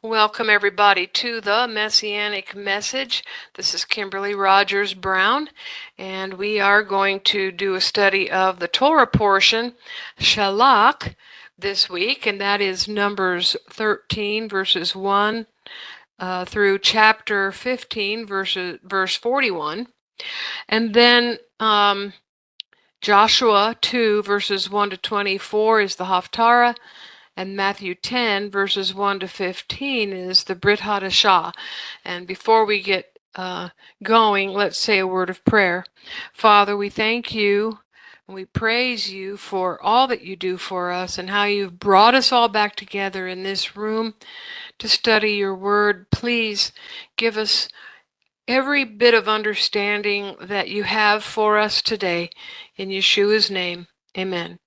Welcome, everybody, to the Messianic Message. This is Kimberly Rogers Brown, and we are going to do a study of the Torah portion, Shalach, this week, and that is Numbers 13, verses 1 through chapter 15, verse 41. And then Joshua 2, verses 1 to 24 is the Haftarah. And Matthew 10, verses 1 to 15 is the Brit Hadashah. And before we get going, let's say a word of prayer. Father, we thank you and we praise you for all that you do for us and how you've brought us all back together in this room to study your word. Please give us every bit of understanding that you have for us today. In Yeshua's name, amen.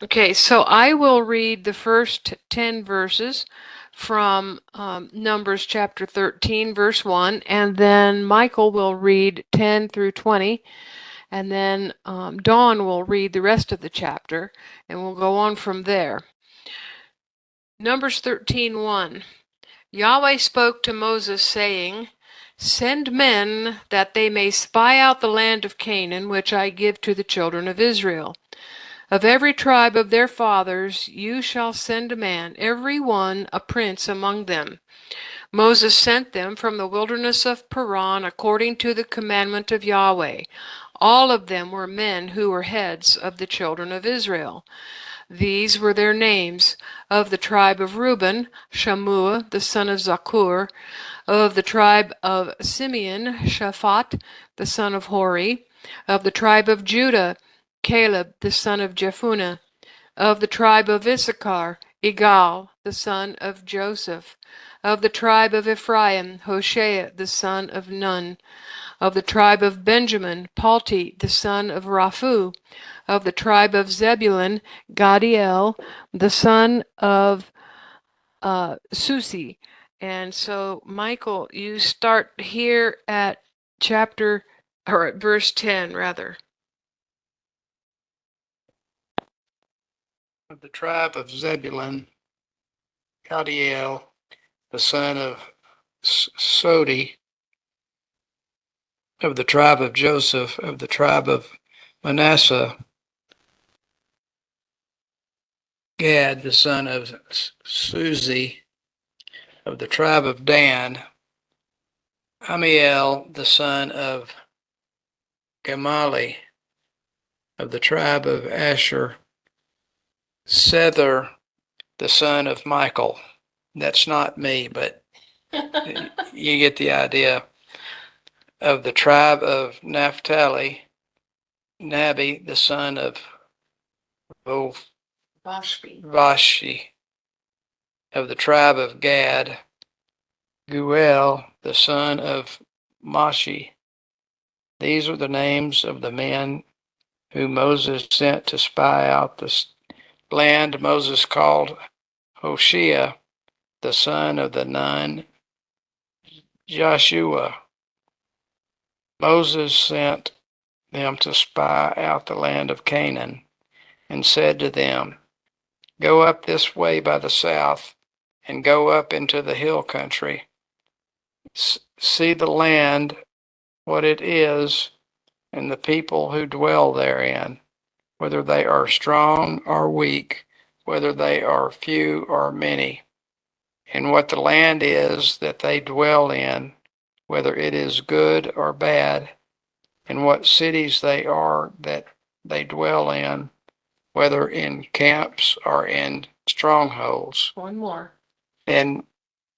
Okay, so I will read the first 10 verses from Numbers chapter 13, verse 1, and then Michael will read 10 through 20, and then Dawn will read the rest of the chapter, and we'll go on from there. Numbers 13:1. Yahweh spoke to Moses, saying, "Send men that they may spy out the land of Canaan, which I give to the children of Israel. Of every tribe of their fathers you shall send a man, every one a prince among them." Moses sent them from the wilderness of Paran according to the commandment of Yahweh. All of them were men who were heads of the children of Israel. These were their names: of the tribe of Reuben, Shammua the son of Zakur; of the tribe of Simeon, Shaphat the son of Hori; of the tribe of Judah, Caleb the son of Jephunneh; of the tribe of Issachar, Igal the son of Joseph; of the tribe of Ephraim, Hoshea the son of Nun; of the tribe of Benjamin, Palti the son of Raphu; of the tribe of Zebulun, Gadiel the son of Susi. And so, Michael, you start here at verse 10, rather. Of the tribe of Zebulun, Gadiel the son of Sodi; of the tribe of Joseph; of the tribe of Manasseh, Gad the son of Suzi; of the tribe of Dan, Amiel the son of Gamali; of the tribe of Asher, Sether the son of Michael. That's not me, but you get the idea. Of the tribe of Naphtali, Nabi the son of Vashi; of the tribe of Gad, Guel the son of Mashi. These are the names of the men whom Moses sent to spy out the land. Moses called Hoshea the son of the Nun, Joshua. Moses sent them to spy out the land of Canaan, and said to them, "Go up this way by the south, and go up into the hill country. See the land, what it is, and the people who dwell therein, whether they are strong or weak, whether they are few or many, and what the land is that they dwell in, whether it is good or bad, and what cities they are that they dwell in, whether in camps or in strongholds." One more. "And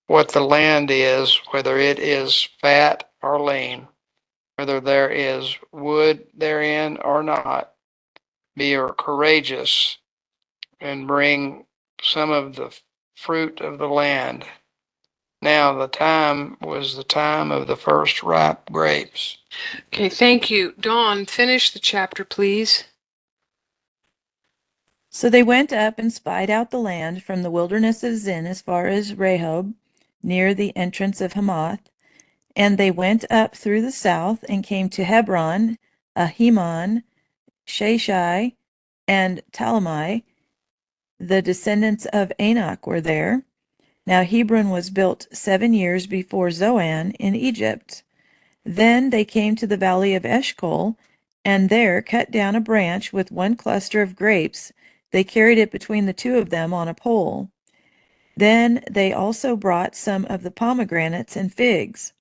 what the land is, whether it is fat or lean, whether there is wood therein or not. Be courageous and bring some of the fruit of the land." Now the time was the time of the first ripe grapes. Okay, thank you. Dawn, finish the chapter, please. So they went up and spied out the land from the wilderness of Zin as far as Rehob, near the entrance of Hamath. And they went up through the south and came to Hebron, Ahiman, Sheshai, and Talmai, The descendants of Anak were there. Now Hebron was built 7 years before Zoan in Egypt. Then they came to the valley of Eshcol, and there cut down a branch with one cluster of grapes. They carried it between the two of them on a pole. Then they also brought some of the pomegranates and figs.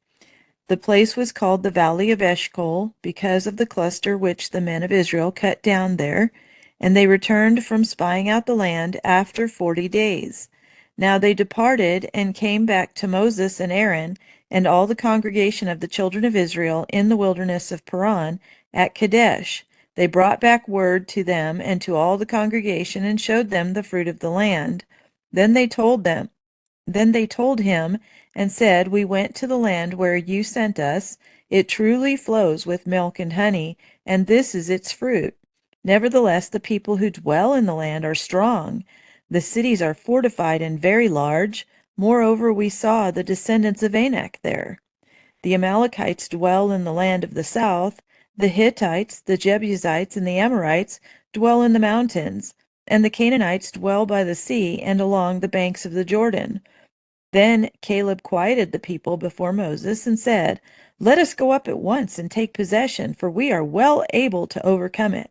The place was called the Valley of Eshcol because of the cluster which the men of Israel cut down there, and they returned from spying out the land after 40 days. Now they departed and came back to Moses and Aaron and all the congregation of the children of Israel in the wilderness of Paran at Kadesh. They brought back word to them and to all the congregation and showed them the fruit of the land. Then they told him and said, We went to the land where you sent us. It truly flows with milk and honey, and this is its fruit. Nevertheless, the people who dwell in the land are strong. The cities are fortified and very large. Moreover, we saw the descendants of Anak there. The Amalekites dwell in the land of the south. The Hittites, the Jebusites, and the Amorites dwell in the mountains, and the Canaanites dwell by the sea and along the banks of the Jordan. Then Caleb quieted the people before Moses and said, Let us go up at once and take possession, for we are well able to overcome it.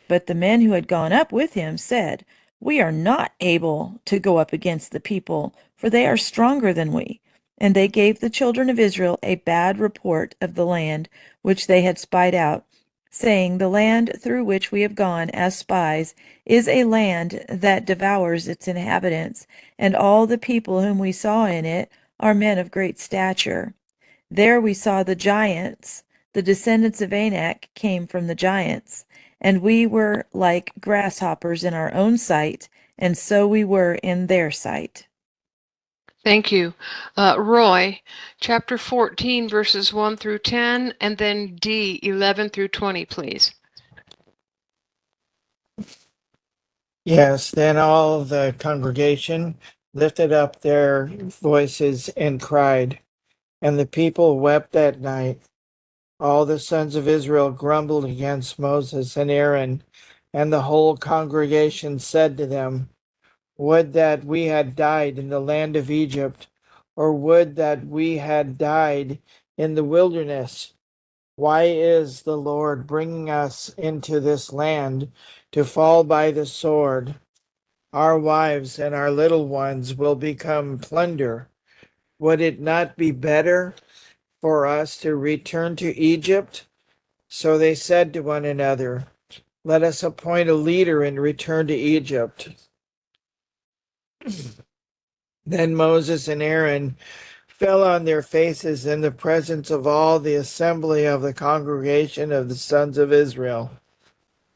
But the men who had gone up with him said, We are not able to go up against the people, for they are stronger than we. And they gave the children of Israel a bad report of the land which they had spied out, saying, The land through which we have gone as spies is a land that devours its inhabitants, and all the people whom we saw in it are men of great stature. There we saw the giants. The descendants of Anak came from the giants, and we were like grasshoppers in our own sight, and so we were in their sight. Thank you. Roy, chapter 14, verses 1 through 10, and then D, 11 through 20, please. Yes, then all the congregation lifted up their voices and cried, and the people wept that night. All the sons of Israel grumbled against Moses and Aaron, and the whole congregation said to them, Would that we had died in the land of Egypt, or would that we had died in the wilderness. Why is the Lord bringing us into this land to fall by the sword? Our wives and our little ones will become plunder. Would it not be better for us to return to Egypt? So they said to one another, Let us appoint a leader and return to Egypt. Then Moses and Aaron fell on their faces in the presence of all the assembly of the congregation of the sons of Israel.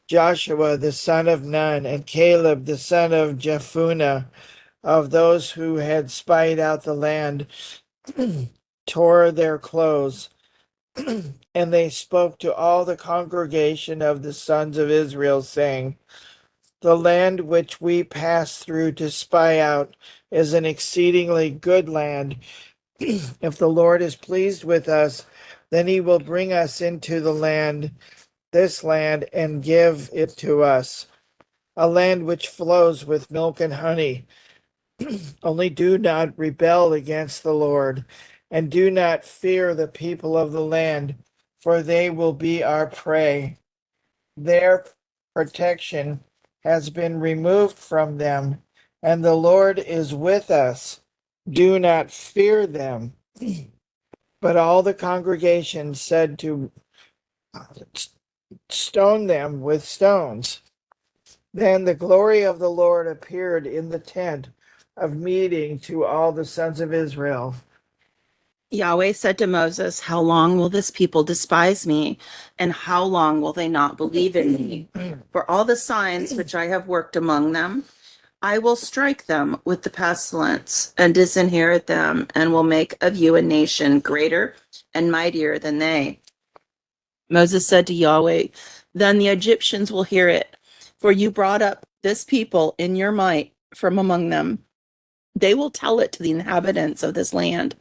Joshua the son of Nun and Caleb the son of Jephunneh, of those who had spied out the land, tore their clothes, and they spoke to all the congregation of the sons of Israel, saying, The land which we passed through to spy out is an exceedingly good land. If the Lord is pleased with us, then he will bring us into this land, and give it to us, a land which flows with milk and honey. Only do not rebel against the Lord, and do not fear the people of the land, for they will be our prey. Their protection has been removed from them, and the Lord is with us. Do not fear them. But all the congregation said to stone them with stones. Then the glory of the Lord appeared in the tent of meeting to all the sons of Israel. Yahweh said to Moses, How long will this people despise me? And how long will they not believe in me? For all the signs which I have worked among them, I will strike them with the pestilence and disinherit them, and will make of you a nation greater and mightier than they. Moses said to Yahweh, Then the Egyptians will hear it, for you brought up this people in your might from among them. They will tell it to the inhabitants of this land.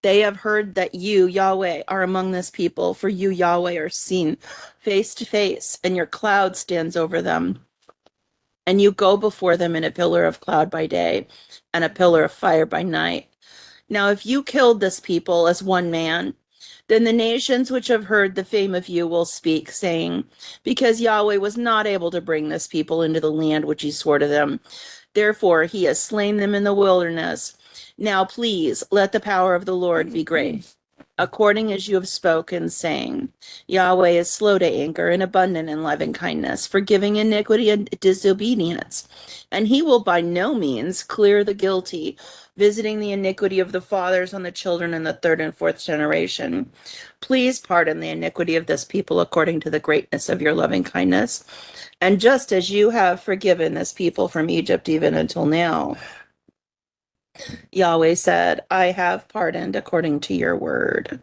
They have heard that you, Yahweh, are among this people, for you, Yahweh, are seen face to face, and your cloud stands over them. and you go before them in a pillar of cloud by day and a pillar of fire by night. Now, if you killed this people as one man, then the nations which have heard the fame of you will speak, saying, because Yahweh was not able to bring this people into the land which he swore to them, therefore he has slain them in the wilderness. Now, please, let the power of the Lord be great, according as you have spoken, saying, Yahweh is slow to anger and abundant in loving kindness, forgiving iniquity and disobedience. And he will by no means clear the guilty, visiting the iniquity of the fathers on the children in the third and fourth generation. Please pardon the iniquity of this people according to the greatness of your loving kindness. And just as you have forgiven this people from Egypt even until now, Yahweh said, I have pardoned according to your word.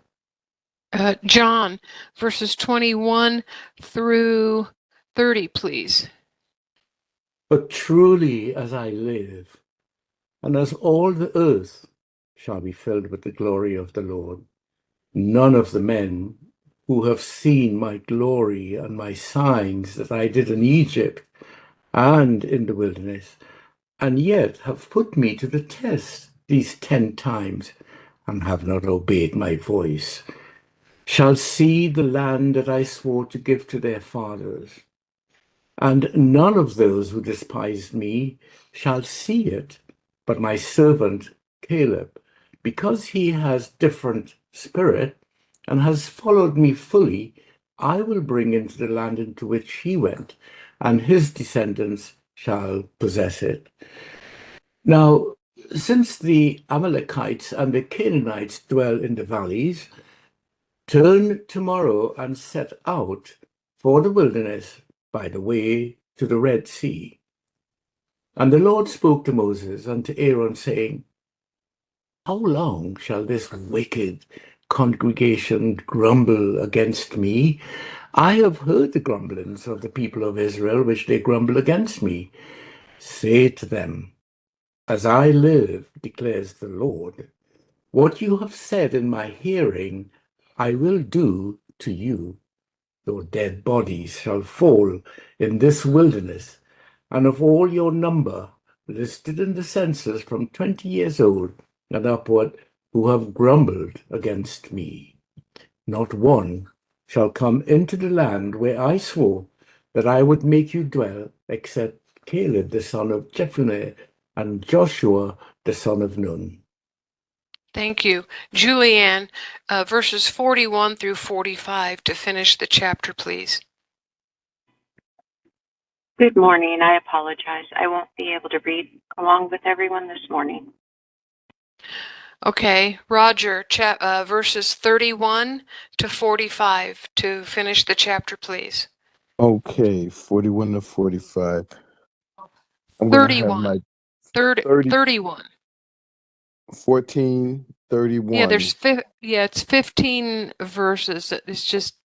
John, verses 21 through 30, please. But truly as I live, and as all the earth shall be filled with the glory of the Lord, none of the men who have seen my glory and my signs that I did in Egypt and in the wilderness, and yet have put me to the test these 10 times, and have not obeyed my voice, shall see the land that I swore to give to their fathers. And none of those who despised me shall see it, but my servant Caleb, because he has different spirit and has followed me fully, I will bring into the land into which he went, and his descendants shall possess it. Now, since the Amalekites and the Canaanites dwell in the valleys, turn tomorrow and set out for the wilderness by the way to the Red Sea. And the Lord spoke to Moses and to Aaron, saying, how long shall this wicked congregation grumble against me? I have heard the grumblings of the people of Israel, which they grumble against me. Say to them, as I live, declares the Lord, what you have said in my hearing, I will do to you. Your dead bodies shall fall in this wilderness, and of all your number, listed in the census from 20 years old and upward, who have grumbled against me, not one shall come into the land where I swore that I would make you dwell, except Caleb the son of Jephunneh and Joshua the son of Nun. Thank you. Julianne, verses 41 through 45 to finish the chapter, please. Good morning. I apologize. I won't be able to read along with everyone this morning. Okay, Roger, verses 31 to 45 to finish the chapter, please. Okay, 41 to 45. I'm going to have 31. my 31. 14, 31. Yeah, it's 15 verses. It's just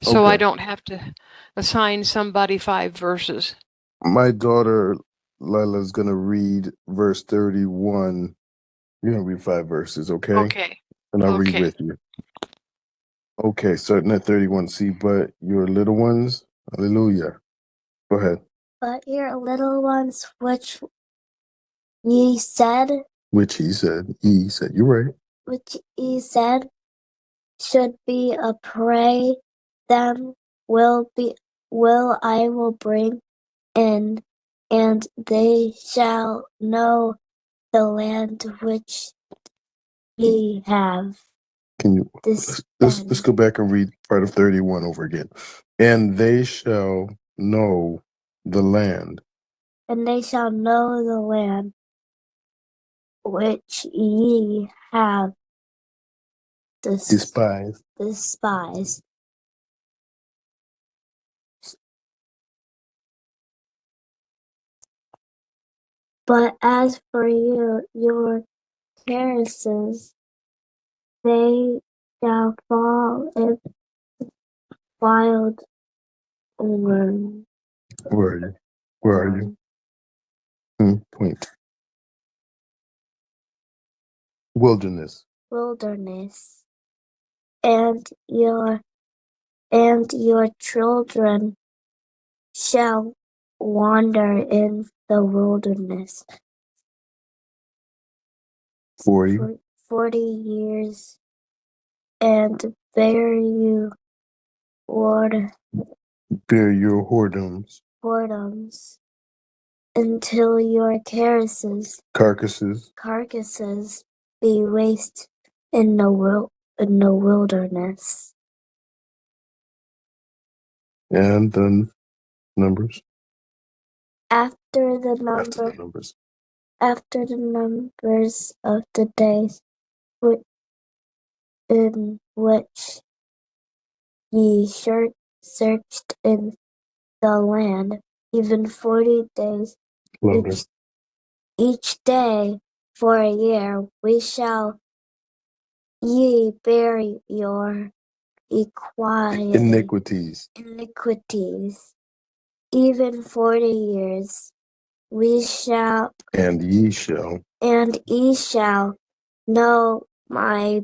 so Okay. I don't have to assign somebody 5 verses. My daughter Lila's going to read verse 31. You're going to read 5 verses, okay? Okay. And I'll read Okay. with you. Okay, starting at 31. See, but your little ones, hallelujah. Go ahead. But your little ones, which ye said, Which he said, you're right. which ye said should be a prey, them I will bring in, and they shall know the land which ye have. Can you let's go back and read part of 31 over again. And they shall know the land. And they shall know the land which ye have despised. But as for you, your terraces, they shall fall if wild worm. Where are you? Point. Wilderness. And your children shall wander in the wilderness 40. for 40 years and bear you ward Bear your whoredoms until your carcasses, carcasses be waste in the wilderness. and then numbers. After the Numbers. after the numbers of the days in which ye searched in the land, even 40 days Louder. each day for a year, we shall ye bear your Iniquities. iniquities. Even 40 years we shall, And ye shall. and ye shall know my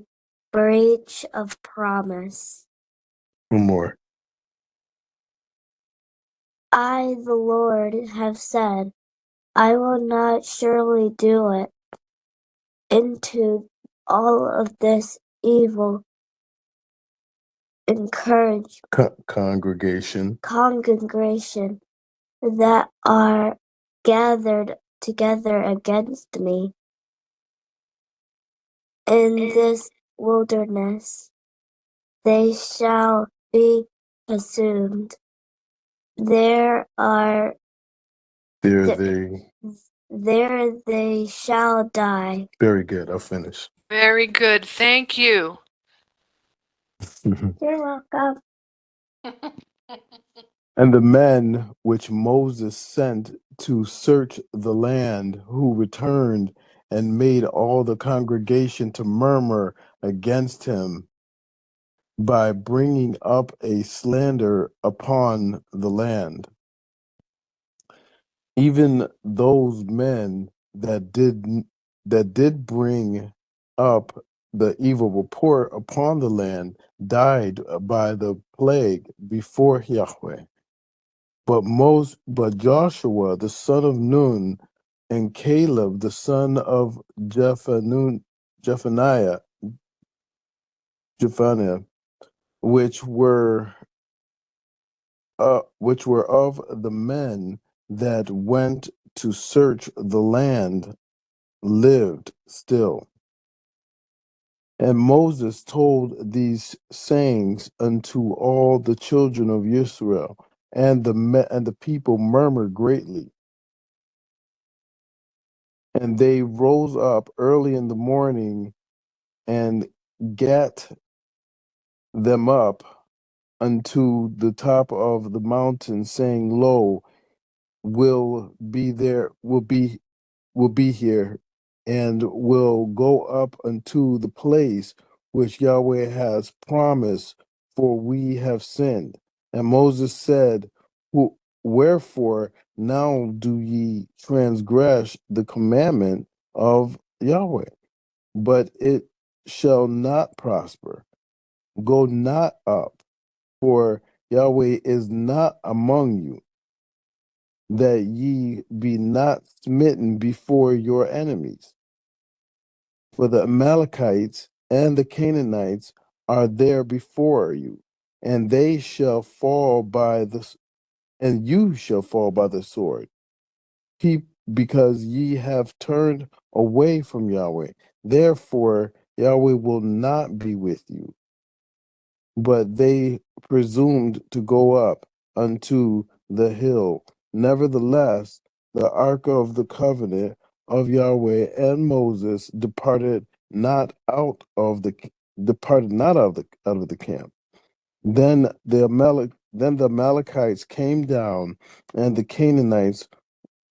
breach of promise. One more. I, the Lord, have said, I will not surely do it. Into all of this evil encourage Congregation. that are gathered together against me in this wilderness. They shall be consumed. There are There th- they. there they shall die. Very good. I'll finish. Very good. Thank you. You're welcome. And the men which Moses sent to search the land, who returned and made all the congregation to murmur against him by bringing up a slander upon the land. Even those men that did bring up the evil report upon the land died by the plague before Yahweh. But Joshua the son of Nun and Caleb the son of Jephaniah, which were of the men that went to search the land, lived still. And Moses told these sayings unto all the children of Israel, and the people murmured greatly. And they rose up early in the morning and gat them up unto the top of the mountain, saying, Lo, will be here, and will go up unto the place which Yahweh has promised, for we have sinned. And Moses said, Wherefore now do ye transgress the commandment of Yahweh? But it shall not prosper. Go not up, for Yahweh is not among you, that ye be not smitten before your enemies. For the Amalekites and the Canaanites are there before you, and they shall fall by and you shall fall by the sword. Because ye have turned away from Yahweh. Therefore Yahweh will not be with you. But they presumed to go up unto the hill. Nevertheless, the ark of the covenant of Yahweh and Moses departed not out of the camp. Then the Amalekites came down, and the Canaanites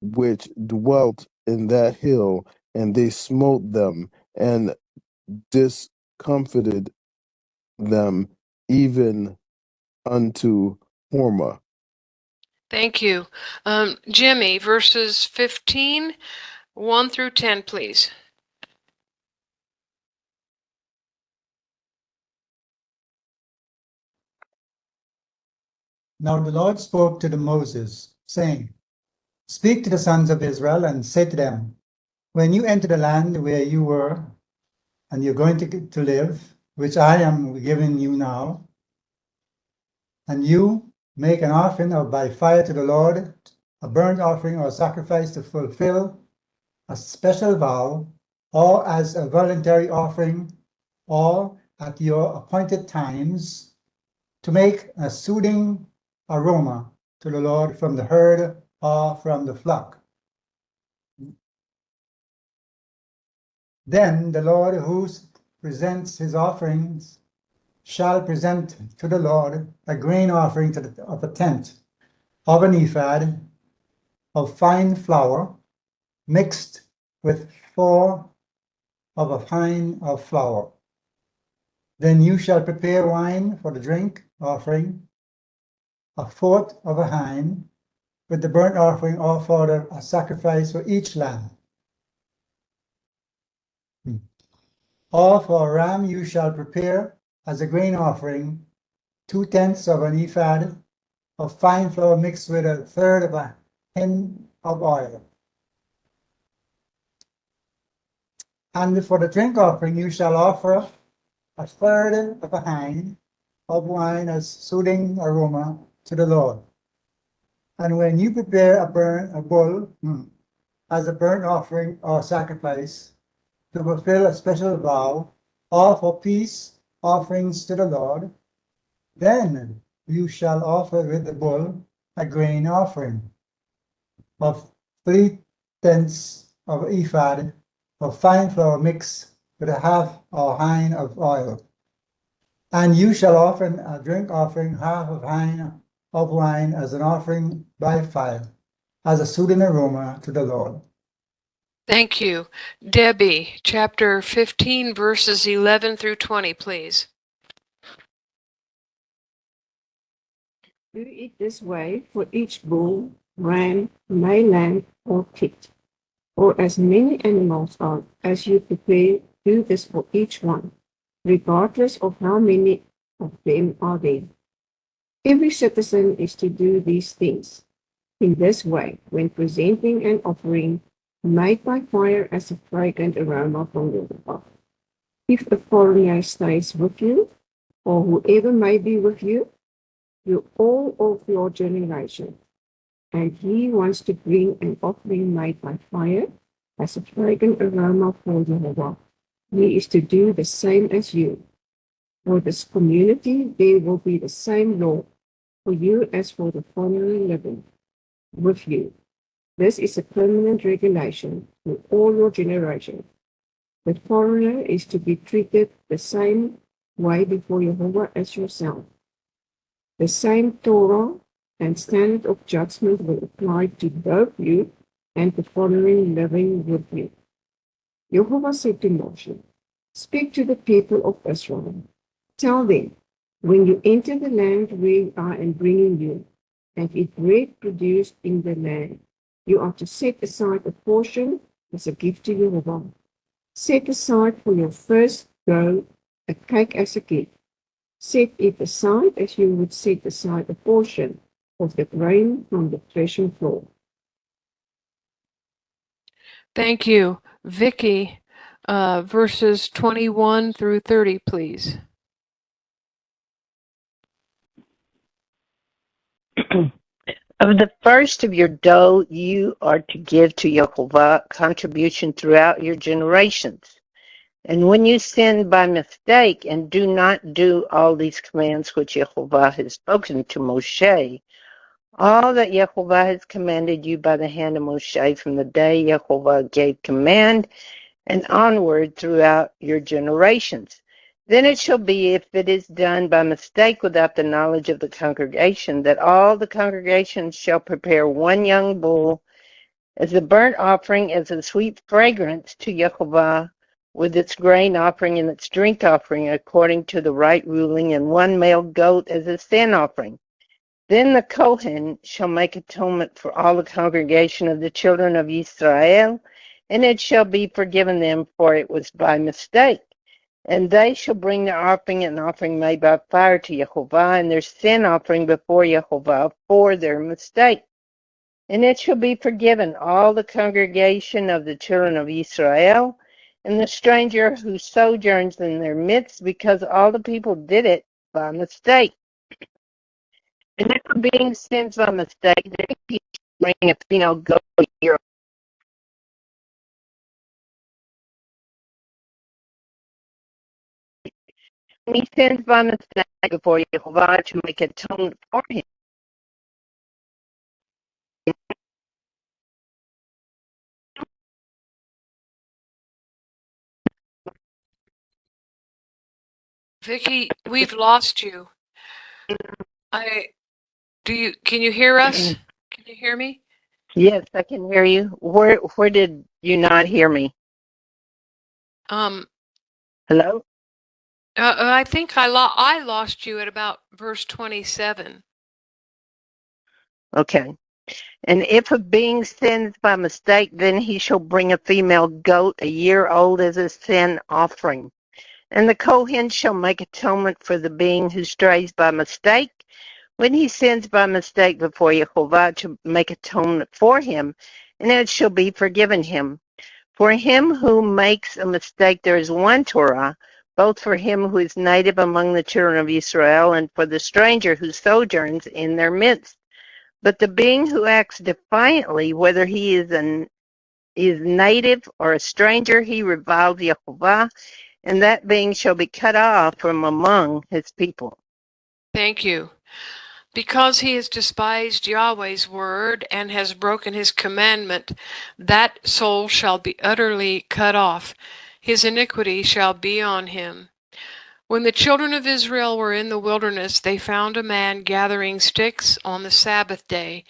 which dwelt in that hill, and they smote them and discomfited them even unto Hormah. Thank you. Jimmy, verses 15, 1 through 10, please. Now the Lord spoke to Moses, saying, Speak to the sons of Israel and say to them, when you enter the land where you were and you're going to live, which I am giving you now, and you make an offering of by fire to the Lord, a burnt offering or sacrifice to fulfill a special vow, or as a voluntary offering, or at your appointed times, to make a soothing aroma to the Lord from the herd or from the flock. Then the Lord who presents his offerings shall present to the Lord a grain offering of a tenth of an ephah of fine flour mixed with 4 of a pint of flour. Then you shall prepare wine for the drink offering, 1/4 of a hin, with the burnt offering or for a sacrifice for each lamb. Or for a ram you shall prepare as a grain offering 2/10 of an ephah of fine flour mixed with 1/3 of a hin of oil. And for the drink offering you shall offer 1/3 of a hin of wine as soothing aroma to the Lord. And when you prepare a bull as a burnt offering or sacrifice to fulfill a special vow, or for peace offerings to the Lord, then you shall offer with the bull a grain offering of 3/10 of an ephah of fine flour mixed with 1/2 or hin of oil. And you shall offer a drink offering 1/2 of hin of wine as an offering by fire, as a soothing aroma to the Lord. Thank you. Debbie, chapter 15, verses 11 through 20, please. Do it this way for each bull, ram, male lamb, or kid, or as many animals as you prepare. Do this for each one, regardless of how many of them are there. Every citizen is to do these things in this way when presenting an offering made by fire as a fragrant aroma from the Lord. If a foreigner stays with you, or whoever may be with you, all of your generation, and he wants to bring an offering made by fire as a fragrant aroma for Jehovah, he is to do the same as you. For this community, there will be the same law for you as for the foreigner living with you. This is a permanent regulation for all your generations. The foreigner is to be treated the same way before Jehovah as yourself. The same Torah and standard of judgment will apply to both you and the foreigner living with you. Jehovah said to Moshe, speak to the people of Israel. Tell them, when you enter the land where I am bringing you, and eat bread produced in the land, you are to set aside a portion as a gift to Jehovah. Set aside for your first goat a cake as a gift. Set it aside as you would set aside a portion of the grain from the threshing floor. Thank you. Vicky, verses 21 through 30, please. Of the first of your dough you are to give to Yehovah contribution throughout your generations. And when you sin by mistake and do not do all these commands which Yehovah has spoken to Moshe, all that Yehovah has commanded you by the hand of Moshe from the day Yehovah gave command and onward throughout your generations. Then it shall be, if it is done by mistake without the knowledge of the congregation, that all the congregation shall prepare one young bull as a burnt offering, as a sweet fragrance to Yehovah, with its grain offering and its drink offering, according to the right ruling, and one male goat as a sin offering. Then the Kohen shall make atonement for all the congregation of the children of Israel, and it shall be forgiven them, for it was by mistake. And they shall bring their offering, an offering made by fire to Yehovah, and their sin offering before Yehovah for their mistake. And it shall be forgiven all the congregation of the children of Israel, and the stranger who sojourns in their midst, because all the people did it by mistake. And if a being sins by mistake, then he shall bring a female goat a year. When he sins by mistake before Yehovah to make atonement for him. Vicky, we've lost you. Can you hear us? Can you hear me? Yes, I can hear you. Where did you not hear me? Um, Hello? I think I lost you at about verse 27. Okay. And if a being sins by mistake, then he shall bring a female goat a year old as a sin offering. And the Kohen shall make atonement for the being who strays by mistake. When he sins by mistake before Yehovah to make atonement for him, and it shall be forgiven him. For him who makes a mistake, there is one Torah, both for him who is native among the children of Israel and for the stranger who sojourns in their midst. But the being who acts defiantly, whether he is native or a stranger, he reviles Yehovah, and that being shall be cut off from among his people. Thank you. Because he has despised Yahweh's word and has broken his commandment, that soul shall be utterly cut off. His iniquity shall be on him. When the children of Israel were in the wilderness, they found a man gathering sticks on the Sabbath day.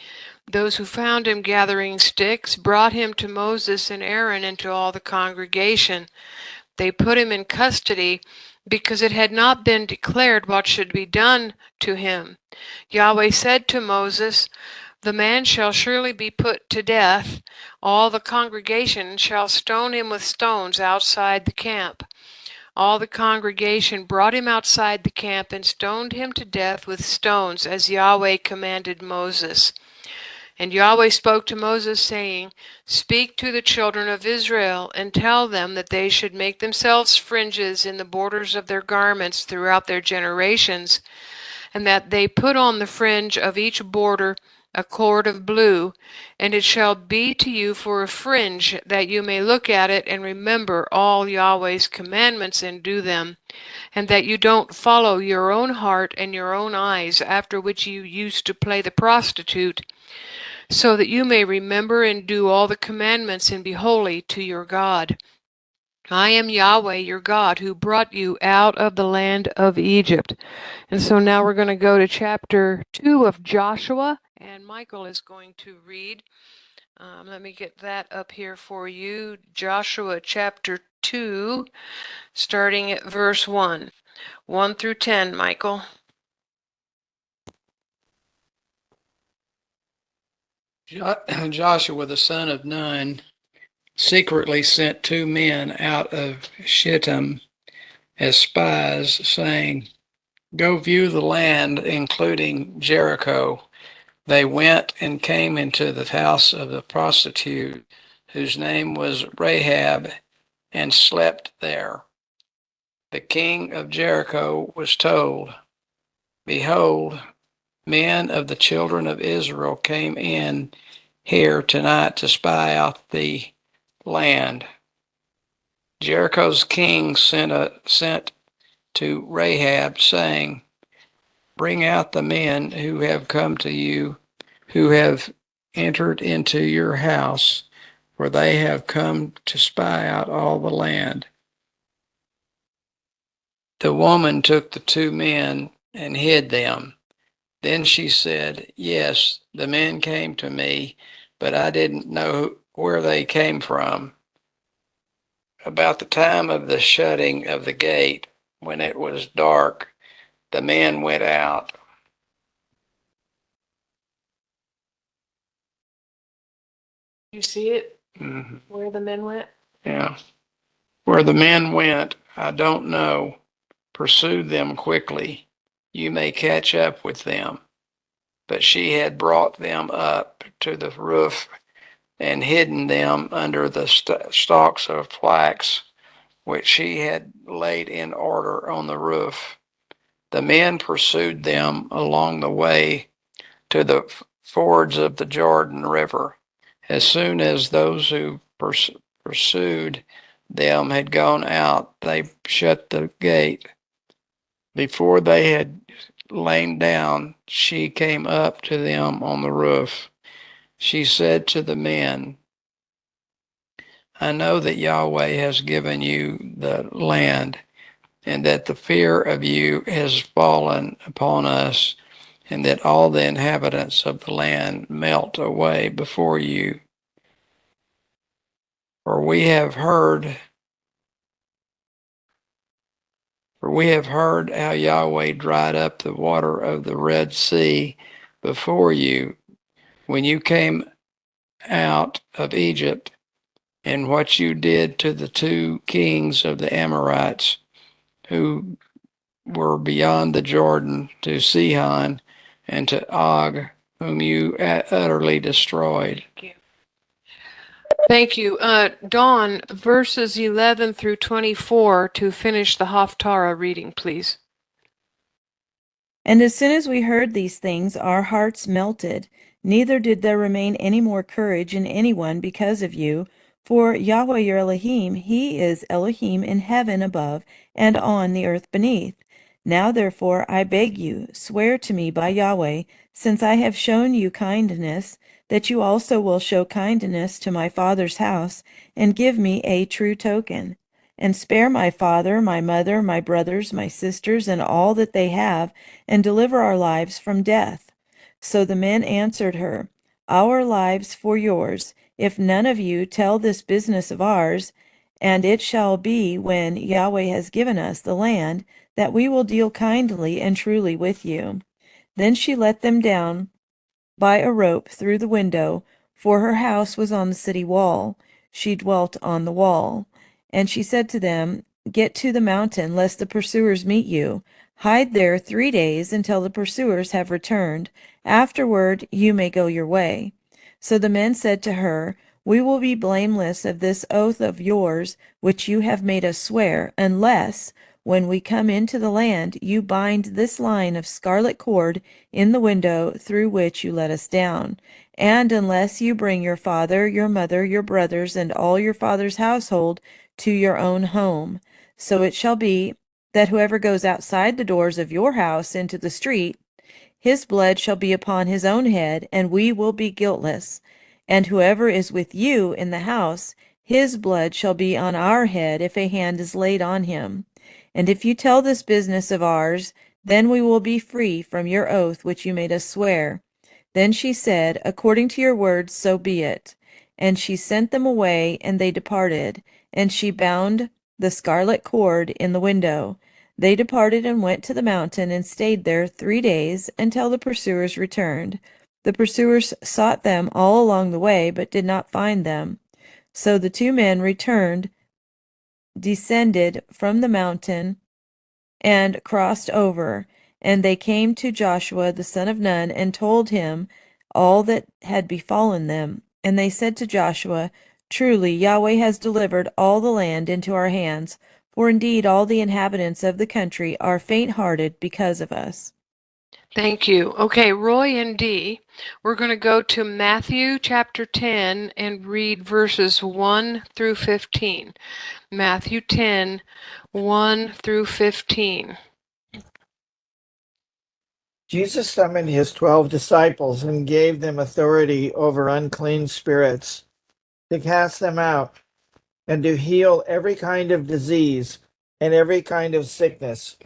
Those who found him gathering sticks brought him to Moses and Aaron and to all the congregation. They put him in custody because it had not been declared what should be done to him. Yahweh said to Moses, "The man shall surely be put to death. All the congregation shall stone him with stones outside the camp." All the congregation brought him outside the camp and stoned him to death with stones, as Yahweh commanded Moses. And Yahweh spoke to Moses, saying, "Speak to the children of Israel, and tell them that they should make themselves fringes in the borders of their garments throughout their generations, and that they put on the fringe of each border a cord of blue, and it shall be to you for a fringe, that you may look at it and remember all Yahweh's commandments and do them, and that you don't follow your own heart and your own eyes, after which you used to play the prostitute, so that you may remember and do all the commandments and be holy to your God. I am Yahweh your God, who brought you out of the land of Egypt." And so now we're going to go to chapter 2 of Joshua, and Michael is going to read. Let me get that up here for you. Joshua chapter 2, starting at verse 1. 1 through 10, Michael. Joshua the son of Nun secretly sent 2 men out of Shittim as spies, saying, "Go view the land, including Jericho." They went and came into the house of the prostitute, whose name was Rahab, and slept there. The king of Jericho was told, "Behold, men of the children of Israel came in here tonight to spy out the land." Jericho's king sent to Rahab, saying, "Bring out the men who have come to you, who have entered into your house, for they have come to spy out all the land." The woman took the 2 men and hid them. Then she said, "Yes, the men came to me, but I didn't know where they came from." About the time of the shutting of the gate, when it was dark, the men went out. You see it? Mhm. Where the men went? Yeah. Where the men went, I don't know. Pursue them quickly. You may catch up with them. but she had brought them up to the roof and hidden them under the stalks of flax, which she had laid in order on the roof. The men pursued them along the way to the fords of the Jordan River. As soon as those who pursued them had gone out, they shut the gate. Before they had lain down, she came up to them on the roof. She said to the men, I know that Yahweh has given you the land, and that the fear of you has fallen upon us, and that all the inhabitants of the land melt away before you. For we have heard how Yahweh dried up the water of the Red Sea before you when you came out of Egypt, and what you did to the two kings of the Amorites who were beyond the Jordan, to Sihon and to Og, whom you utterly destroyed. Thank you. Dawn, verses 11 through 24 to finish the Haftarah reading, please. And as soon as we heard these things, our hearts melted. Neither did there remain any more courage in anyone because of you. For Yahweh your Elohim, He is Elohim in heaven above and on the earth beneath. Now therefore, I beg you, swear to me by Yahweh, since I have shown you kindness, that you also will show kindness to my father's house, and give me a true token. And spare my father, my mother, my brothers, my sisters, and all that they have, and deliver our lives from death. So the men answered her, Our lives for yours, if none of you tell this business of ours. And it shall be, when Yahweh has given us the land, that we will deal kindly and truly with you. Then she let them down by a rope through the window, for her house was on the city wall. She dwelt on the wall. And she said to them, Get to the mountain, lest the pursuers meet you. Hide there 3 days until the pursuers have returned. Afterward you may go your way. So the men said to her, We will be blameless of this oath of yours, which you have made us swear, unless, when we come into the land, you bind this line of scarlet cord in the window through which you let us down. And unless you bring your father, your mother, your brothers, and all your father's household to your own home. So it shall be that whoever goes outside the doors of your house into the street, his blood shall be upon his own head, and we will be guiltless. And whoever is with you in the house, his blood shall be on our head if a hand is laid on him. And if you tell this business of ours, then we will be free from your oath which you made us swear. Then she said, According to your words, so be it. And she sent them away, and they departed. And she bound the scarlet cord in the window. They departed and went to the mountain, and stayed there 3 days, until the pursuers returned. The pursuers sought them all along the way, but did not find them. So the two men returned, descended from the mountain, and crossed over. And they came to Joshua the son of Nun, and told him all that had befallen them. And they said to Joshua, Truly Yahweh has delivered all the land into our hands, for indeed all the inhabitants of the country are faint-hearted because of us. Thank you. Okay, Roy and Dee, we're going to go to Matthew chapter 10 and read verses 1 through 15. Matthew 10, 1 through 15. Jesus summoned his 12 disciples and gave them authority over unclean spirits to cast them out and to heal every kind of disease and every kind of sickness.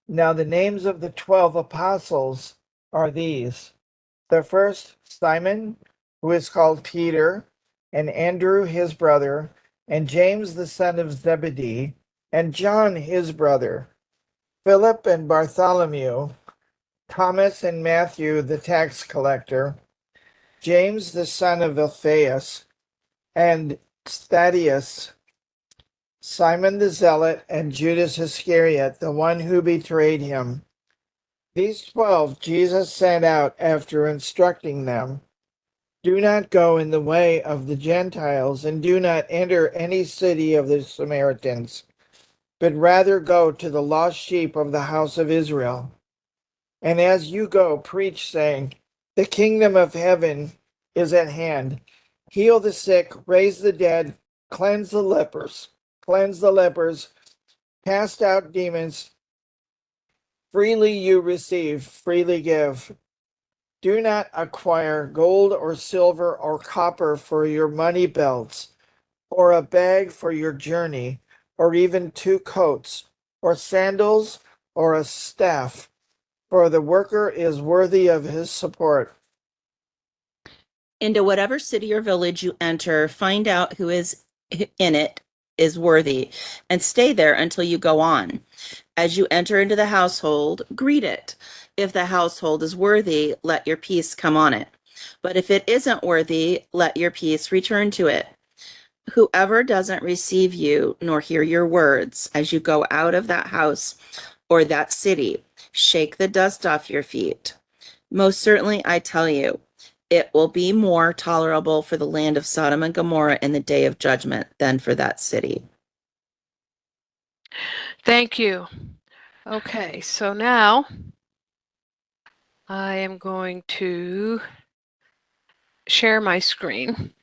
Now the names of the 12 apostles are these: the first, Simon, who is called Peter, and Andrew his brother, and James the son of Zebedee, and John his brother, Philip and Bartholomew, Thomas and Matthew the tax collector, James the son of Alphaeus, and Thaddeus, Simon the Zealot, and Judas Iscariot, the one who betrayed him. These 12 Jesus sent out after instructing them, "Do not go in the way of the Gentiles, and do not enter any city of the Samaritans, but rather go to the lost sheep of the house of Israel. And as you go, preach, saying, the kingdom of heaven is at hand. Heal the sick, raise the dead, cleanse the lepers, cast out demons. Freely you receive, freely give. Do not acquire gold or silver or copper for your money belts, or a bag for your journey, or even 2 coats, or sandals, or a staff, for the worker is worthy of his support." Into whatever city or village you enter, find out who is in it is worthy, and stay there until you go on. As you enter into the household, greet it. If the household is worthy, let your peace come on it. But if it isn't worthy, let your peace return to it. Whoever doesn't receive you nor hear your words as you go out of that house or that city, shake the dust off your feet. Most certainly, I tell you, it will be more tolerable for the land of Sodom and Gomorrah in the day of judgment than for that city. Thank you. Okay, so now I am going to share my screen.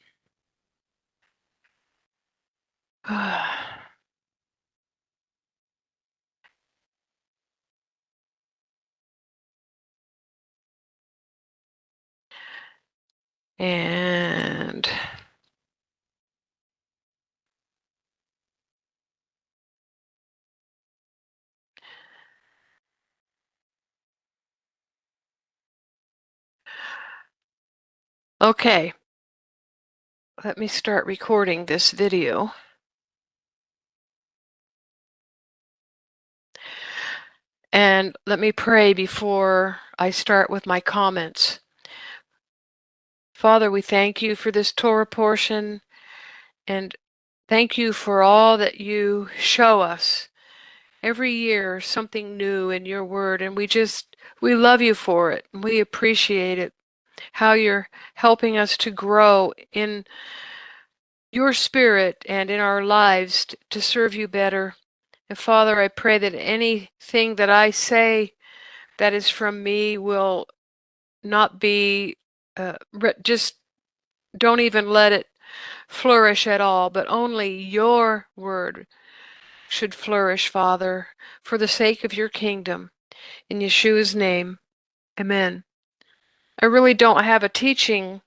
And okay, let me start recording this video. And let me pray before I start with my comments. Father, we thank you for this Torah portion, and thank you for all that you show us. Every year, something new in your word, and we love you for it, and we appreciate it, how you're helping us to grow in your spirit and in our lives to serve you better. And Father, I pray that anything that I say that is from me will not be, just don't even let it flourish at all, but only your word should flourish, Father, for the sake of your kingdom. In Yeshua's name, amen. I really don't have a teaching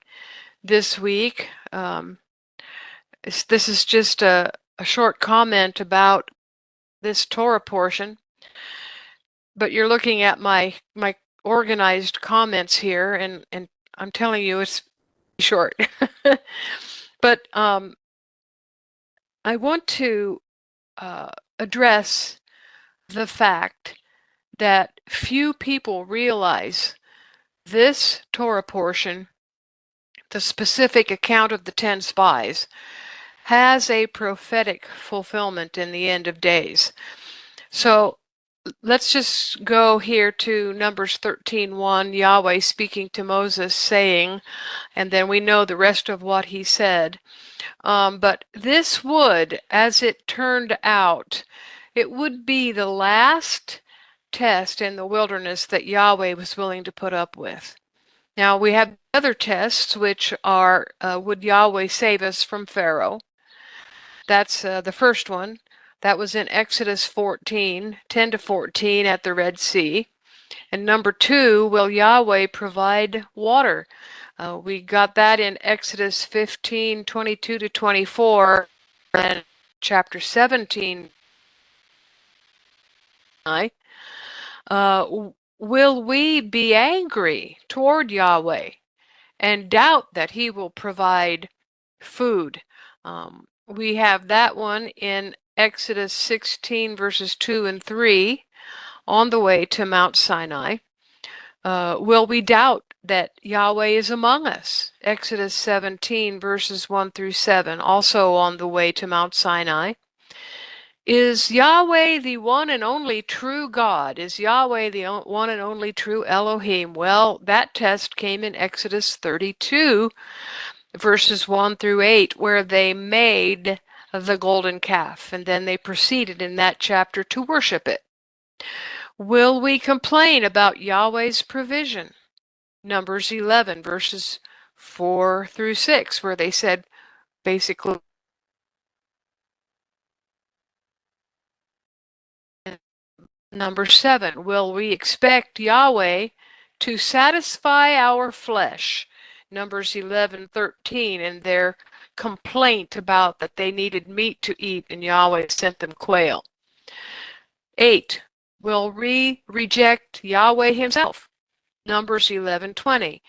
this week. This is just a short comment about this Torah portion, but you're looking at my organized comments here, and I'm telling you it's short. But I want to address the fact that few people realize this Torah portion, the specific account of the 10 spies, has a prophetic fulfillment in the end of days. So let's just go here to Numbers 13:1, Yahweh speaking to Moses saying, and then we know the rest of what he said. But this would, as it turned out, it would be the last test in the wilderness that Yahweh was willing to put up with. Now we have other tests, which are, would Yahweh save us from Pharaoh? That's the first one. That was in Exodus 10-14 at the Red Sea. And number 2, will Yahweh provide water? We got that in Exodus 15:22-24 and chapter 17. Will we be angry toward Yahweh and doubt that he will provide food? We have that one in Exodus 16 verses 2 and 3 on the way to Mount Sinai. Will we doubt that Yahweh is among us? Exodus 17 verses 1-7, also on the way to Mount Sinai. Is Yahweh the one and only true God? Is Yahweh the one and only true Elohim? Well, that test came in Exodus 32, verses 1 through 8, where they made the golden calf, and then they proceeded in that chapter to worship it. Will we complain about Yahweh's provision? Numbers 11, verses 4 through 6, where they said basically, Number 7, will we expect Yahweh to satisfy our flesh? Numbers 11:13, and their complaint about that they needed meat to eat and Yahweh sent them quail. 8, will we reject Yahweh himself? Numbers 11:20,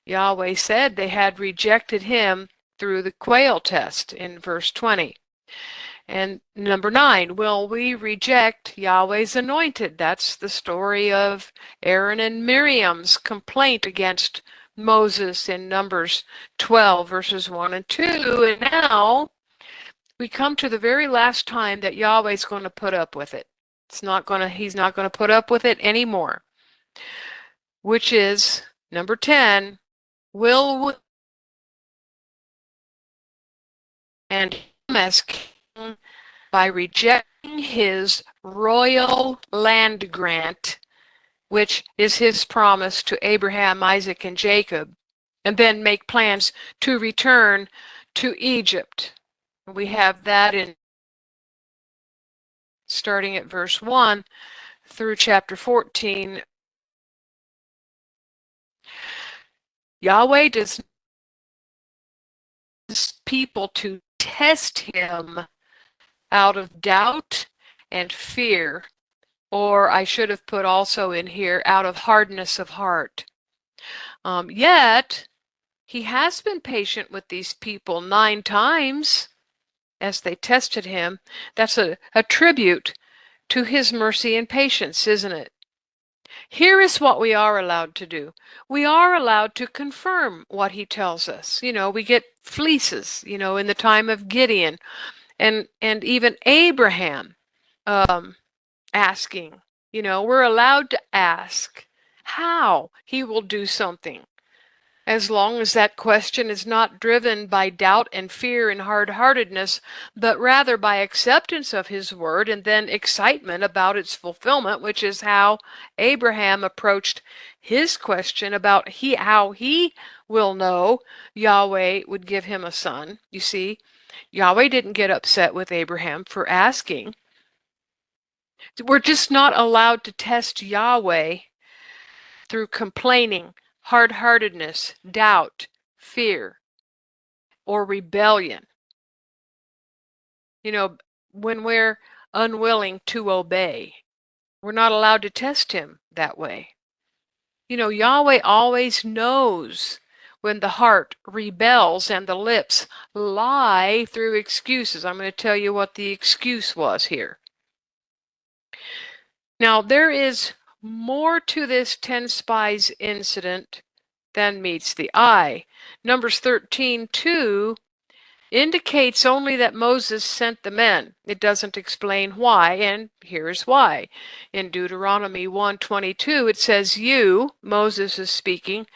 Yahweh said they had rejected him through the quail test in verse 20. And number 9, will we reject Yahweh's anointed? That's the story of Aaron and Miriam's complaint against Moses in Numbers 12, verses 1 and 2. And now we come to the very last time that Yahweh's going to put up with it. He's not going to put up with it anymore. Which is number 10, will we and him as king by rejecting his royal land grant, which is his promise to Abraham, Isaac, and Jacob, and then make plans to return to Egypt. We have that in starting at verse 1 through chapter 14. Yahweh does people to test him out of doubt and fear, or I should have put also in here, out of hardness of heart. Yet, he has been patient with these people 9 times as they tested him. That's a tribute to his mercy and patience, isn't it? Here is what we are allowed to do. We are allowed to confirm what he tells us. We get fleeces, in the time of Gideon and even Abraham asking. We're allowed to ask how he will do something, as long as that question is not driven by doubt and fear and hard-heartedness, but rather by acceptance of his word and then excitement about its fulfillment, which is how Abraham approached his question about how he will know Yahweh would give him a son. You see, Yahweh didn't get upset with Abraham for asking. We're just not allowed to test Yahweh through complaining, hard-heartedness, doubt, fear, or rebellion. When we're unwilling to obey, we're not allowed to test him that way. Yahweh always knows when the heart rebels and the lips lie through excuses. I'm going to tell you what the excuse was here. Now, there is more to this 10 spies incident than meets the eye. Numbers 13:2 indicates only that Moses sent the men. It doesn't explain why, and here's why. In Deuteronomy 1:22, it says, you, Moses is speaking,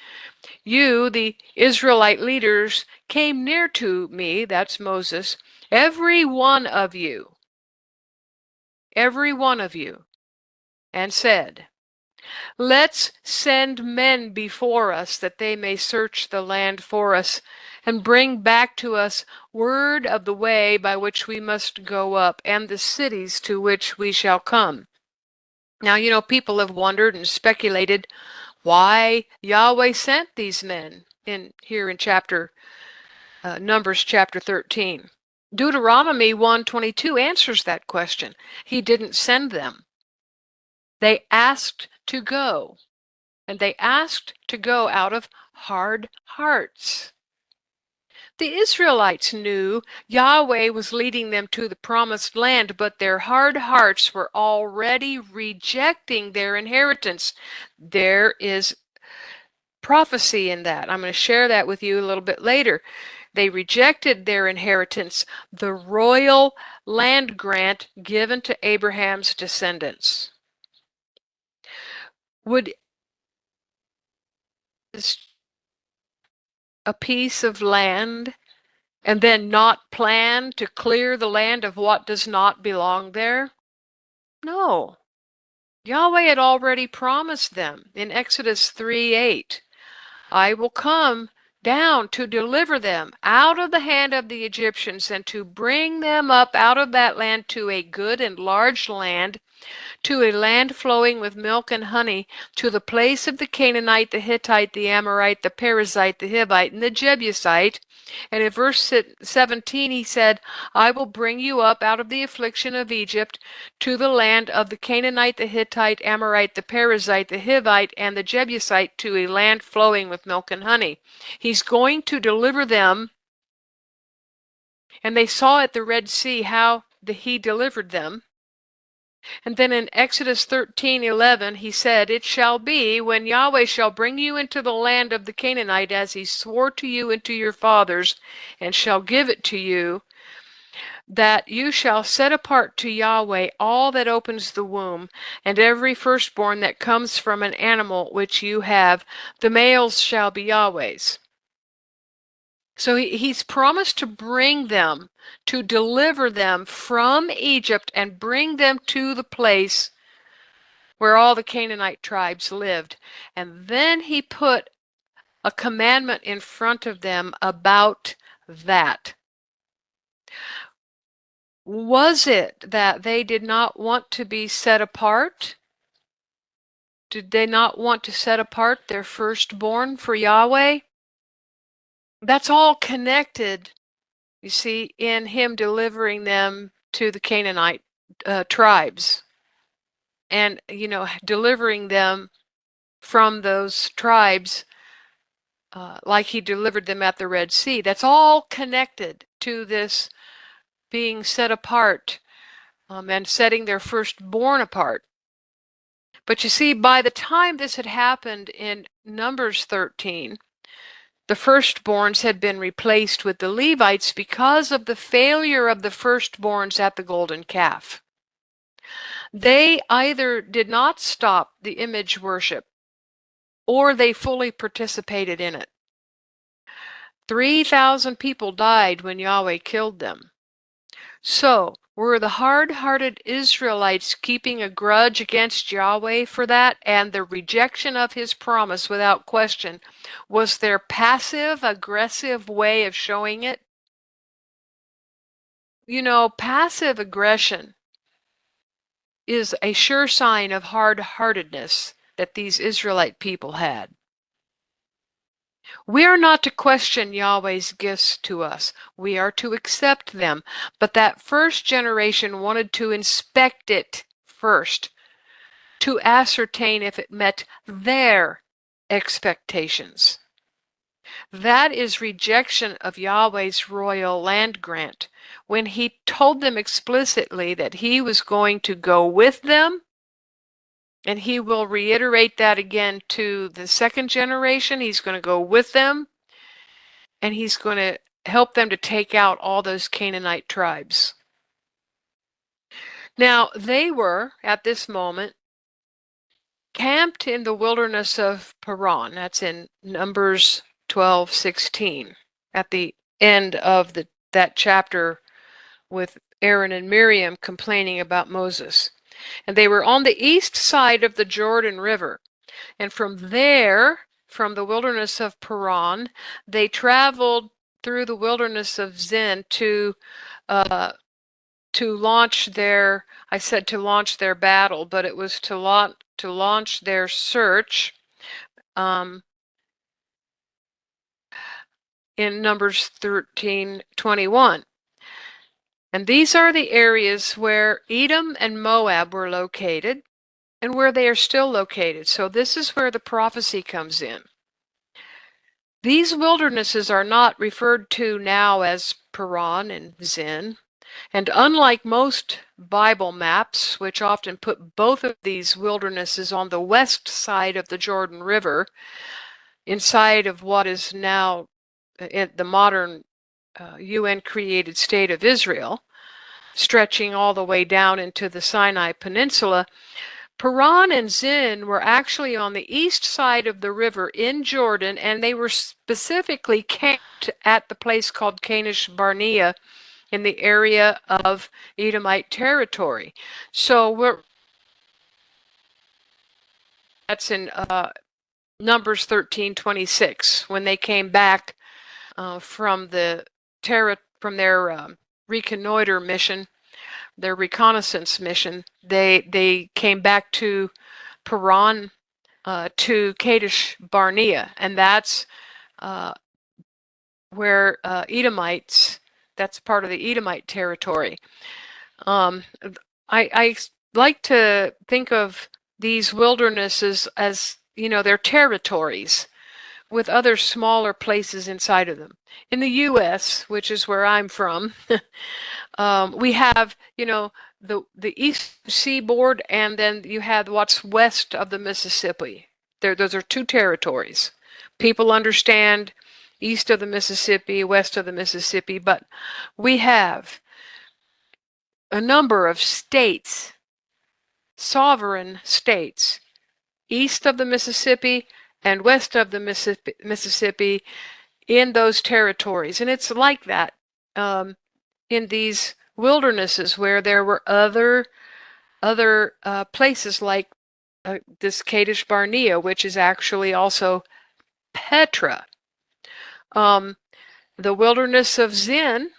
you, the Israelite leaders, came near to me, that's Moses, every one of you, and said, let's send men before us that they may search the land for us and bring back to us word of the way by which we must go up and the cities to which we shall come. Now, people have wondered and speculated why Yahweh sent these men here in Numbers chapter 13. Deuteronomy 1:22 answers that question. He didn't send them. They asked to go, and they asked to go out of hard hearts. The Israelites knew Yahweh was leading them to the promised land, but their hard hearts were already rejecting their inheritance. There is prophecy in that. I'm going to share that with you a little bit later. They rejected their inheritance, the royal land grant given to Abraham's descendants. Would a piece of land and then not plan to clear the land of what does not belong there? No. Yahweh had already promised them in Exodus 3:8, I will come down to deliver them out of the hand of the Egyptians and to bring them up out of that land to a good and large land, to a land flowing with milk and honey, to the place of the Canaanite, the Hittite, the Amorite, the Perizzite, the Hivite, and the Jebusite. And in verse 17 he said, I will bring you up out of the affliction of Egypt to the land of the Canaanite, the Hittite, Amorite, the Perizzite, the Hivite, and the Jebusite, to a land flowing with milk and honey. He's going to deliver them. And they saw at the Red Sea how he delivered them. And then in Exodus 13:11 he said, It shall be, when Yahweh shall bring you into the land of the Canaanite, as he swore to you and to your fathers, and shall give it to you, that you shall set apart to Yahweh all that opens the womb, and every firstborn that comes from an animal which you have, the males shall be Yahweh's. So he's promised to bring them, to deliver them from Egypt and bring them to the place where all the Canaanite tribes lived. And then he put a commandment in front of them about that. Was it that they did not want to be set apart? Did they not want to set apart their firstborn for Yahweh? That's all connected, you see, in him delivering them to the Canaanite tribes. And, delivering them from those tribes like he delivered them at the Red Sea. That's all connected to this being set apart and setting their firstborn apart. But you see, by the time this had happened in Numbers 13, the firstborns had been replaced with the Levites because of the failure of the firstborns at the golden calf. They either did not stop the image worship or they fully participated in it. 3,000 people died when Yahweh killed them. So, were the hard-hearted Israelites keeping a grudge against Yahweh for that? And the rejection of his promise without question was their passive-aggressive way of showing it? Passive aggression is a sure sign of hard-heartedness that these Israelite people had. We are not to question Yahweh's gifts to us. We are to accept them. But that first generation wanted to inspect it first, to ascertain if it met their expectations. That is rejection of Yahweh's royal land grant, when he told them explicitly that he was going to go with them. And he will reiterate that again to the second generation. He's going to go with them. And he's going to help them to take out all those Canaanite tribes. Now, they were, at this moment, camped in the wilderness of Paran. That's in Numbers 12:16, at the end of that chapter with Aaron and Miriam complaining about Moses. And they were on the east side of the Jordan River. And from there, from the wilderness of Paran, they traveled through the wilderness of Zin to launch their, I said to launch their battle, but it was to launch their search in Numbers 13:21. And these are the areas where Edom and Moab were located and where they are still located. So this is where the prophecy comes in. These wildernesses are not referred to now as Paran and Zin. And unlike most Bible maps, which often put both of these wildernesses on the west side of the Jordan River, inside of what is now the modern UN-created state of Israel, stretching all the way down into the Sinai Peninsula, Paran and Zin were actually on the east side of the river in Jordan, and they were specifically camped at the place called Kadesh Barnea in the area of Edomite territory. So that's in Numbers 13:26, when they came back from their reconnoiter mission, their reconnaissance mission. They came back to Paran, to Kadesh Barnea, and that's where Edomites. That's part of the Edomite territory. I like to think of these wildernesses as, they're territories with other smaller places inside of them. In the U.S., which is where I'm from, we have, the east seaboard, and then you have what's west of the Mississippi. Those are two territories. People understand east of the Mississippi, west of the Mississippi, but we have a number of states, sovereign states, east of the Mississippi and west of the Mississippi in those territories. And it's like that in these wildernesses where there were other places like this Kadesh Barnea, which is actually also Petra. The wilderness of Zin,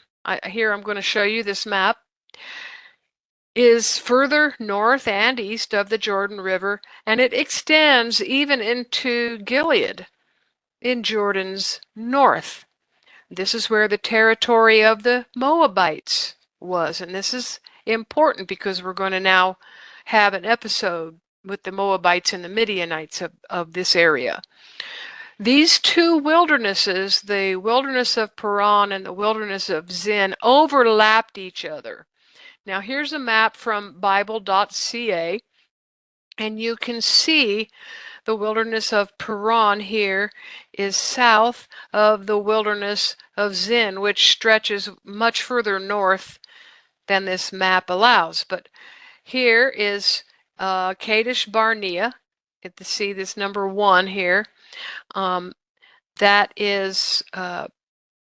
here I'm going to show you this map, is further north and east of the Jordan River, and it extends even into Gilead in Jordan's north. This is where the territory of the Moabites was, and this is important because we're going to now have an episode with the Moabites and the Midianites of this area. These two wildernesses, the wilderness of Paran and the wilderness of Zin, overlapped each other. Now here's a map from Bible.ca, and you can see the wilderness of Paran here is south of the wilderness of Zin, which stretches much further north than this map allows. But here is Kadesh Barnea. You have to see this number 1 here. That is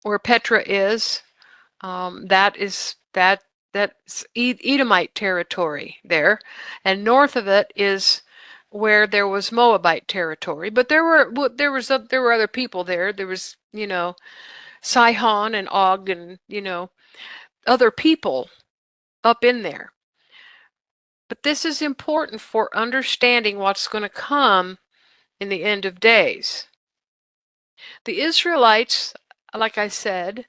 where Petra is. That's Edomite territory there, and north of it is where there was Moabite territory. But there were other people there. There was, Sihon and Og and, other people up in there. But this is important for understanding what's going to come in the end of days. The Israelites, like I said,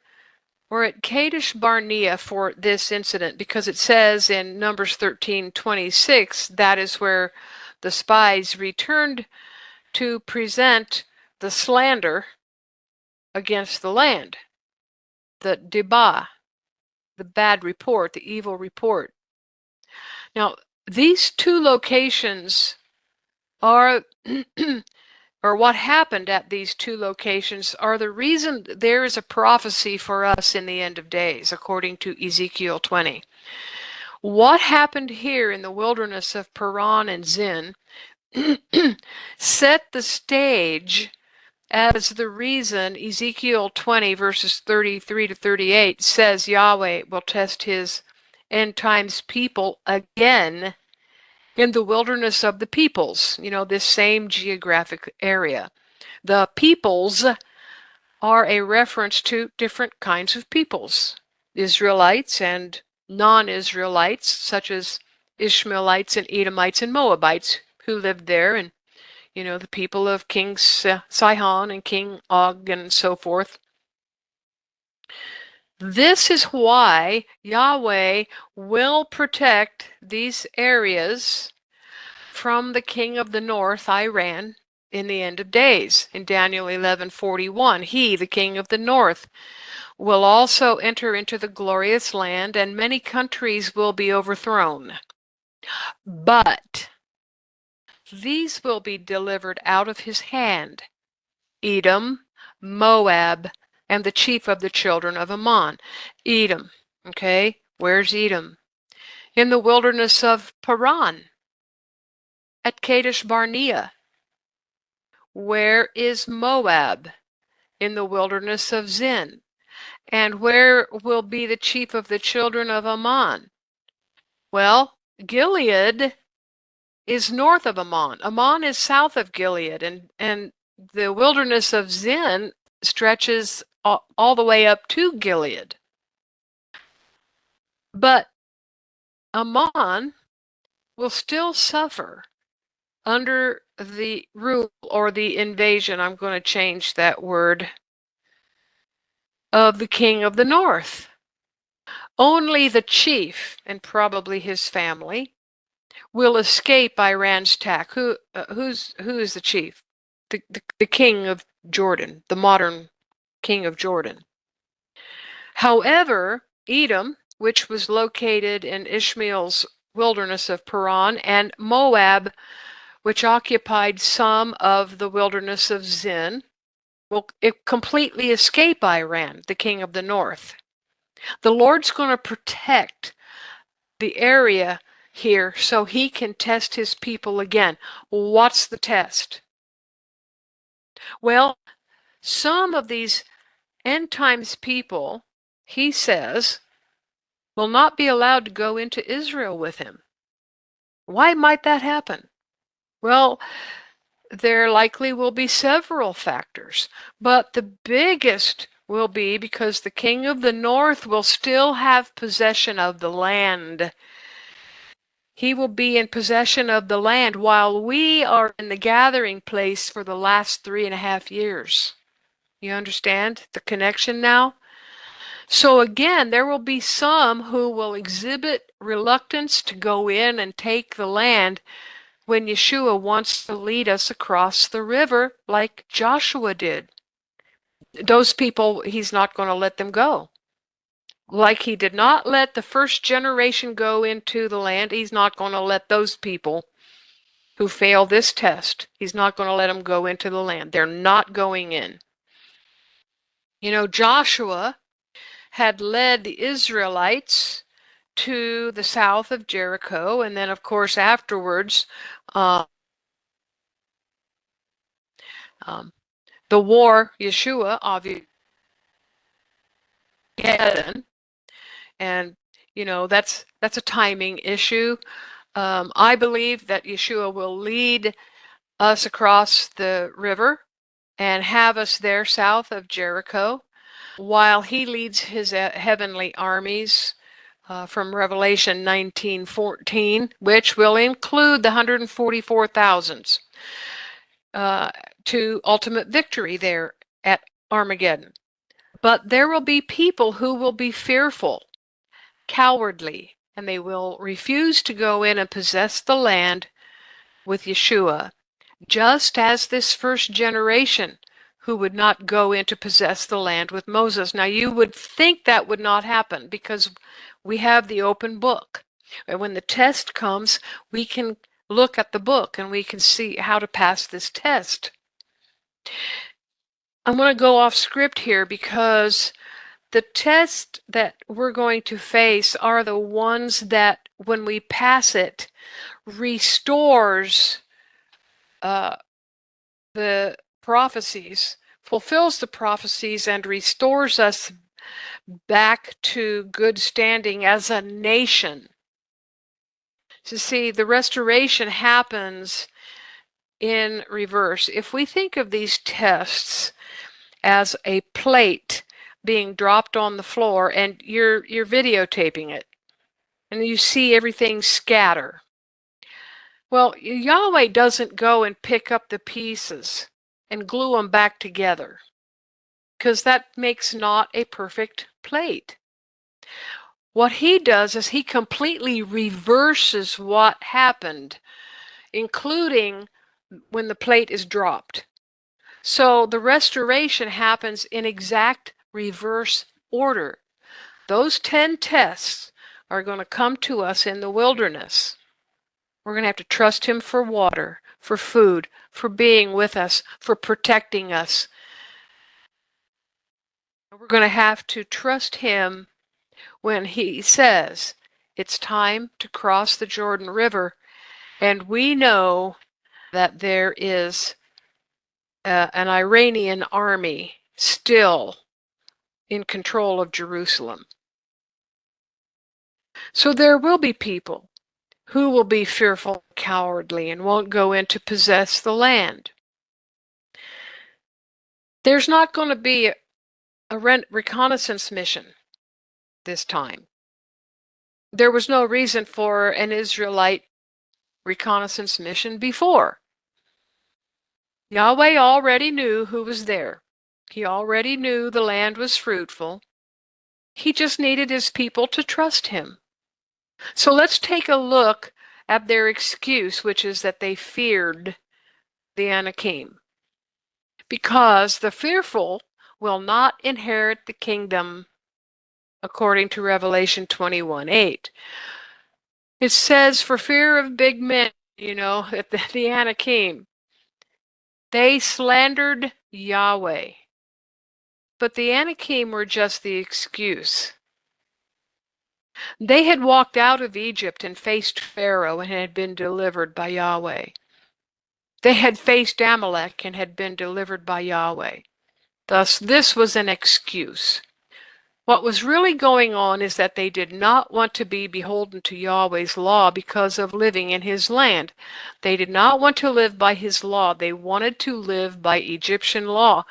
were at Kadesh Barnea for this incident because it says in Numbers 13:26 that is where the spies returned to present the slander against the land, the dibah, the bad report, the evil report. Now, these two locations are, or what happened at these two locations, are the reason there is a prophecy for us in the end of days, according to Ezekiel 20. What happened here in the wilderness of Paran and Zin set the stage as the reason Ezekiel 20 verses 33 to 38 says Yahweh will test his end times people again in the wilderness of the peoples, this same geographic area. The peoples are a reference to different kinds of peoples, Israelites and non-Israelites, such as Ishmaelites and Edomites and Moabites who lived there, and the people of King Sihon and King Og and so forth. This is why Yahweh will protect these areas from the king of the north, Iran, in the end of days. In Daniel 11:41, he, the king of the north, will also enter into the glorious land, and many countries will be overthrown. But these will be delivered out of his hand: Edom, Moab, and the chief of the children of Ammon. Edom. Okay, where's Edom? In the wilderness of Paran, at Kadesh Barnea. Where is Moab? In the wilderness of Zin. And where will be the chief of the children of Ammon? Well, Gilead is north of Ammon. Ammon is south of Gilead, and the wilderness of Zin stretches all the way up to Gilead. But Ammon will still suffer under the rule or the invasion, I'm going to change that word, of the king of the north. Only the chief, and probably his family, will escape Iran's attack. Who is the chief? The king of Jordan, the modern king of Jordan. However, Edom, which was located in Ishmael's wilderness of Paran, and Moab, which occupied some of the wilderness of Zin, will completely escape Iran, the king of the north. The Lord's going to protect the area here so he can test his people again. What's the test? Well, some of these end times people, he says, will not be allowed to go into Israel with him. Why might that happen? Well, there likely will be several factors, but the biggest will be because the king of the north will still have possession of the land. He will be in possession of the land while we are in the gathering place for the last 3.5 years. You understand the connection now? So again, there will be some who will exhibit reluctance to go in and take the land when Yeshua wants to lead us across the river like Joshua did. Those people, he's not going to let them go. Like he did not let the first generation go into the land, he's not going to let those people who fail this test, he's not going to let them go into the land. They're not going in. You know, Joshua had led the Israelites to the south of Jericho, and then, of course, afterwards, the war, Yeshua, obviously, and you know that's a timing issue. I believe that Yeshua will lead us across the river and have us there south of Jericho, while he leads his heavenly armies from Revelation 19:14, which will include the 144,000 to ultimate victory there at Armageddon. But there will be people who will be fearful, cowardly, and they will refuse to go in and possess the land with Yeshua, just as this first generation who would not go in to possess the land with Moses. Now, you would think that would not happen because we have the open book. And when the test comes, we can look at the book and we can see how to pass this test. I'm going to go off script here because the tests that we're going to face are the ones that, when we pass it, restores the prophecies, fulfills the prophecies, and restores us back to good standing as a nation. So see, the restoration happens in reverse. If we think of these tests as a plate being dropped on the floor and you're videotaping it and you see everything scatter. Well, Yahweh doesn't go and pick up the pieces and glue them back together because that makes not a perfect plate. What he does is he completely reverses what happened, including when the plate is dropped. So the restoration happens in exact reverse order. Those 10 tests are going to come to us in the wilderness. We're going to have to trust him for water, for food, for being with us, for protecting us. we're going to have to trust him when he says it's time to cross the Jordan River, and we know that there is an Iranian army still in control of Jerusalem. So there will be people who will be fearful, cowardly, and won't go in to possess the land. There's not going to be a reconnaissance mission this time. There was no reason for an Israelite reconnaissance mission before. Yahweh already knew who was there. He already knew the land was fruitful. He just needed his people to trust him. So let's take a look at their excuse, which is that they feared the Anakim. Because the fearful will not inherit the kingdom, according to Revelation 21:8. It says, for fear of big men, at the Anakim, they slandered Yahweh. But the Anakim were just the excuse. They had walked out of Egypt and faced Pharaoh and had been delivered by Yahweh. They had faced Amalek and had been delivered by Yahweh. Thus, this was an excuse. What was really going on is that they did not want to be beholden to Yahweh's law because of living in his land. They did not want to live by his law. They wanted to live by Egyptian law.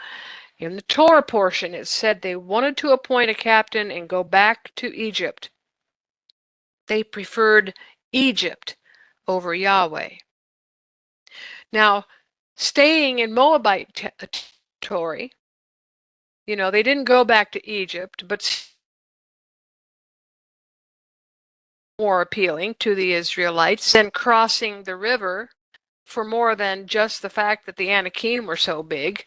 In the Torah portion, it said they wanted to appoint a captain and go back to Egypt. They preferred Egypt over Yahweh. Now, staying in Moabite territory, they didn't go back to Egypt, but more appealing to the Israelites than crossing the river for more than just the fact that the Anakim were so big,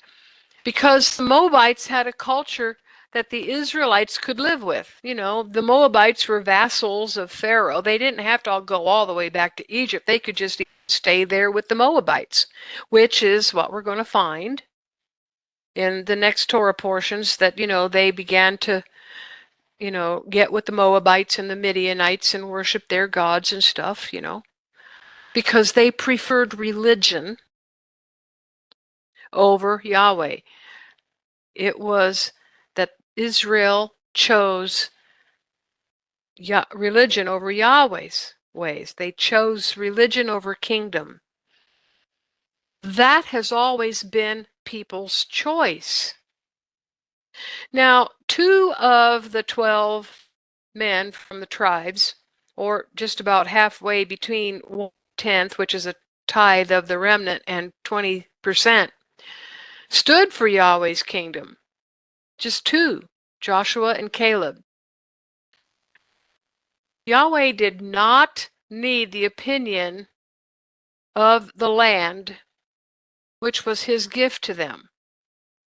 because the Moabites had a culture that the Israelites could live with. The Moabites were vassals of Pharaoh. They didn't have to go all the way back to Egypt. They could just stay there with the Moabites, which is what we're going to find in the next Torah portions, that, they began to, get with the Moabites and the Midianites and worship their gods and stuff, because they preferred religion over Yahweh. It was that Israel chose religion over Yahweh's ways. They chose religion over kingdom. That has always been people's choice. Now, 2 of the 12 men from the tribes, or just about halfway between 1/10, which is a tithe of the remnant, and 20%, stood for Yahweh's kingdom. Just 2, Joshua and Caleb. Yahweh did not need the opinion of the land, which was his gift to them.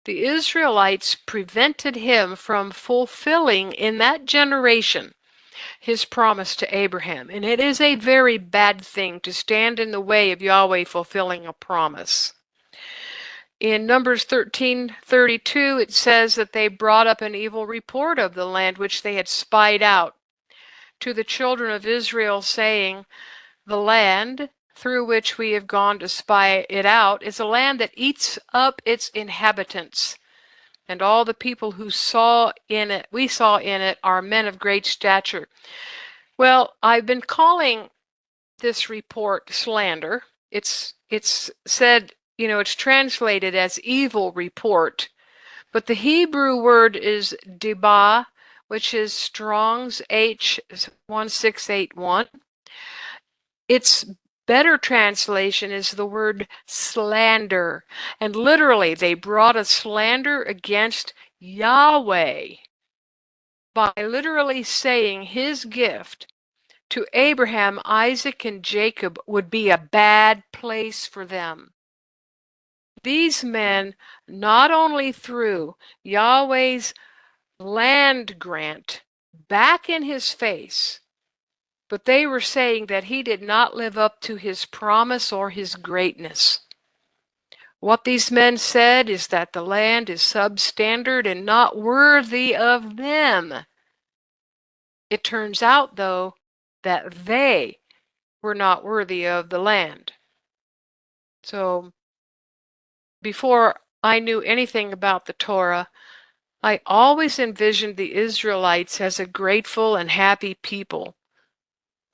The Israelites prevented him from fulfilling in that generation his promise to Abraham. And it is a very bad thing to stand in the way of Yahweh fulfilling a promise. In Numbers 13:32, it says that they brought up an evil report of the land which they had spied out to the children of Israel, saying, the land through which we have gone to spy it out is a land that eats up its inhabitants. And all the people we saw in it are men of great stature. Well, I've been calling this report slander. It's said, it's translated as evil report, but the Hebrew word is dibah, which is Strong's H1681. Its better translation is the word slander. And literally, they brought a slander against Yahweh by literally saying his gift to Abraham, Isaac, and Jacob would be a bad place for them. These men not only threw Yahweh's land grant back in his face, but they were saying that he did not live up to his promise or his greatness. What these men said is that the land is substandard and not worthy of them. It turns out, though, that they were not worthy of the land. So, before I knew anything about the Torah, I always envisioned the Israelites as a grateful and happy people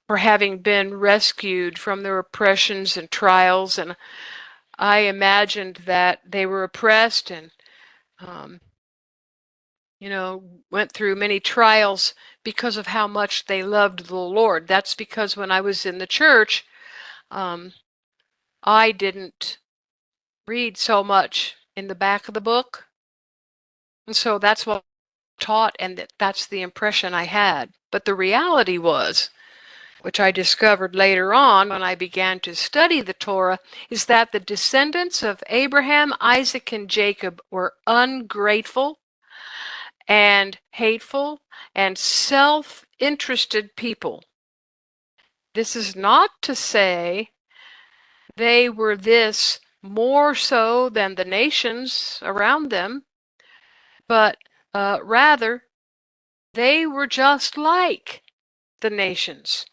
for having been rescued from their oppressions and trials, and I imagined that they were oppressed and went through many trials because of how much they loved the Lord. That's because when I was in the church, I didn't read so much in the back of the book. And so that's what I taught, and that's the impression I had. But the reality was, which I discovered later on when I began to study the Torah, is that the descendants of Abraham, Isaac, and Jacob were ungrateful and hateful and self-interested people. This is not to say they were this more so than the nations around them, but rather they were just like the nations,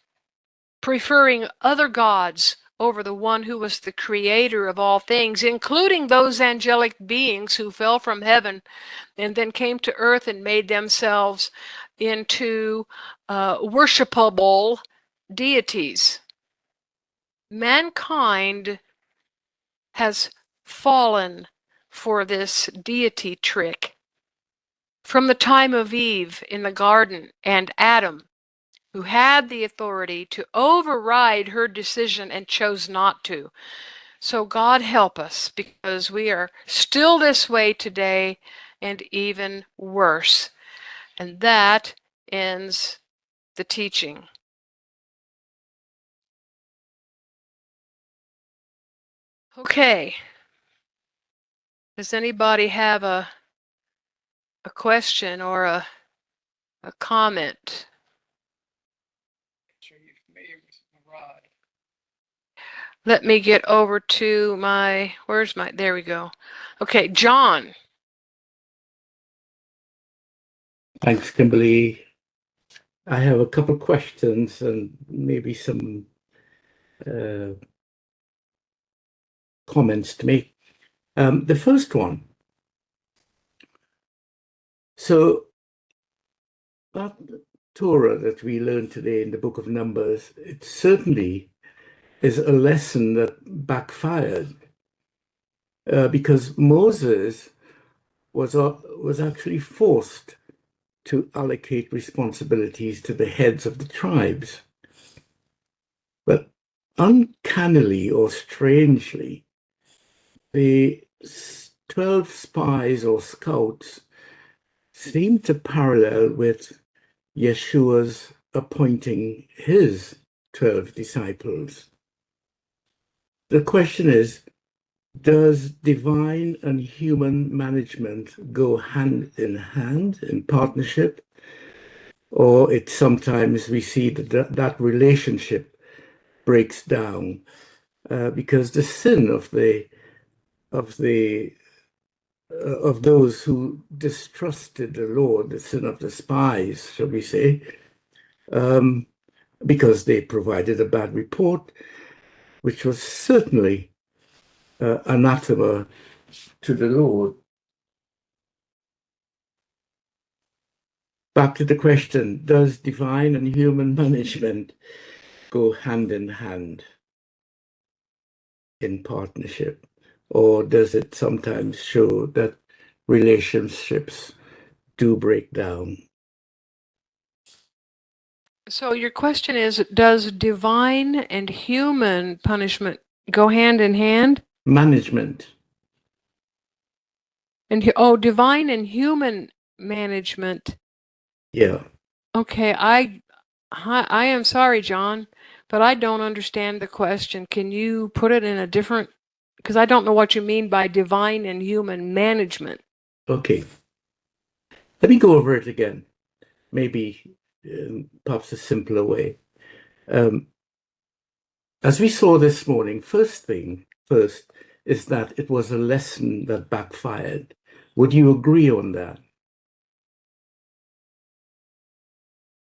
preferring other gods over the one who was the creator of all things, including those angelic beings who fell from heaven and then came to earth and made themselves into worshipable deities. Mankind has fallen for this deity trick from the time of Eve in the garden and Adam, who had the authority to override her decision and chose not to. So God help us, because we are still this way today and even worse. And that ends the teaching. Okay. Does anybody have a question or a comment? Are you familiar with Marad? Let me get over to there we go. Okay, John. Thanks, Kimberly. I have a couple questions and maybe some comments to make. The first one. So that Torah that we learned today in the book of Numbers, it certainly is a lesson that backfired because Moses was actually forced to allocate responsibilities to the heads of the tribes. But uncannily or strangely, the 12 spies or scouts seem to parallel with Yeshua's appointing his 12 disciples. The question is, does divine and human management go hand in partnership? Or it sometimes we see that relationship breaks down because the sin of those who distrusted the Lord, the sin of the spies, shall we say, because they provided a bad report, which was certainly anathema to the Lord. Back to the question, does divine and human management go hand in hand in partnership? Or does it sometimes show that relationships do break down? So your question is, does divine and human punishment go hand in hand? Management. And divine and human management. Yeah. Okay, I am sorry, John, but I don't understand the question. Can you put it in a different, because I don't know what you mean by divine and human management. Okay. Let me go over it again. Maybe perhaps a simpler way. As we saw this morning, first, is that it was a lesson that backfired. Would you agree on that?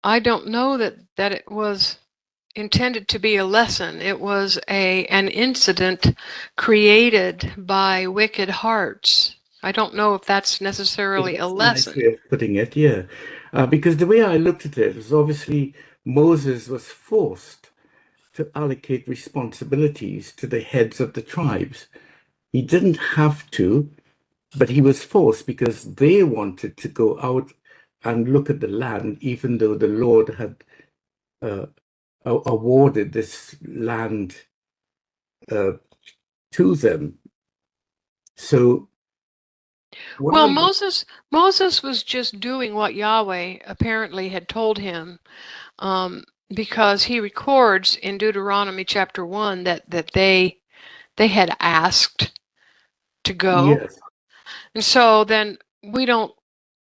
I don't know that it was intended to be a lesson. It was an incident created by wicked hearts. I don't know if that's necessarily a That's a nice lesson. way of putting it, yeah. Because the way I looked at it was obviously Moses was forced to allocate responsibilities to the heads of the tribes. He didn't have to, but he was forced because they wanted to go out and look at the land, even though the Lord had awarded this land uh, to them. So one Well, of the, Moses was just doing what Yahweh apparently had told him, because he records in Deuteronomy chapter 1 that they had asked to go. yes, And so then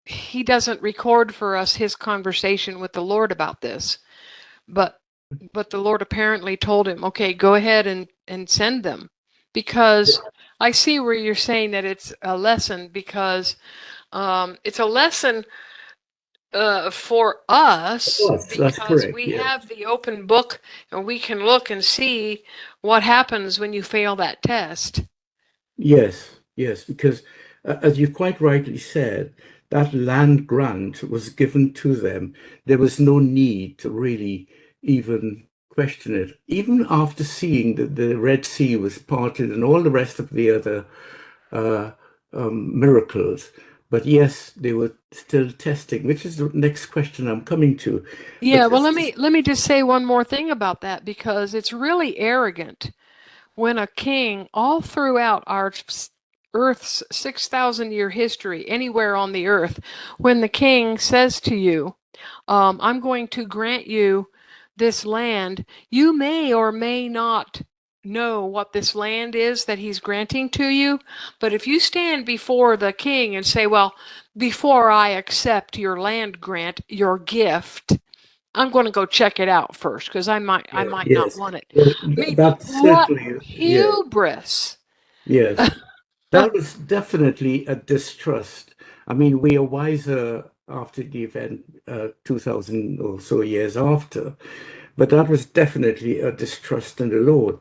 he doesn't record for us his conversation with the Lord about this. But the Lord apparently told him, okay, go ahead and send them. Because I see where you're saying that it's a lesson, because it's a lesson for us, that's because correct. we Yeah. have the open book and we can look and see what happens when you fail that test. Yes, yes, because as you quite rightly said, that land grant was given to them. There was no need to really even question it. Even after seeing that the Red Sea was parted and all the rest of the other uh, miracles. But yes, they were still testing, which is the next question I'm coming to. But Yeah, well, let me just say one more thing about that, because it's really arrogant when a king, all throughout our Earth's 6,000-year history, anywhere on the earth, when the king says to you, I'm going to grant you this land, you may or may not know what this land is that he's granting to you. But if you stand before the king and say, well, before I accept your land grant, your gift, I'm going to go check it out first because I might not yes, want it. well, I mean, that's what certainly, yeah, hubris! yes. That was definitely a distrust. I mean, we are wiser after the event, 2000 or so years after, but that was definitely a distrust in the Lord.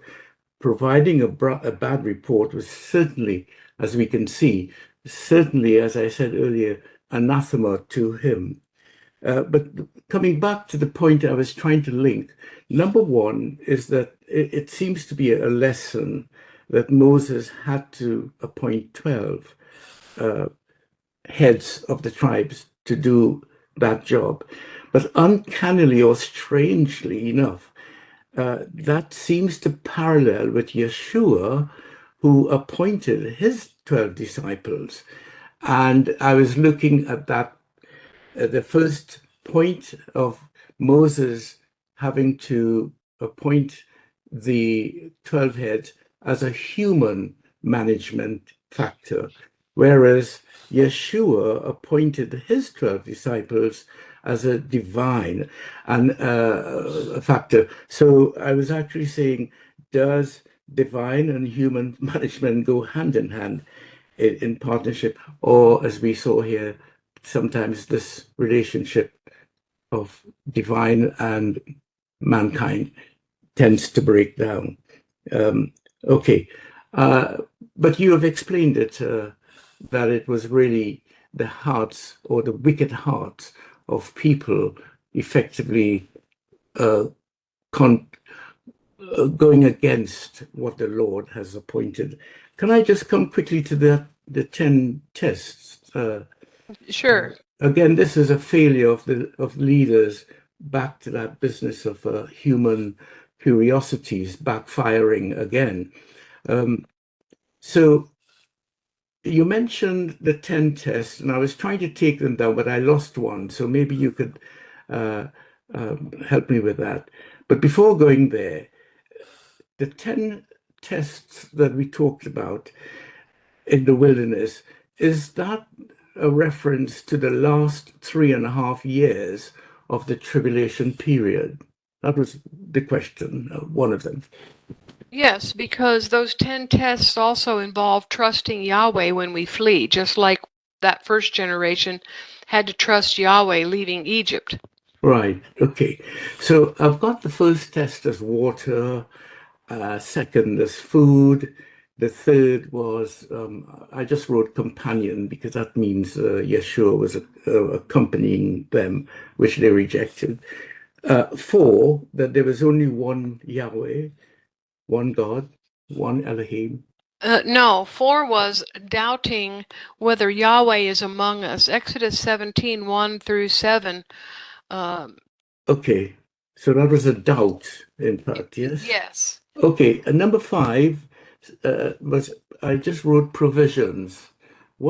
Providing a bad report was certainly, as we can see, certainly, as I said earlier, anathema to him. But coming back to the point I was trying to link, number one is that it seems to be a lesson that Moses had to appoint 12 heads of the tribes to do that job. But uncannily or strangely enough, that seems to parallel with Yeshua, who appointed his 12 disciples. And I was looking at that the first point of Moses having to appoint the 12 heads as a human management factor, whereas Yeshua appointed his 12 disciples as a divine and a factor. So I was actually saying, does divine and human management go hand in hand in partnership, or as we saw here, sometimes this relationship of divine and mankind tends to break down. Okay, uh, but you have explained it that it was really the hearts or the wicked hearts of people effectively uh, con- going against what the Lord has appointed. Can I just come quickly to the 10 tests? Sure. Again, this is a failure of leaders back to that business of human curiosities backfiring again. So you mentioned the 10 tests, and I was trying to take them down, but I lost one. So maybe you could uh, help me with that. But before going there, the 10 tests that we talked about in the wilderness, is that a reference to the last 3.5 years of the tribulation period? That was the question, one of them. Yes, because those 10 tests also involve trusting Yahweh when we flee, just like that first generation had to trust Yahweh leaving Egypt. Right. Okay. So I've got the first test as water, second as food. The third was I just wrote companion because that means Yeshua was accompanying them, which they rejected. Four, that there was only one Yahweh, one God, one Elohim. No, 4 was doubting whether Yahweh is among us. Exodus 17, 1 through 7. Um, Okay. So that was a doubt, in fact, yes? yes. Okay. And number five was I just wrote provisions.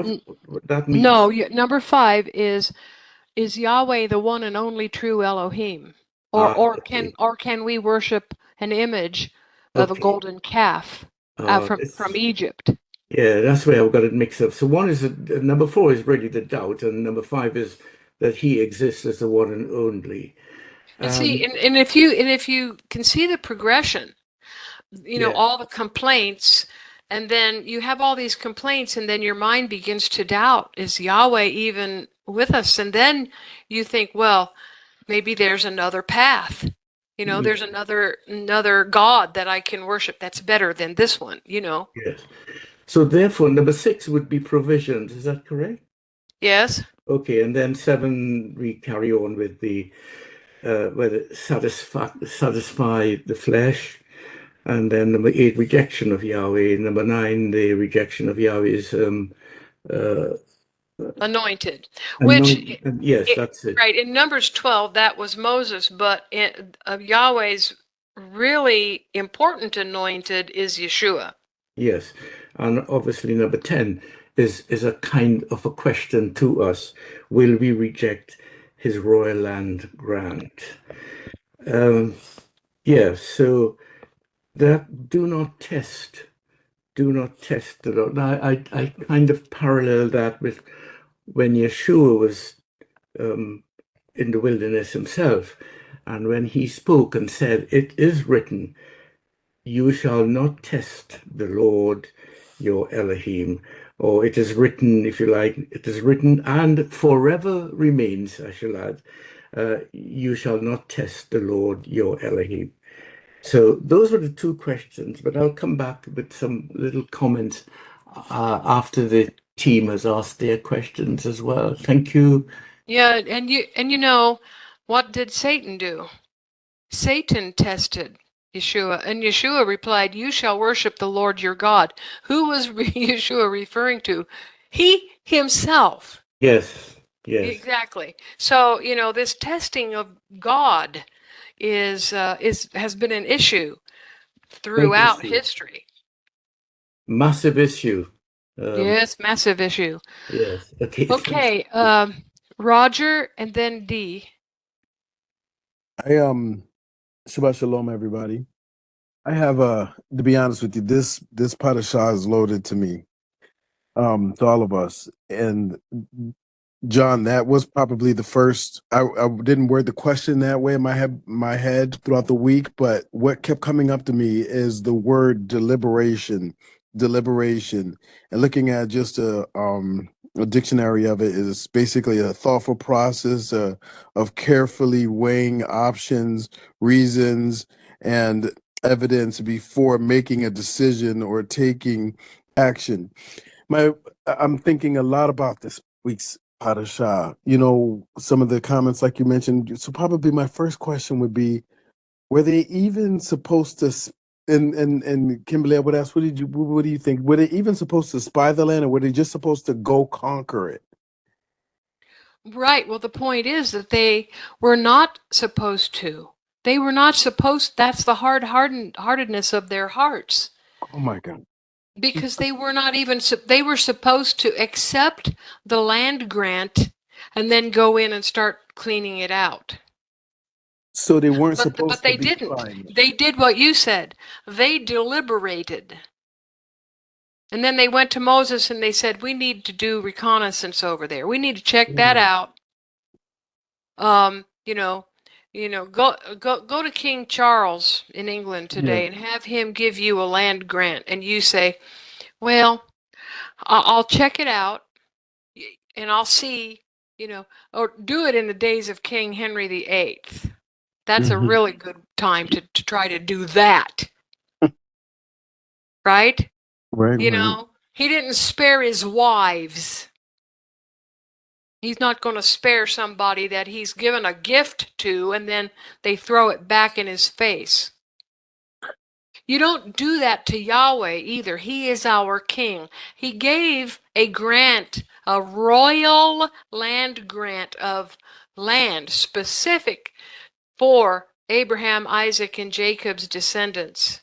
N- What that means? no, number 5 is Yahweh the one and only true Elohim? Okay. Or can we worship an image of a Okay. golden calf from This, Egypt? yeah, that's where I've got it mixed up. So one is number four is really the doubt, and number five is that he exists as the one and only. And see, Um, and if you can see the progression, yeah. all the complaints, and then you have all these complaints, and then your mind begins to doubt, is Yahweh even with us? And then you think, well, maybe there's another path. There's Yeah. another God that I can worship that's better than this one. Yes. So therefore, number six would be provisions. Is that correct? Yes. Okay, and then seven, we carry on with the whether satisfy the flesh, and then number eight, rejection of Yahweh. Number nine, the rejection of Yahweh's uh, Anointed, which anointing. Yes, that's it. right in Numbers 12, that was Moses, but Yahweh's really important anointed is Yeshua. Yes, and obviously number 10 is a kind of a question to us. Will we reject his royal land grant? Um, yeah, so that do not test the Lord. Now, I kind of parallel that with when Yeshua was in the wilderness himself, and when he spoke and said, "It is written, you shall not test the Lord your Elohim." Or it is written, if you like, it is written and forever remains, I shall add, you shall not test the Lord your Elohim. So those were the two questions, but I'll come back with some little comments after the team has asked their questions as well. Thank you. Yeah, and what did Satan do? Satan tested Yeshua, and Yeshua replied, "You shall worship the Lord your God." Who was Yeshua referring to? He himself. Yes, yes. Exactly. So, this testing of God is has been an issue Big throughout issue. history. Massive issue. Um, Yes, massive issue. yes. Okay, thanks. Okay, Roger and then D. I Shabbat Shalom, everybody. I have to be honest with you, this parasha is loaded to me, to all of us. And John, that was probably the first. I didn't word the question that way in my head throughout the week, but what kept coming up to me is the word deliberation, and looking at just a dictionary of it is basically a thoughtful process of carefully weighing options, reasons, and evidence before making a decision or taking action. My I'm thinking a lot about this week's Parashah. Some of the comments like you mentioned. So probably my first question would be, were they even supposed to and Kimberly, I would ask, what do you think? Were they even supposed to spy the land, or were they just supposed to go conquer it? Right. Well, the point is that they were not supposed to. They were not supposed. That's the heartedness of their hearts, Oh my God. because they were not even. They were supposed to accept the land grant and then go in and start cleaning it out. So they weren't But supposed to they be didn't. spying it. They did what you said. They deliberated. And then they went to Moses and they said, "We need to do reconnaissance over there. We need to check that Mm. out." Um, you know, Go to King Charles in England Yeah. today and have him give you a land grant, and you say, "Well, I'll check it out, and I'll see, or do it in the days of King Henry VIII. That's a Hmm. really good time to try to do that, right? Right, right. He didn't spare his wives. He's not going to spare somebody that he's given a gift to and then they throw it back in his face. You don't do that to Yahweh either. He is our king. He gave a grant, a royal land grant of land specific for Abraham, Isaac, and Jacob's descendants.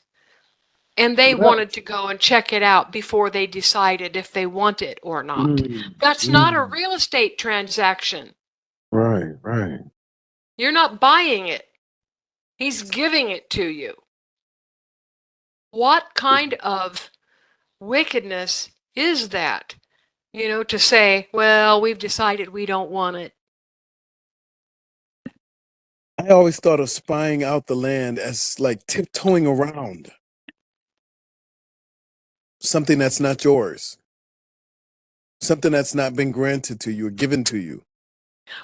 And they Well, wanted to go and check it out before they decided if they want it or not. mm, That's not a mm. real estate transaction. Right, right. You're not buying it. He's giving it to you. What kind of wickedness is that? To say, well, we've decided we don't want it. I always thought of spying out the land as like tiptoeing around something that's not yours, something that's not been granted to you or given to you.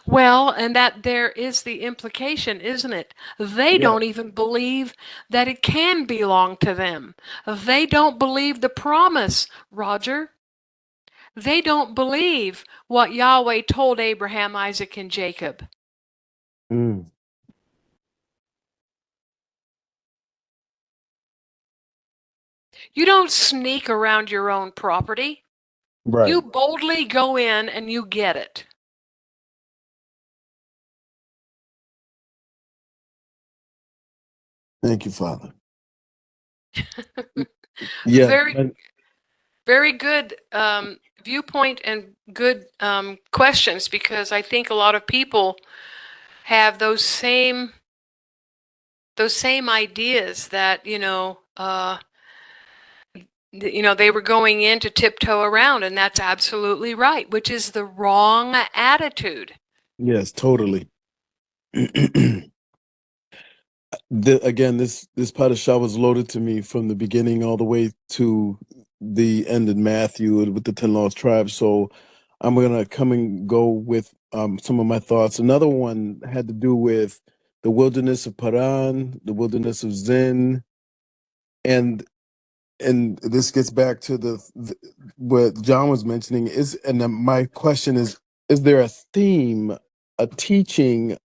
Well, and that there is the implication, isn't it? They Yeah. don't even believe that it can belong to them. They don't believe the promise, Roger. They don't believe what Yahweh told Abraham, Isaac, and Jacob. Mm. You don't sneak around your own property. Right. You boldly go in and you get it. Thank you, Father. Yeah. Very, very good viewpoint and good questions, because I think a lot of people have those same ideas that they were going in to tiptoe around, and that's absolutely right, which is the wrong attitude. Yes, totally. Again, this parasha was loaded to me from the beginning all the way to the end in Matthew with the 10 lost tribes. So I'm gonna come and go with some of my thoughts. Another one had to do with the wilderness of Paran, the wilderness of Zin, and this gets back to what John was mentioning and then my question is there a theme, a teaching,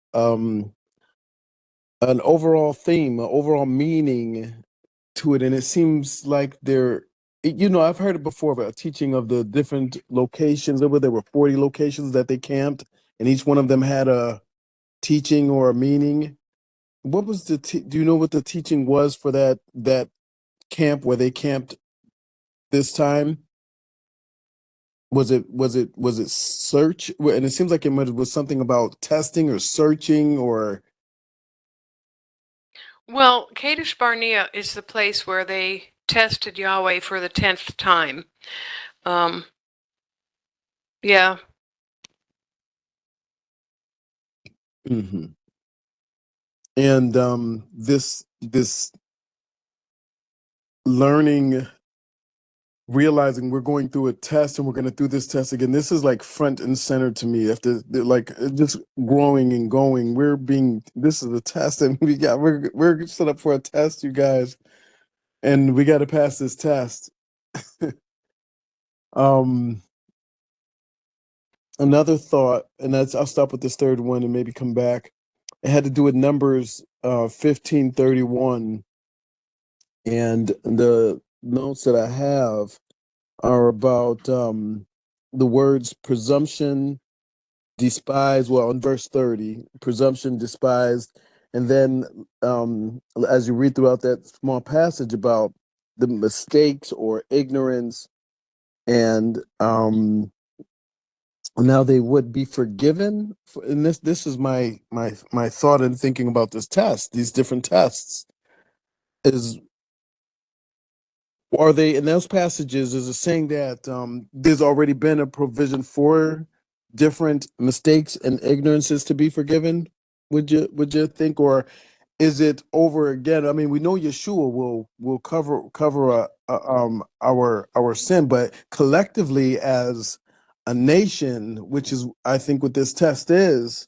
an overall theme, an overall meaning to it? And it seems like I've heard it before, but a teaching of the different locations. There were 40 locations that they camped, and each one of them had a teaching or a meaning. What was do you know what the teaching was for that camp where they camped this time? Was it search? And it seems like it was something about testing or searching or. Well, Kadesh Barnea is the place where they tested Yahweh for the 10th time. Yeah. Mm-hmm. And this learning, realizing we're going through a test and we're going to do this test again. This is like front and center to me. After like just growing and going, this is a test, and we're set up for a test, you guys, and we got to pass this test. Another thought, and I'll stop with this third one and maybe come back. It had to do with Numbers 15:31, and the notes that I have are about the words presumption, despise. Well, in verse 30, presumption, despised, and then as you read throughout that small passage about the mistakes or ignorance, and now they would be forgiven. And this is my thought in thinking about this test, these different tests, is are they in those passages, is it saying that there's already been a provision for different mistakes and ignorances to be forgiven? Would you think, or is it over again? I mean, we know Yeshua will cover our sin, but collectively as a nation, which is I think what this test is,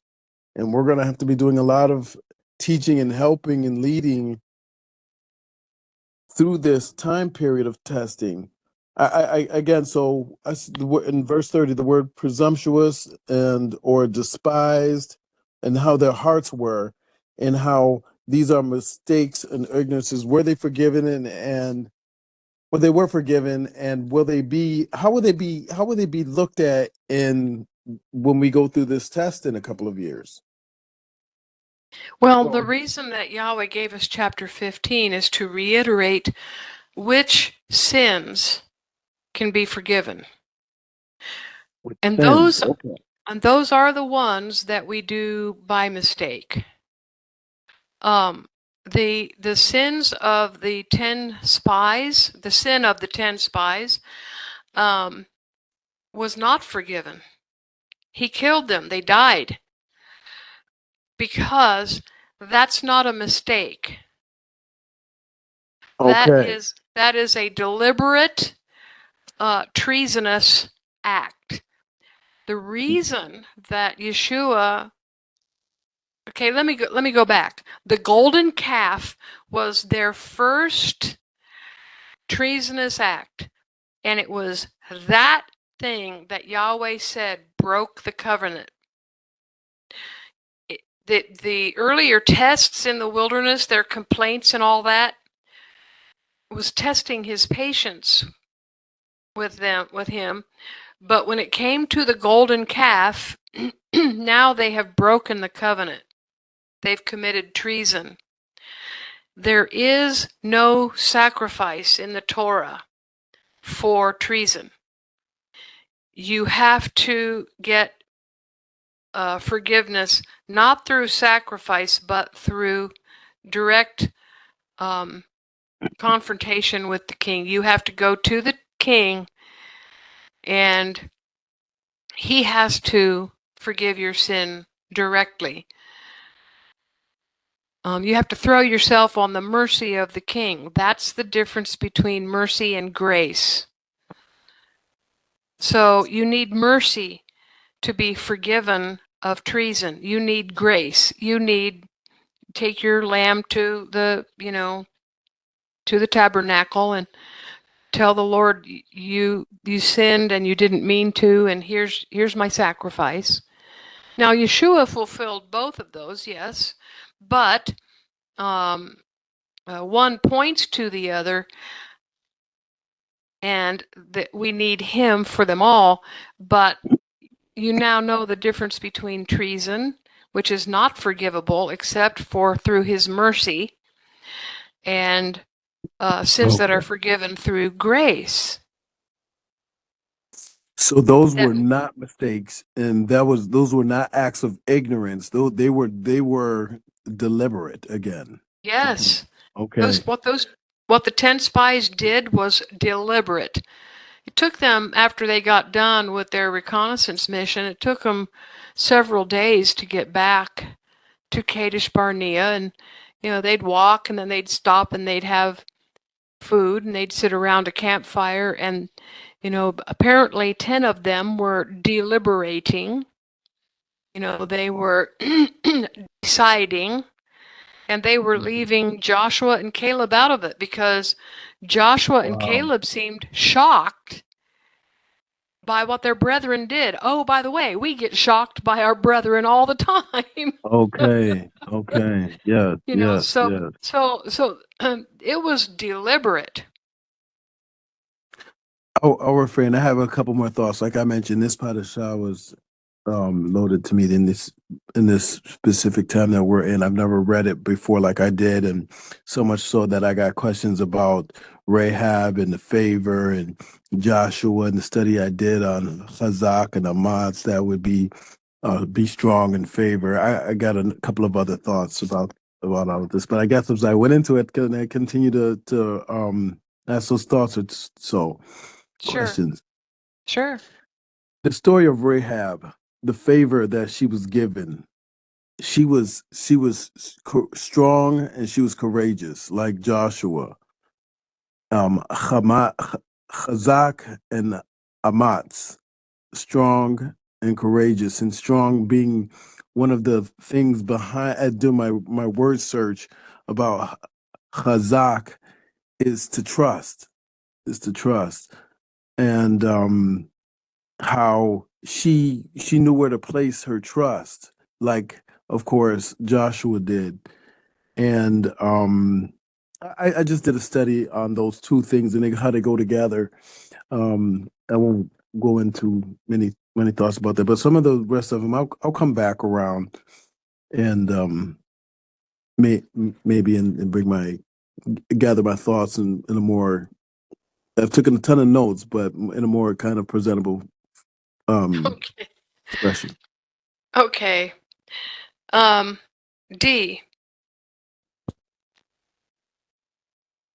and we're going to have to be doing a lot of teaching and helping and leading through this time period of testing. I again, so in verse 30, the word presumptuous and or despised, and how their hearts were, and how these are mistakes and ignorances. Were they forgiven and well, they were forgiven, and will they be? How will they be? How will they be looked at in when we go through this test in a couple of years? Well, the reason that Yahweh gave us chapter 15 is to reiterate which sins can be forgiven. And those are the ones that we do by mistake. The sins of the 10 spies, the sin of the 10 spies, was not forgiven. He killed them. They died. Because that's not a mistake. Okay. That is a deliberate, treasonous act. The reason that Yeshua, okay, let me go back. The golden calf was their first treasonous act, and it was that thing that Yahweh said broke the covenant. The earlier tests in the wilderness, their complaints and all that, was testing his patience with him. But when it came to the golden calf, now they have broken the covenant. They've committed treason. There is no sacrifice in the Torah for treason. You have to get forgiveness not through sacrifice, but through direct confrontation with the king. You have to go to the king, and he has to forgive your sin directly. You have to throw yourself on the mercy of the king. That's the difference between mercy and grace. So you need mercy to be forgiven of treason. You need grace. You need take your lamb to the, to the tabernacle and tell the Lord you sinned and you didn't mean to, and here's my sacrifice. Now Yeshua fulfilled both of those, yes, but one points to the other, and that we need him for them all. But you now know the difference between treason, which is not forgivable except for through his mercy, and sins that are forgiven through grace. So those were not mistakes, and those were not acts of ignorance. Though they were deliberate again. Yes. Okay. What the 10 spies did was deliberate. It took them, after they got done with their reconnaissance mission, it took them several days to get back to Kadesh Barnea, and they'd walk, and then they'd stop, and they'd have food, and they'd sit around a campfire, and apparently 10 of them were deliberating. They were deciding, and they were leaving Joshua and Caleb out of it, because Joshua and Caleb seemed shocked by what their brethren did. Oh, by the way, we get shocked by our brethren all the time. Okay. Yes. So it was deliberate. I'll refrain. I have a couple more thoughts. Like I mentioned, this parasha was loaded to me in this specific time that we're in. I've never read it before like I did, and so much so that I got questions about Rahab and the favor, and Joshua, and the study I did on Chazak and Amman, that would be strong in favor. I got a couple of other thoughts about all of this, but I guess as I went into it, can I continue to ask those thoughts? Questions. Sure. The story of Rahab, the favor that she was given, strong and she was courageous, like Joshua. Chazak and Amatz, strong and courageous, and strong being one of the things behind. I do my word search about Chazak is to trust, and how she knew where to place her trust, like of course Joshua did. And I just did a study on those two things and how they go together. I won't go into many thoughts about that, but some of the rest of them I'll come back around and maybe and bring my gather my thoughts in a more. I've taken a ton of notes, but in a more kind of presentable Okay. expression. Okay. D.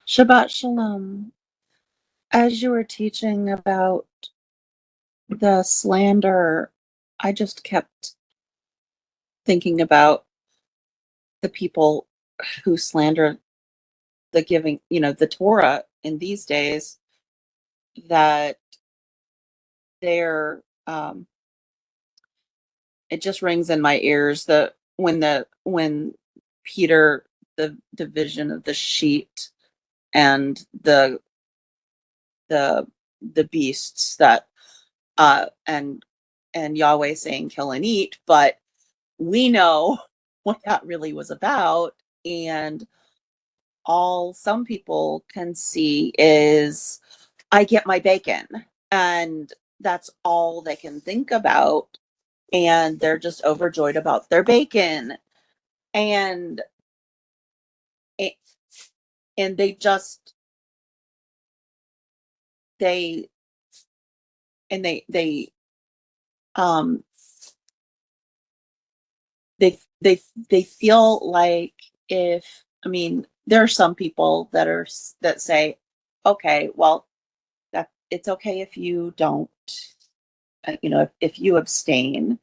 Shabbat Shalom. As you were teaching about the slander, I just kept thinking about the people who slander the giving, the Torah in these days, that they're, it just rings in my ears that when Peter, the vision of the sheet and the beasts that and Yahweh saying kill and eat, but we know what that really was about. And all some people can see is I get my bacon, and that's all they can think about, and they're just overjoyed about their bacon. And it, and they just they and um they feel like, if I mean, there are some people that say, okay, well, that it's okay if you don't, if you abstain.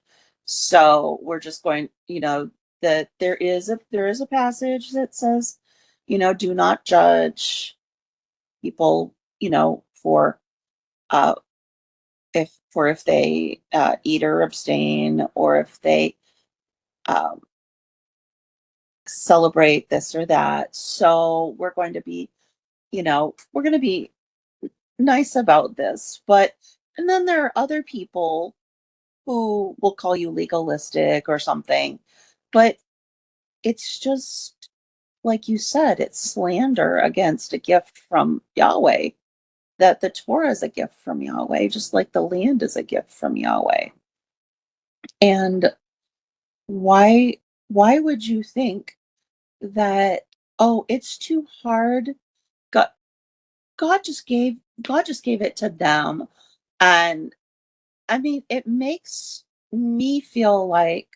So we're just going, that there is a passage that says, do not judge people, for uh if they eat or abstain, or if they um celebrate this or that. So we're going to be nice about this. But and then there are other people who will call you legalistic or something. But it's just like you said, it's slander against a gift from Yahweh. That the Torah is a gift from Yahweh, just like the land is a gift from Yahweh. And why would you think that, oh, it's too hard? God, God just gave it to them. And I mean, it makes me feel like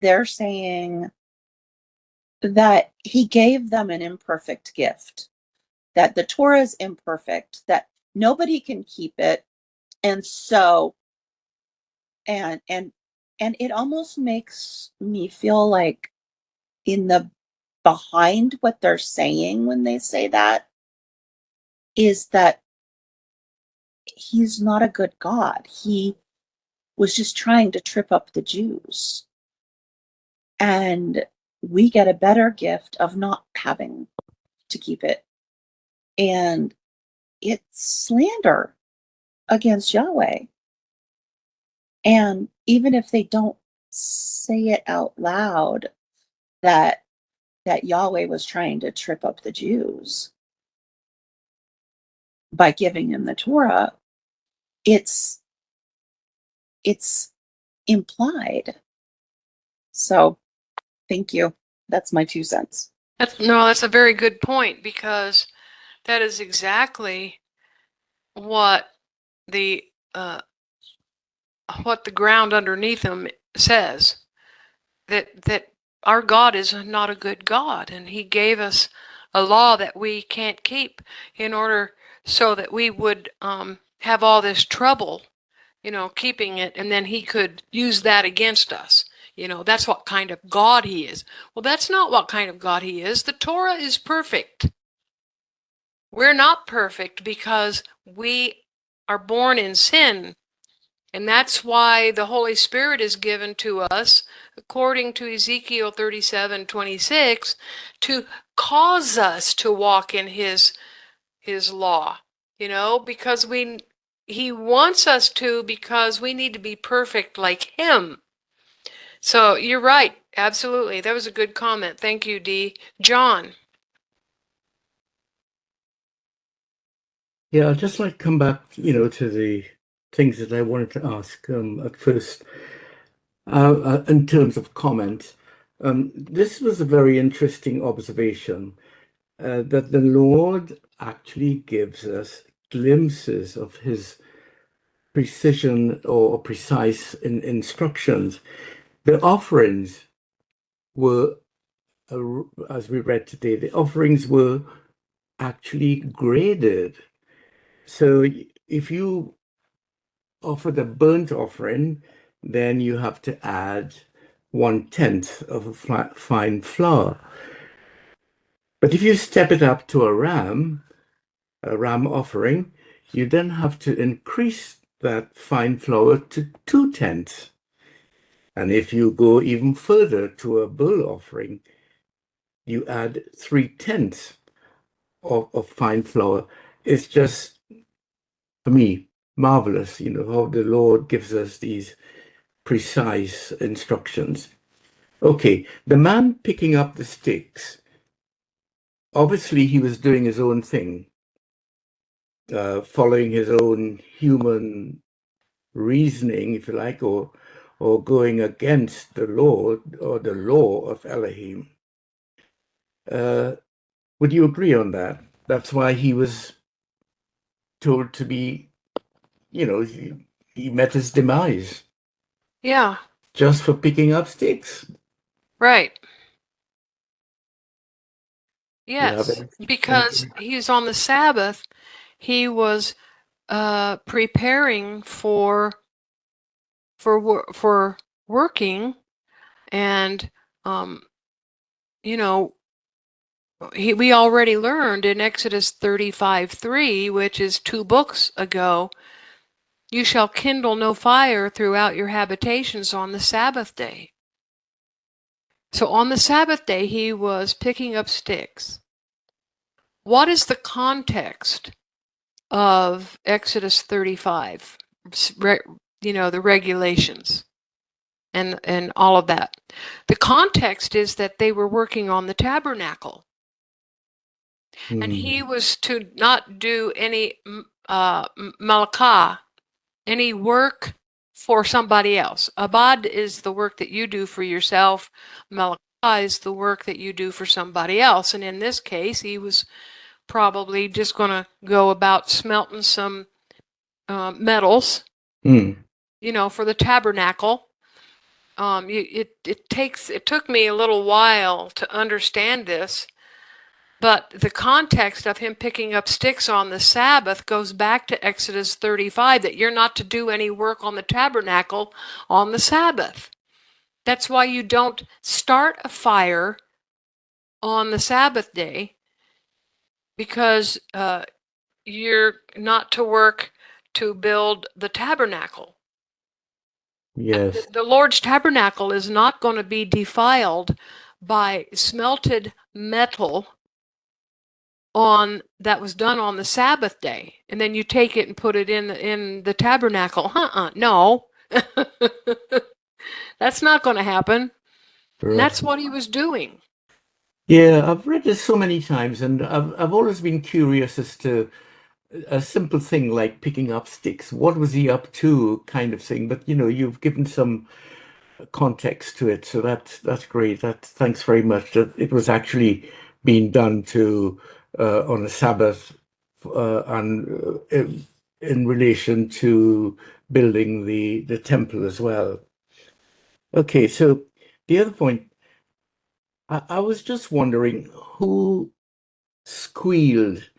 they're saying that he gave them an imperfect gift, that the Torah is imperfect, that nobody can keep it. And so, and it almost makes me feel like, in the behind what they're saying when they say that, is that he's not a good God. He was just trying to trip up the Jews. And we get a better gift of not having to keep it. And it's slander against Yahweh. And even if they don't say it out loud, that Yahweh was trying to trip up the Jews by giving them the Torah, it's implied. So thank you. That's my 2 cents. That's a very good point, because that is exactly what the ground underneath them says. That our God is not a good God, and he gave us a law that we can't keep in order so that we would have all this trouble, keeping it, and then he could use that against us. That's what kind of God he is. Well, that's not what kind of God he is. The Torah is perfect. We're not perfect because we are born in sin. And that's why the Holy Spirit is given to us, according to Ezekiel 37:26, to cause us to walk in his law, because he wants us to, because we need to be perfect like him. So you're right. Absolutely. That was a good comment. Thank you, Dee. John. Yeah, I'd just like to come back, to the things that I wanted to ask at first. In terms of comment, this was a very interesting observation that the Lord actually gives us glimpses of his precision or precise instructions. The offerings were, as we read today, the offerings were actually graded. So if you offer the burnt offering, then you have to add 1/10 of a fine flour. But if you step it up to a ram offering, you then have to increase that fine flour to 2/10. And if you go even further to a bull offering, you add 3/10 of fine flour. It's just, for me, marvelous, how the Lord gives us these precise instructions. Okay, the man picking up the sticks, obviously he was doing his own thing, following his own human reasoning, if you like, or going against the law or the law of Elohim. Would you agree on that? That's why he was told to be, he met his demise. Yeah. Just for picking up sticks. Right. You have Yes, because he's on the Sabbath, he was preparing for working, and we already learned in Exodus 35:3, which is 2 books ago, you shall kindle no fire throughout your habitations on the Sabbath day. So on the Sabbath day, he was picking up sticks. What is the context of Exodus 35? The regulations and all of that. The context is that they were working on the tabernacle. And he was to not do any malakah, any work for somebody else. Abad is the work that you do for yourself. Malakah is the work that you do for somebody else. And in this case, he was probably just going to go about smelting some metals, for the tabernacle. It took me a little while to understand this, but the context of him picking up sticks on the Sabbath goes back to Exodus 35, that you're not to do any work on the tabernacle on the Sabbath. That's why you don't start a fire on the Sabbath day, because you're not to work to build the tabernacle. Yes. The Lord's tabernacle is not going to be defiled by smelted metal that was done on the Sabbath day, and then you take it and put it in the tabernacle. No. That's not going to happen. And that's what he was doing. Yeah, I've read this so many times, and I've always been curious as to a simple thing like picking up sticks. What was he up to, kind of thing? But you've given some context to it, so that's great. Thanks very much. That it was actually being done on a Sabbath, and in relation to building the temple as well. Okay, so the other point, I was just wondering who squealed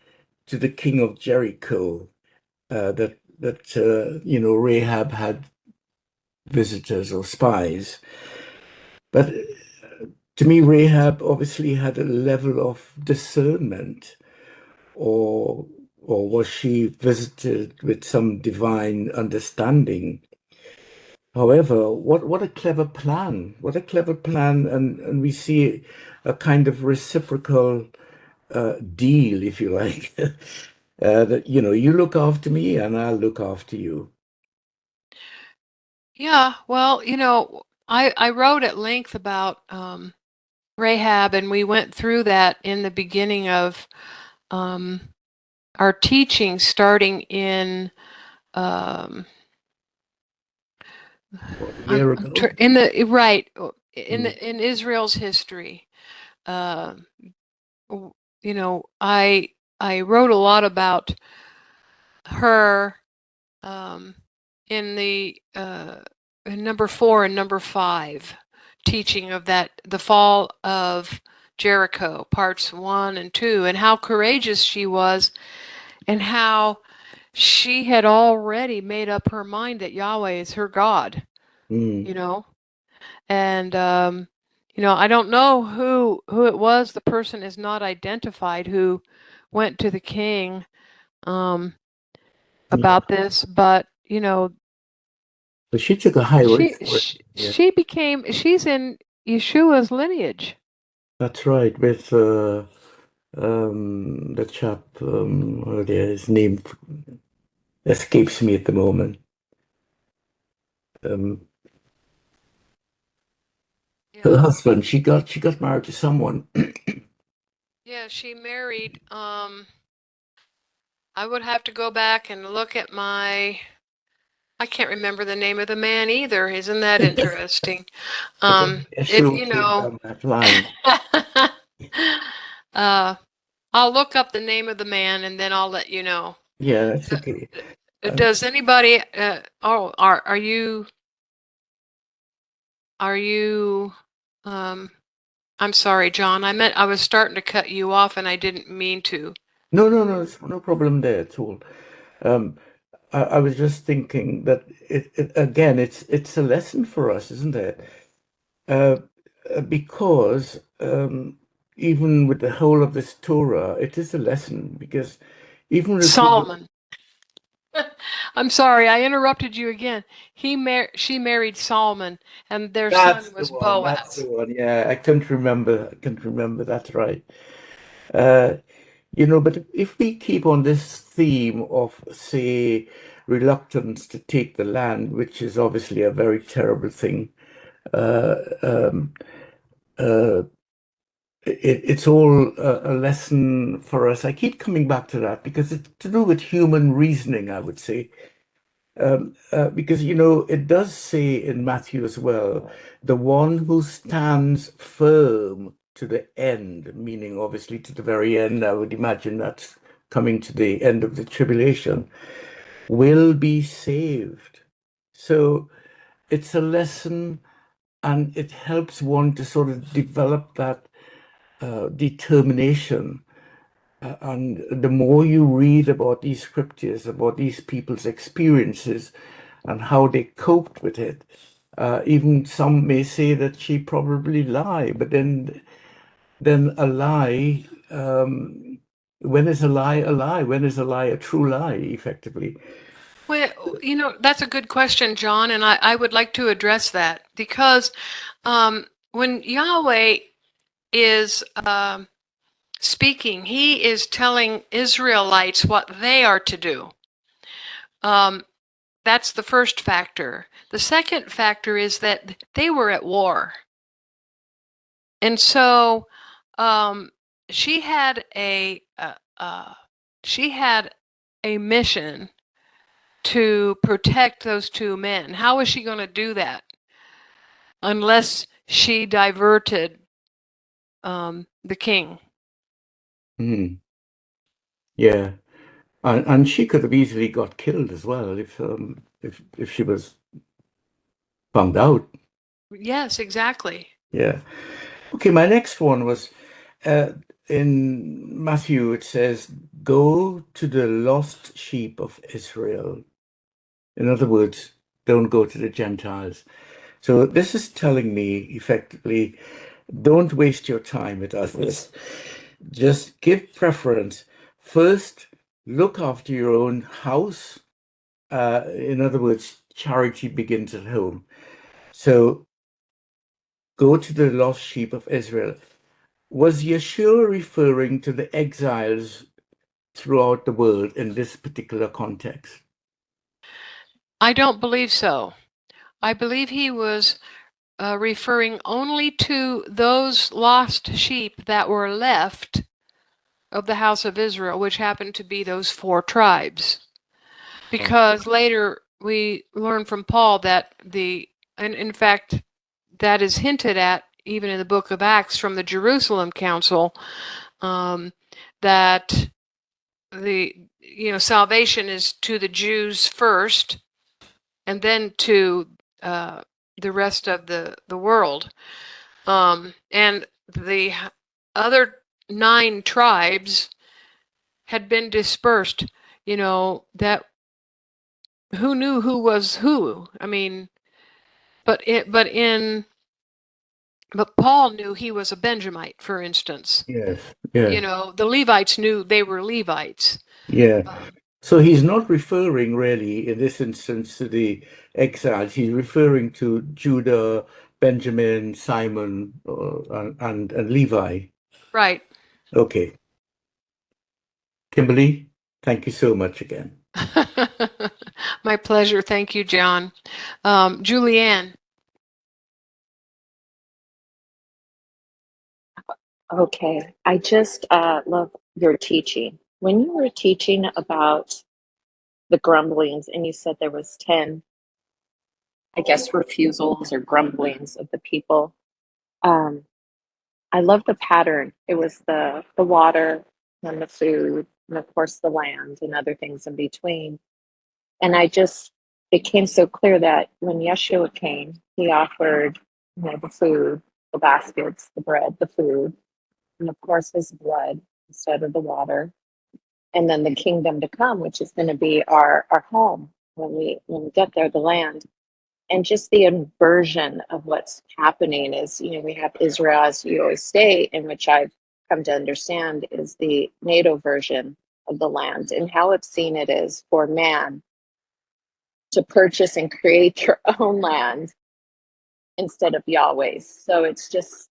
to the king of Jericho that Rahab had visitors or spies. But to me, Rahab obviously had a level of discernment, or was she visited with some divine understanding? However, what a clever plan! What a clever plan, and we see a kind of reciprocal deal, if you like, that you look after me and I'll look after you. Yeah, well, I wrote at length about Rahab, and we went through that in the beginning of our teaching, starting in um, What, a year ago? in the right Mm, in Israel's history. Um, I wrote a lot about her um, in the in number 4 and number 5 teaching of the fall of Jericho, parts 1 and 2, and how courageous she was, and how she had already made up her mind that Yahweh is her God, mm, you know. And I don't know who it was. The person is not identified who went to the king um, yeah. about this, but But she took a high road she for it. she, Yeah, she's in Yeshua's lineage. that's right. With the chap, oh dear, his name escapes me at the moment. Um, her Yeah. husband, she got married to someone. Yeah, she married I would have to go back and look at I can't remember the name of the man either. Isn't that interesting? Again, It Yeshua came down that line. uh I'll look up the name of the man and then I'll let you know. Yeah, that's okay. Does anybody are you um I'm sorry, John. I was starting to cut you off and I didn't mean to. No, no, no, there's no problem there at all. Um, I was just thinking that again, it's a lesson for us, isn't it? Uh, because even with the whole of this Torah, it is a lesson because even if we look, Solomon. I'm sorry, I interrupted you again. She married Solomon and their that's son the was one, that's the Boaz. one. Yeah, I couldn't remember. That's right. Uh, but if we keep on this theme of, say, reluctance to take the land, which is obviously a very terrible thing, uh, um, uh, it's all a lesson for us. I keep coming back to that because it's to do with human reasoning, I would say. Because, it does say in Matthew as well, the one who stands firm to the end, meaning obviously to the very end, I would imagine that's coming to the end of the tribulation, will be saved. So it's a lesson and it helps one to sort of develop that determination. And the more you read about these scriptures, about these people's experiences and how they coped with it, even some may say that she probably lied, but then a lie, when is a lie a lie? When is a lie a true lie, effectively? Well, that's a good question, John, and I would like to address that because when Yahweh is speaking, he is telling Israelites what they are to do. That's the first factor. The second factor is that they were at war. And so she had she had a mission to protect those two men. How was she going to do that unless she diverted the king? Hmm. Yeah, and she could have easily got killed as well if she was found out. Yes, exactly. Yeah. Okay, my next one was uh, in Matthew. It says, "Go to the lost sheep of Israel." In other words, don't go to the Gentiles. So this is telling me effectively, don't waste your time with others. Just give preference. First, look after your own house. In other words, charity begins at home. So go to the lost sheep of Israel. Was Yeshua referring to the exiles throughout the world in this particular context? I don't believe so. I believe he was referring only to those lost sheep that were left of the house of Israel, which happened to be those 4 tribes. Because later we learn from Paul that and in fact, that is hinted at even in the book of Acts from the Jerusalem Council, that salvation is to the Jews first, and then to the rest of the world. And the other 9 tribes had been dispersed. That who knew who was who? I mean, but Paul knew he was a Benjamite, for instance. Yes, yes. The Levites knew they were Levites. Yeah. So he's not referring really in this instance to the exiles. He's referring to Judah, Benjamin, Simon, and Levi. Right. Okay. Kimberly, thank you so much again. My pleasure. Thank you, John. Julianne. Okay, I just love your teaching. When you were teaching about the grumblings, and you said there was 10, I guess, refusals or grumblings of the people. I love the pattern. It was the water and the food, and of course the land and other things in between. And it became so clear that when Yeshua came, he offered, the food, the baskets, the bread, the food, and of course his blood instead of the water. And then the kingdom to come, which is going to be our home when we get there, the land. And just the inversion of what's happening is, we have Israel, as you always state, in which I've come to understand is the NATO version of the land, and how obscene it is for man to purchase and create their own land instead of Yahweh's. So it's just,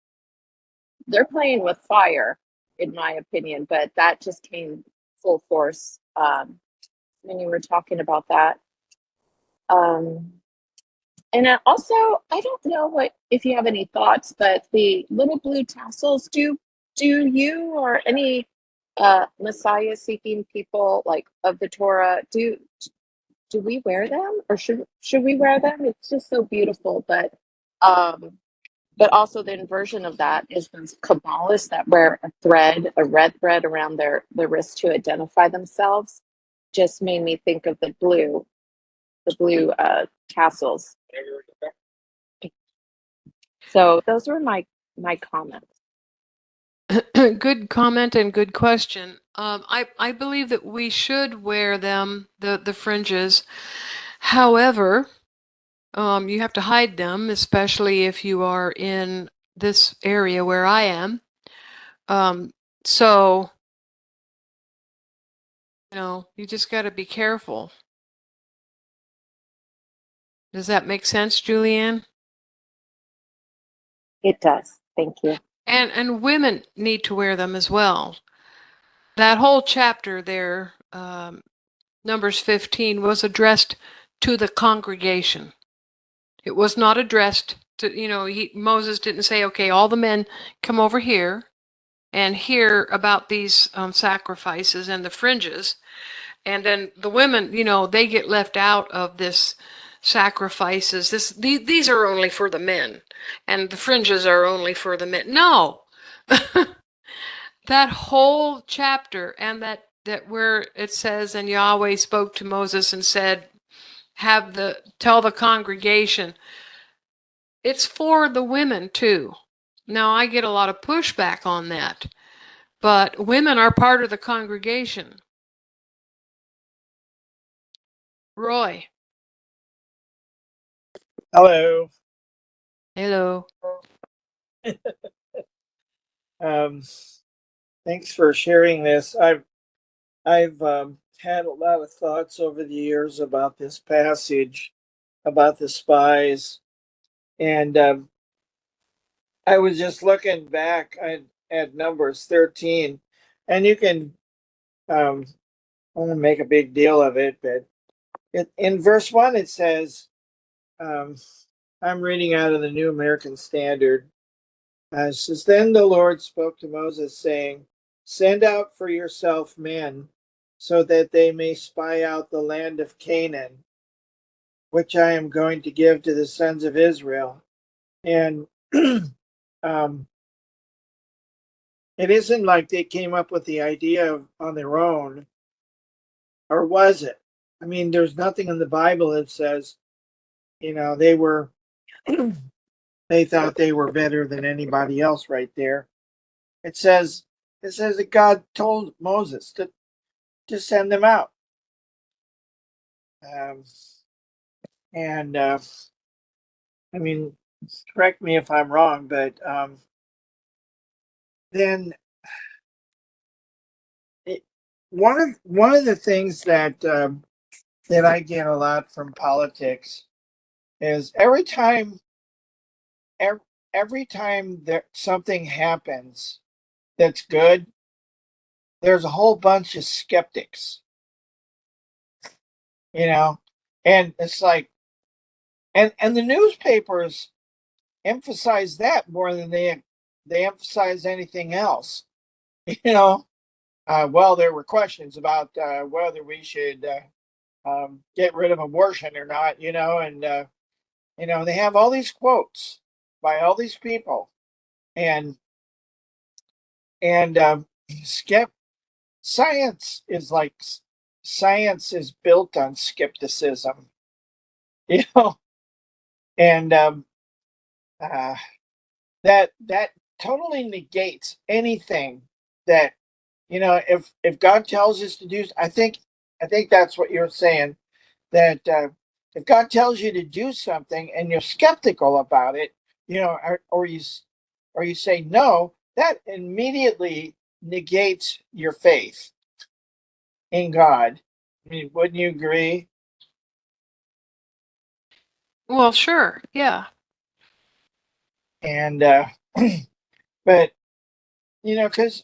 they're playing with fire, in my opinion, but that just came full force when you were talking about that. And also, I don't know if you have any thoughts, but the little blue tassels, do you or any Messiah seeking people like of the Torah, do we wear them, or should we wear them? It's just so beautiful, but also the inversion of that is those Kabbalists that wear a red thread around their wrist to identify themselves. Just made me think of the blue tassels. So those were my comments. Good comment and good question. I believe that we should wear them, the fringes. However, you have to hide them, especially if you are in this area where I am. So, you just got to be careful. Does that make sense, Julianne? It does. Thank you. And women need to wear them as well. That whole chapter there, Numbers 15, was addressed to the congregation. It was not addressed to, Moses didn't say, okay, all the men come over here and hear about these sacrifices and the fringes. And then the women, they get left out of this sacrifices. These are only for the men, and the fringes are only for the men. No. That whole chapter, and that where it says, and Yahweh spoke to Moses and said, tell the congregation, it's for the women too. Now I get a lot of pushback on that, but women are part of the congregation. Roy. Hello. Hello. Um, Thanks for sharing this. I've had a lot of thoughts over the years about this passage, about the spies, and I was just looking back at Numbers 13, and you can I want to make a big deal of it, but in verse 1 it says, um, I'm reading out of the New American Standard. It says, Then the Lord spoke to Moses, saying, Send out for yourself men, so that they may spy out the land of Canaan, which I am going to give to the sons of Israel. And um, it isn't like they came up with the idea on their own, or was it? I mean, there's nothing in the Bible that says, they were, they thought they were better than anybody else right there. It says, that God told Moses to send them out. Um, and I mean, correct me if I'm wrong, but then it, one of the things that I get a lot from politics is every, every time that something happens that's good, there's a whole bunch of skeptics, and it's like, and the newspapers emphasize that more than they emphasize anything else. Well, there were questions about whether we should get rid of abortion or not, and they have all these quotes by all these people, and and skep science is like science is built on skepticism, you know, and uh, that totally negates anything that if God tells us to do. I think that's what you're saying, that if God tells you to do something and you're skeptical about it, or you say no, that immediately negates your faith in God. I mean, wouldn't you agree? Well, sure. Yeah. And but because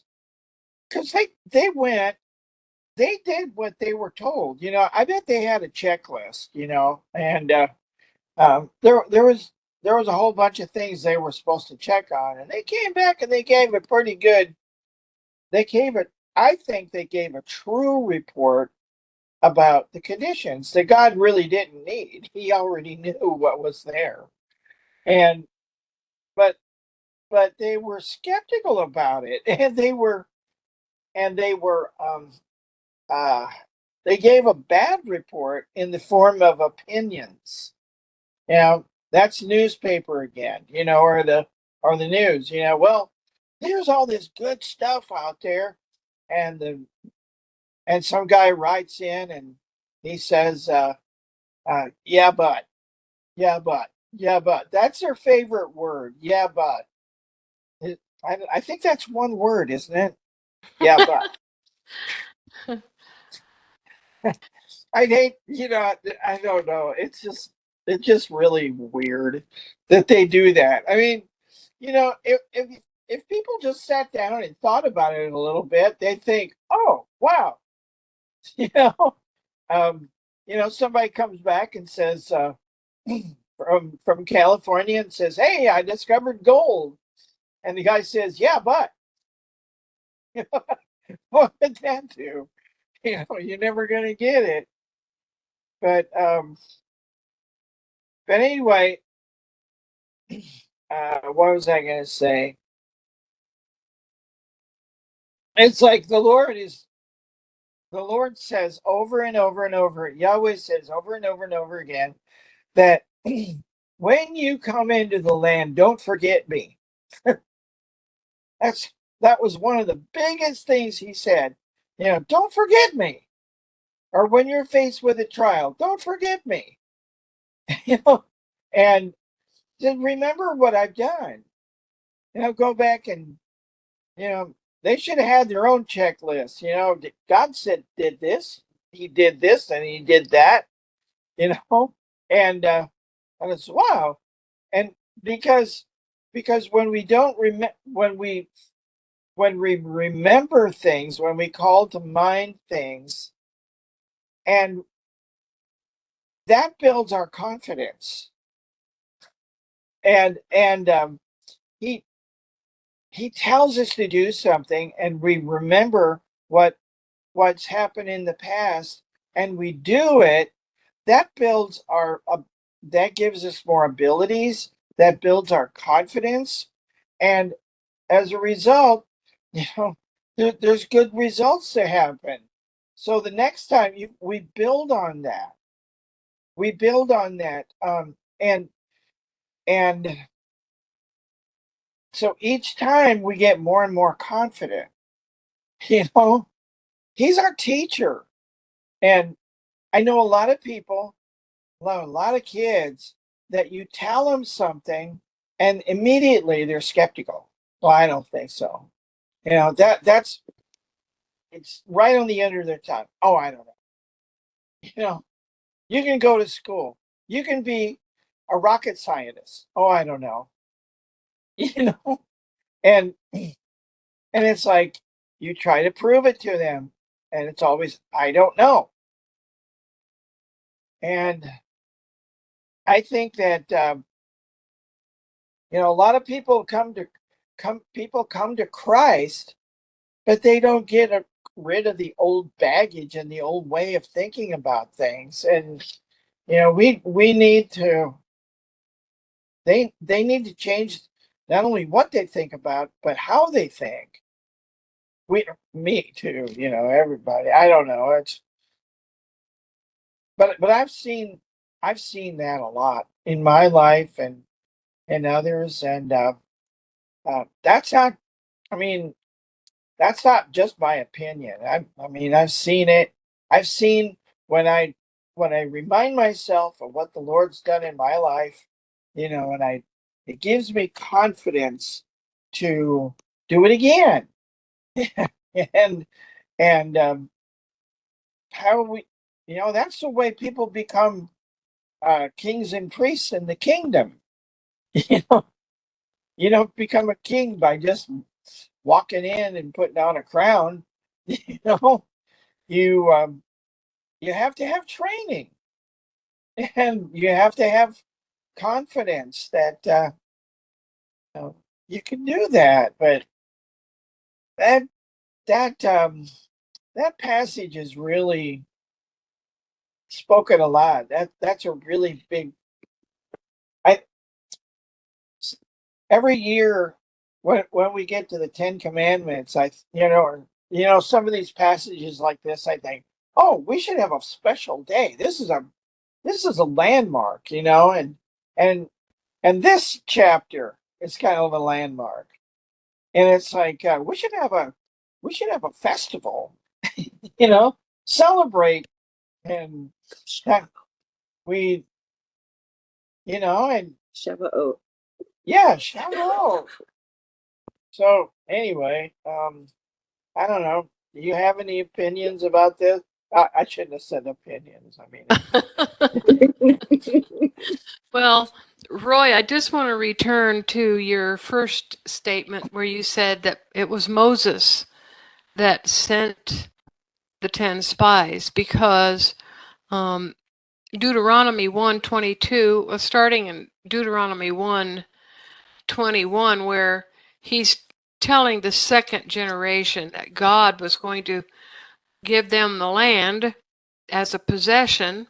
they went, they did what they were told. I bet they had a checklist. And there was a whole bunch of things they were supposed to check on, and they came back and they gave a pretty good. They gave it. I think they gave a true report about the conditions that God really didn't need. He already knew what was there, and but they were skeptical about it, and uh, they gave a bad report in the form of opinions. That's newspaper again, or the news. Well, there's all this good stuff out there, and some guy writes in and he says, "Yeah, but, yeah, but, yeah, but." That's their favorite word. Yeah, but. I think that's one word, isn't it? Yeah, but. I hate, I don't know. It's just really weird that they do that. I mean, if people just sat down and thought about it a little bit, they'd think, oh, wow, you know, um, somebody comes back and says, from California, and says, "Hey, I discovered gold," and the guy says, "Yeah, but what would that do? You're never gonna get it." But anyway, what was I gonna say? It's like the Lord says over and over and over, Yahweh says over and over and over again that when you come into the land, don't forget me. That's that was one of the biggest things he said. Don't forget me. Or when you're faced with a trial, don't forget me. you know, and said, remember what I've done. Go back and, they should have had their own checklist. God said, did this, he did this, and he did that, and it's wow. And because when we don't remember, when we remember things, when we call to mind things, and that builds our confidence. And he tells us to do something, and we remember what's happened in the past, and we do it. That builds that gives us more abilities. That builds our confidence, and as a result, there's good results to happen. So the next time we build on that. We build on that. And so each time we get more and more confident. You know, he's our teacher. And I know a lot of people, a lot of kids that you tell them something and immediately they're skeptical. Well, I don't think so. That's it's right on the end of their tongue. Oh, I don't know. You know, you can go to school. You can be a rocket scientist. Oh, I don't know. You know, and it's like you try to prove it to them, and it's always, I don't know. And I think that a lot of people come to Christ, but they don't get rid of the old baggage and the old way of thinking about things. And we need to they need to change not only what they think about, but how they think. Me too, everybody. I don't know. But I've seen that a lot in my life and others, and that's not. I mean, that's not just my opinion. I mean, I've seen it. I've seen when I remind myself of what the Lord's done in my life, and it gives me confidence to do it again. and and how we, that's the way people become kings and priests in the kingdom. You know, you don't become a king by just walking in and putting on a crown. You know, you have to have training, and you have to have confidence that you can do that. But that that that passage is really spoken a lot. That's a really big. I Every year when we get to the Ten Commandments, some of these passages like this, I think, oh, we should have a special day. This is a landmark, and this chapter is kind of a landmark, and it's like we should have a festival, celebrate, and that we, and Shabbat. yeah, Shabbat. So anyway, I don't know. Do you have any opinions about this? I shouldn't have said opinions. I mean, Well, Roy, I just want to return to your first statement where you said that it was Moses that sent the 10 spies because Deuteronomy 1:22, starting in Deuteronomy 1:21, where he's telling the second generation that God was going to give them the land as a possession.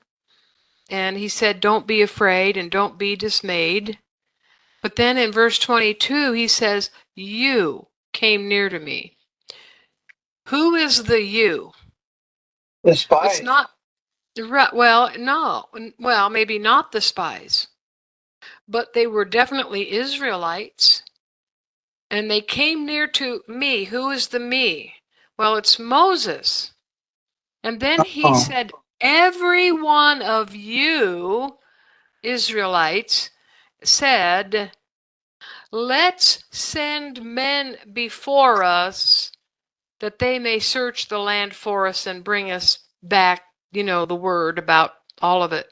And he said, don't be afraid and don't be dismayed. But then in verse 22, he says, you came near to me. Who is the you? the It's spies. not, well, no, well, maybe not the spies, but they were definitely Israelites. And they came near to me. Who is the me? Well, it's Moses. And then he Oh, said, every one of you Israelites, said, "Let's send men before us that they may search the land for us and bring us back, the word about all of it."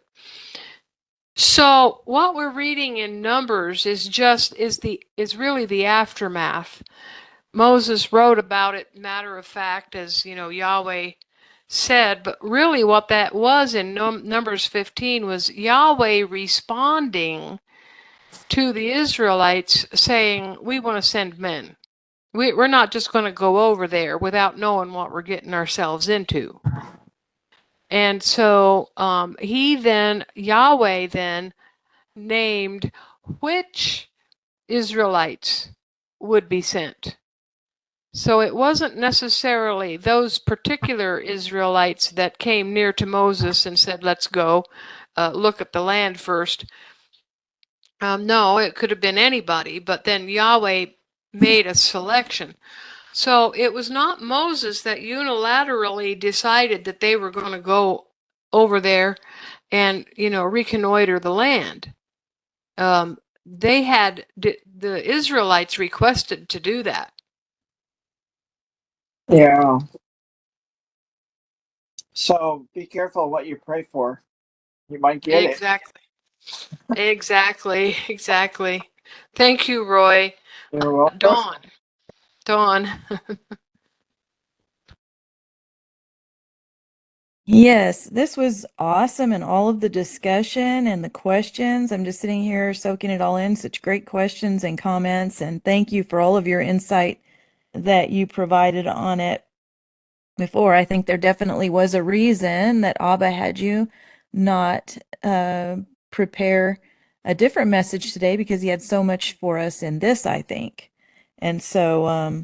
So what we're reading in Numbers is really the aftermath. Moses wrote about it, matter of fact, as Yahweh said, but really what that was in Numbers 15 was Yahweh responding to the Israelites saying, "We want to send men. We're not just going to go over there without knowing what we're getting ourselves into." And so Yahweh then named which Israelites would be sent. So it wasn't necessarily those particular Israelites that came near to Moses and said, "Let's go look at the land first." No, it could have been anybody, but then Yahweh made a selection. So it was not Moses that unilaterally decided that they were going to go over there and, reconnoiter the land. The Israelites requested to do that. Yeah. So be careful what you pray for. You might get it. Exactly. Exactly. Thank you, Roy. You're welcome. Dawn. Yes, this was awesome, and all of the discussion and the questions. I'm just sitting here soaking it all in. Such great questions and comments, and thank you for all of your insight that you provided on it before. I think there definitely was a reason that Abba had you not prepare a different message today, because he had so much for us in this, I think. And so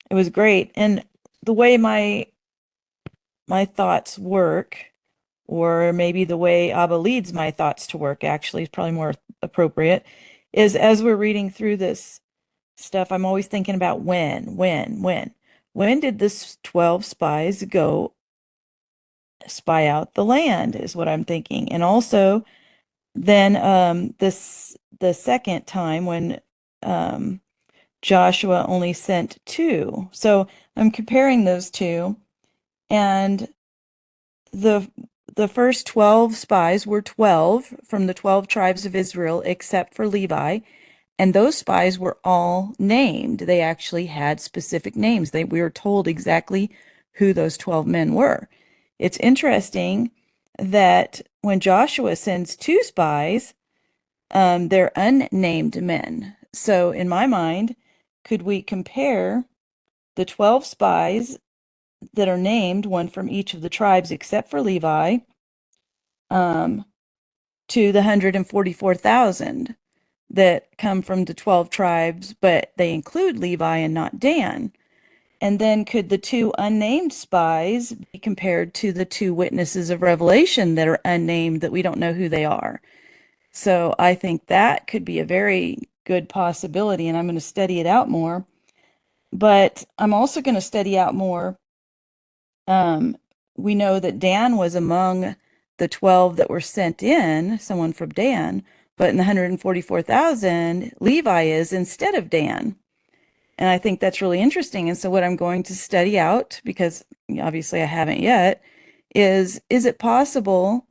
it was great. And the way my thoughts work, or maybe the way Abba leads my thoughts to work, actually is probably more appropriate, is as we're reading through this stuff, I'm always thinking about when did the 12 spies go spy out the land, is what I'm thinking. And also then the second time when Joshua only sent 2. So I'm comparing those two, and the first 12 spies were 12 from the 12 tribes of Israel except for Levi, and those spies were all named. They actually had specific names. We were told exactly who those 12 men were. It's interesting that when Joshua sends 2 spies, they're unnamed men. So in my mind, could we compare the 12 spies that are named, one from each of the tribes except for Levi, to the 144,000 that come from the 12 tribes, but they include Levi and not Dan? And then could the 2 unnamed spies be compared to the 2 witnesses of Revelation that are unnamed, that we don't know who they are? So I think that could be a very good possibility, and I'm going to study it out more. But I'm also going to study out more. We know that Dan was among the 12 that were sent in, someone from Dan, but in the 144,000, Levi is instead of Dan. And I think that's really interesting. And so what I'm going to study out, because obviously I haven't yet, is it possible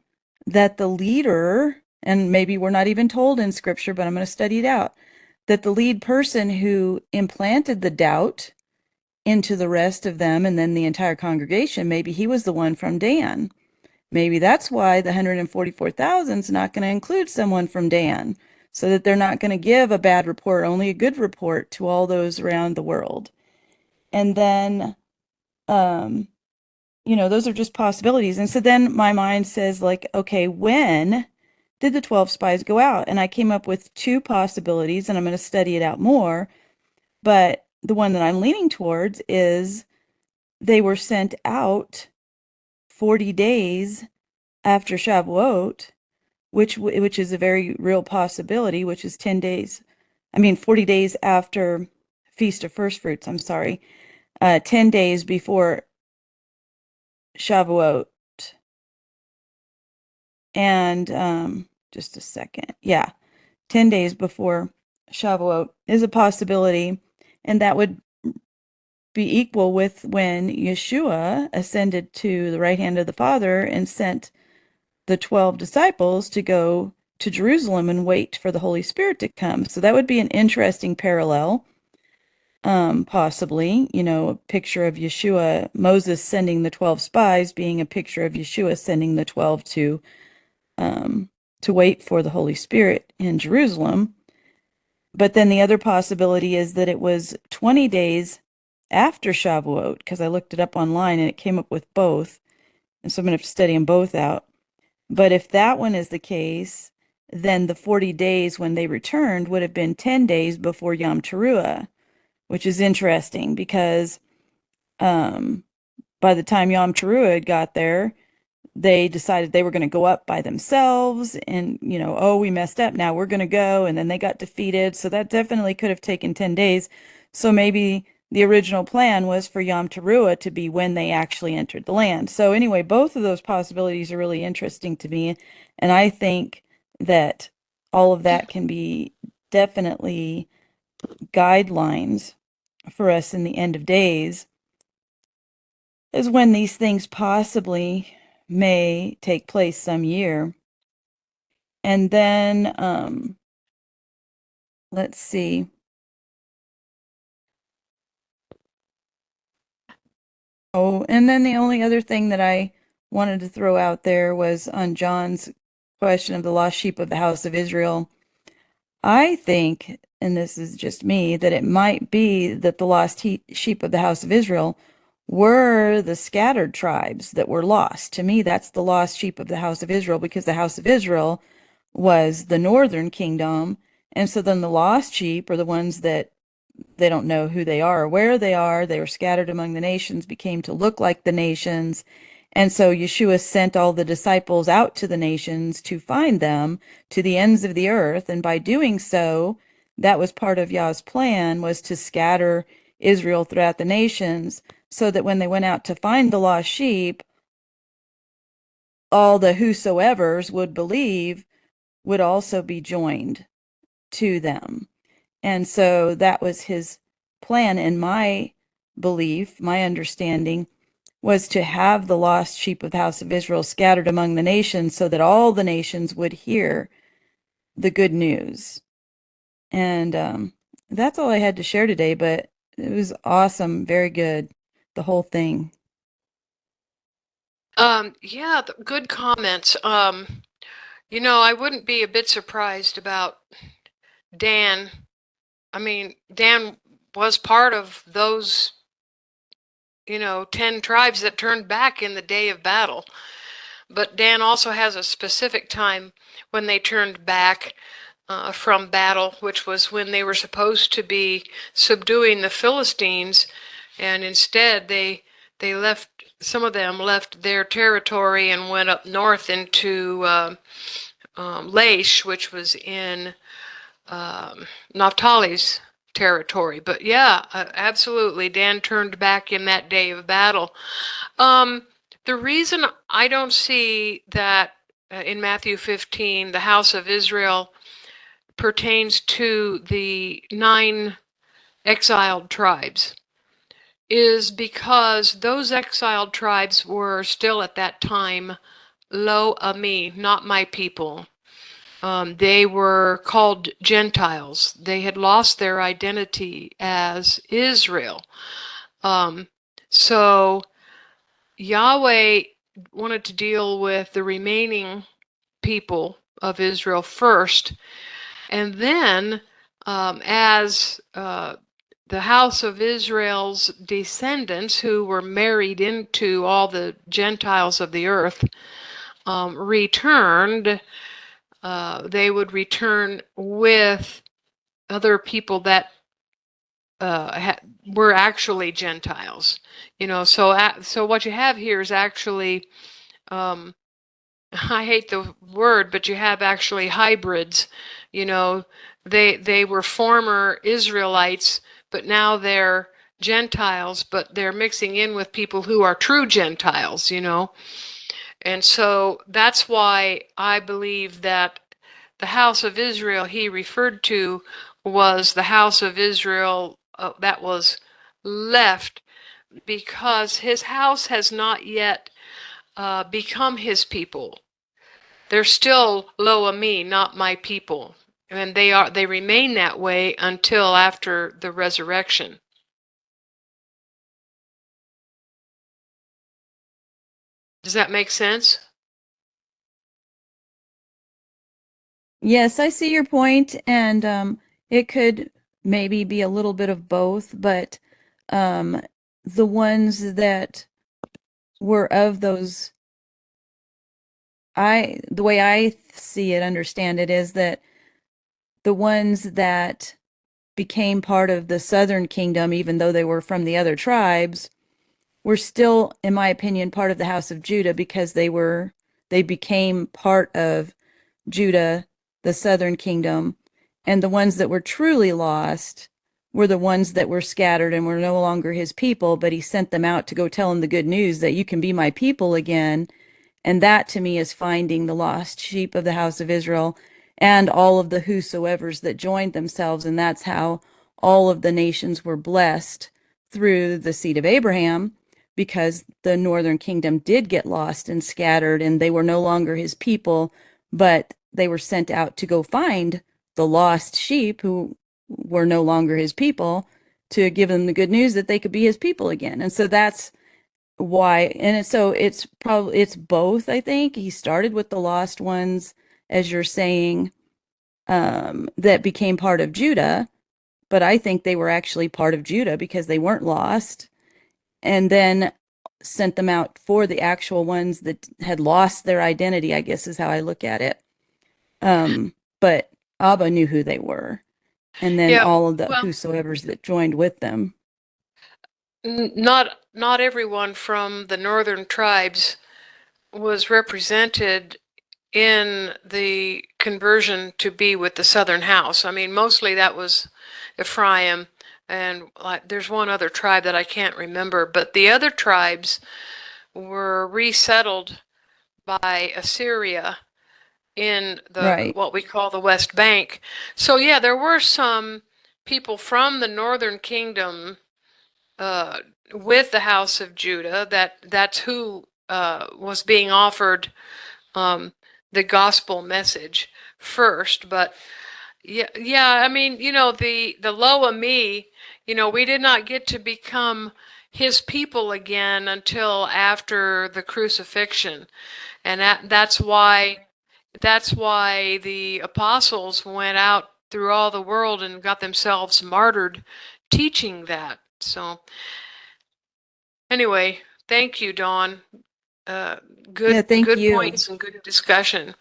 that the leader, and maybe we're not even told in scripture, but I'm going to study it out, that the lead person who implanted the doubt into the rest of them and then the entire congregation, maybe he was the one from Dan. Maybe that's why the 144,000 is not going to include someone from Dan, so that they're not going to give a bad report, only a good report to all those around the world. And then, those are just possibilities. And so then my mind says, like, okay, when did the 12 spies go out? And I came up with 2 possibilities, and I'm going to study it out more. But the one that I'm leaning towards is they were sent out 40 days after Shavuot, which is a very real possibility, which is 40 days after Feast of First Fruits, 10 days before Shavuot. And just a second. Yeah. 10 days before Shavuot is a possibility, and that would be equal with when Yeshua ascended to the right hand of the Father and sent the 12 disciples to go to Jerusalem and wait for the Holy Spirit to come. So that would be an interesting parallel. Possibly, a picture of Yeshua, Moses sending the 12 spies being a picture of Yeshua sending the 12 to wait for the Holy Spirit in Jerusalem. But then the other possibility is that it was 20 days after Shavuot, because I looked it up online and it came up with both. And so I'm going to have to study them both out. But if that one is the case, then the 40 days when they returned would have been 10 days before Yom Teruah, which is interesting because by the time Yom Teruah got there, they decided they were going to go up by themselves and, oh, we messed up. Now we're going to go. And then they got defeated. So that definitely could have taken 10 days. So maybe the original plan was for Yom Teruah to be when they actually entered the land. So anyway, both of those possibilities are really interesting to me. And I think that all of that can be definitely guidelines for us in the end of days, is when these things possibly may take place some year. And then, let's see. Oh, and then the only other thing that I wanted to throw out there was on John's question of the lost sheep of the house of Israel. I think, and this is just me, that it might be that the lost sheep of the house of Israel were the scattered tribes that were lost. To me, that's the lost sheep of the house of Israel, because the house of Israel was the northern kingdom. And so then the lost sheep are the ones that they don't know who they are or where they are. They were scattered among the nations, became to look like the nations. And so Yeshua sent all the disciples out to the nations to find them to the ends of the earth. And by doing so, that was part of Yah's plan, was to scatter Israel throughout the nations, so that when they went out to find the lost sheep, all the whosoevers would believe would also be joined to them. And so that was his plan. And my belief, my understanding, was to have the lost sheep of the house of Israel scattered among the nations so that all the nations would hear the good news. And that's all I had to share today, but it was awesome. Very good. The whole thing. Yeah, good comments. I wouldn't be a bit surprised about Dan. I mean, Dan was part of those, 10 tribes that turned back in the day of battle. But Dan also has a specific time when they turned back from battle, which was when they were supposed to be subduing the Philistines, and instead they left. Some of them left their territory and went up north into Laish, which was in Naphtali's territory. But yeah, absolutely, Dan turned back in that day of battle. The reason I don't see that in Matthew 15, the house of Israel pertains to the 9 exiled tribes is because those exiled tribes were still at that time lo ami, not my people. They were called Gentiles. They had lost their identity as Israel. So Yahweh wanted to deal with the remaining people of Israel first, and then as the house of Israel's descendants, who were married into all the Gentiles of the earth, returned, they would return with other people that were actually Gentiles. So what you have here is actually, I hate the word, but you have actually hybrids. They were former Israelites, but now they're Gentiles, but they're mixing in with people who are true Gentiles. And so that's why I believe that the house of Israel he referred to was the house of Israel that was left, because his house has not yet become his people. They're still lo ami, not my people. And they remain that way until after the resurrection. Does that make sense? Yes, I see your point, and it could maybe be a little bit of both, but um, the ones that were of those, the way I see it, understand it, is that the ones that became part of the southern kingdom, even though they were from the other tribes, were still, in my opinion, part of the house of Judah, because they became part of Judah, the southern kingdom, and the ones that were truly lost were the ones that were scattered and were no longer his people, but he sent them out to go tell them the good news that you can be my people again. And that to me is finding the lost sheep of the house of Israel and all of the whosoevers that joined themselves. And that's how all of the nations were blessed through the seed of Abraham, because the northern kingdom did get lost and scattered, and they were no longer his people, but they were sent out to go find the lost sheep who were no longer his people, to give them the good news that they could be his people again. And so that's why, and so it's both. I think he started with the lost ones, as you're saying, that became part of Judah, but I think they were actually part of Judah because they weren't lost, and then sent them out for the actual ones that had lost their identity, I guess is how I look at it. But Abba knew who they were, and then Yeah, all of the well, whosoevers that joined with them. not everyone from the northern tribes was represented in the conversion to be with the southern house. I mean, mostly that was Ephraim, and there's one other tribe that I can't remember, but the other tribes were resettled by Assyria in Right. what we call the West Bank. So yeah, there were some people from the northern kingdom uh, with the house of Judah. That's who was being offered um, the gospel message first. But yeah. I mean, the lo ami, we did not get to become his people again until after the crucifixion, and that's why the apostles went out through all the world and got themselves martyred teaching that. So anyway, thank you, Dawn. Uh, Yeah, good thank good you. points and good discussion.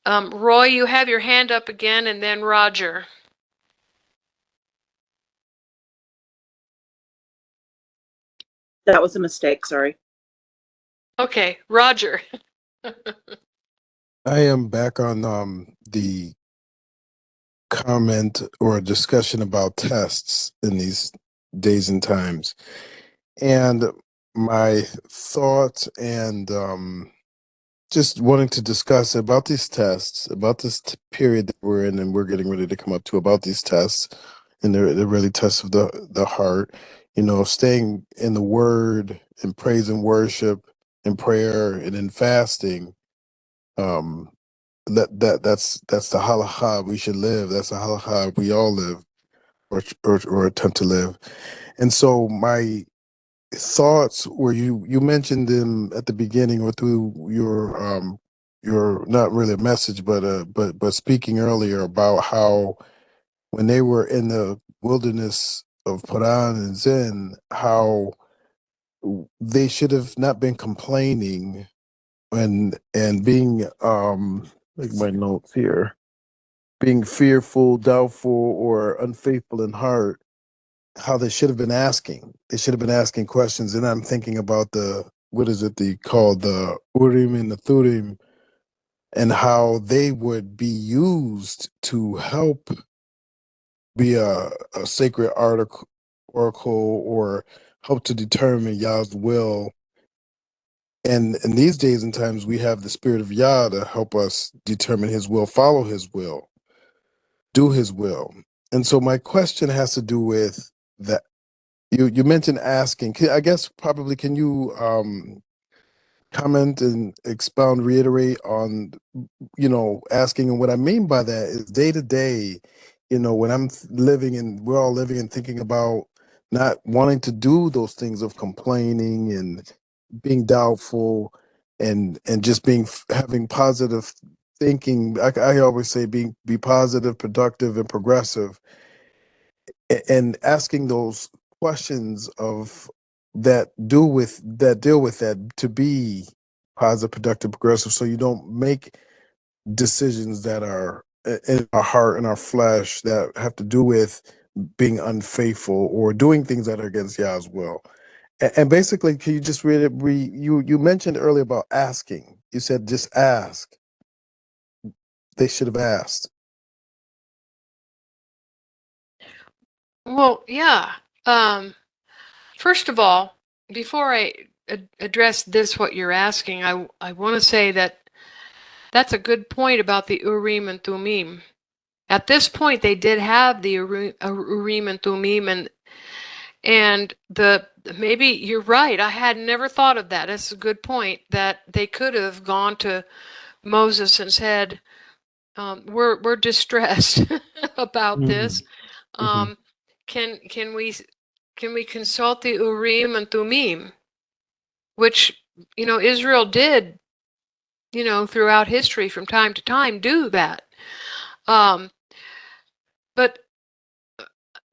Roy, you have your hand up again, and then Roger. That was a mistake, sorry. Okay, Roger. I am back on the comment or discussion about tests in these days and times. And my thoughts and just wanting to discuss about these tests, about this period that we're in and we're getting ready to come up to, about these tests, and they're really tests of the heart, staying in the word and praise and worship and prayer and in fasting. um that's the halakha we should live. That's the halakha we all live, or attempt to live. And so my thoughts were, you mentioned them at the beginning or through your, not really a message, but speaking earlier about how when they were in the wilderness of Paran and Zin, how they should have not been complaining and being like my notes here, being fearful, doubtful, or unfaithful in heart. How they should have been asking. They should have been asking questions. And I'm thinking about what is it called, the Urim and the Thurim, and how they would be used to help be a sacred oracle, or help to determine Yah's will And in these days and times, we have the Spirit of Yah to help us determine His will, follow His will, do His will. And so my question has to do with that. You mentioned asking. I guess probably can you comment and expound, reiterate on asking? And what I mean by that is day to day, when I'm living and we're all living and thinking about not wanting to do those things of complaining and being doubtful and just having positive thinking. I always say be positive, productive, and progressive, and asking those questions of that deal with that, to be positive, productive, progressive, so you don't make decisions that are in our heart and our flesh that have to do with being unfaithful or doing things that are against Yah's will. And basically, can you just read it? You mentioned earlier about asking. You said just ask. They should have asked. Well, yeah. First of all, before I address this, what you're asking, I want to say that that's a good point about the Urim and Thummim. At this point, they did have the Urim and Thummim, and maybe you're right. I had never thought of that. That's a good point, that they could have gone to Moses and said, "We're distressed about this. Mm-hmm. Can we consult the Urim and Thummim?" Which, Israel did, throughout history from time to time do that. Um, but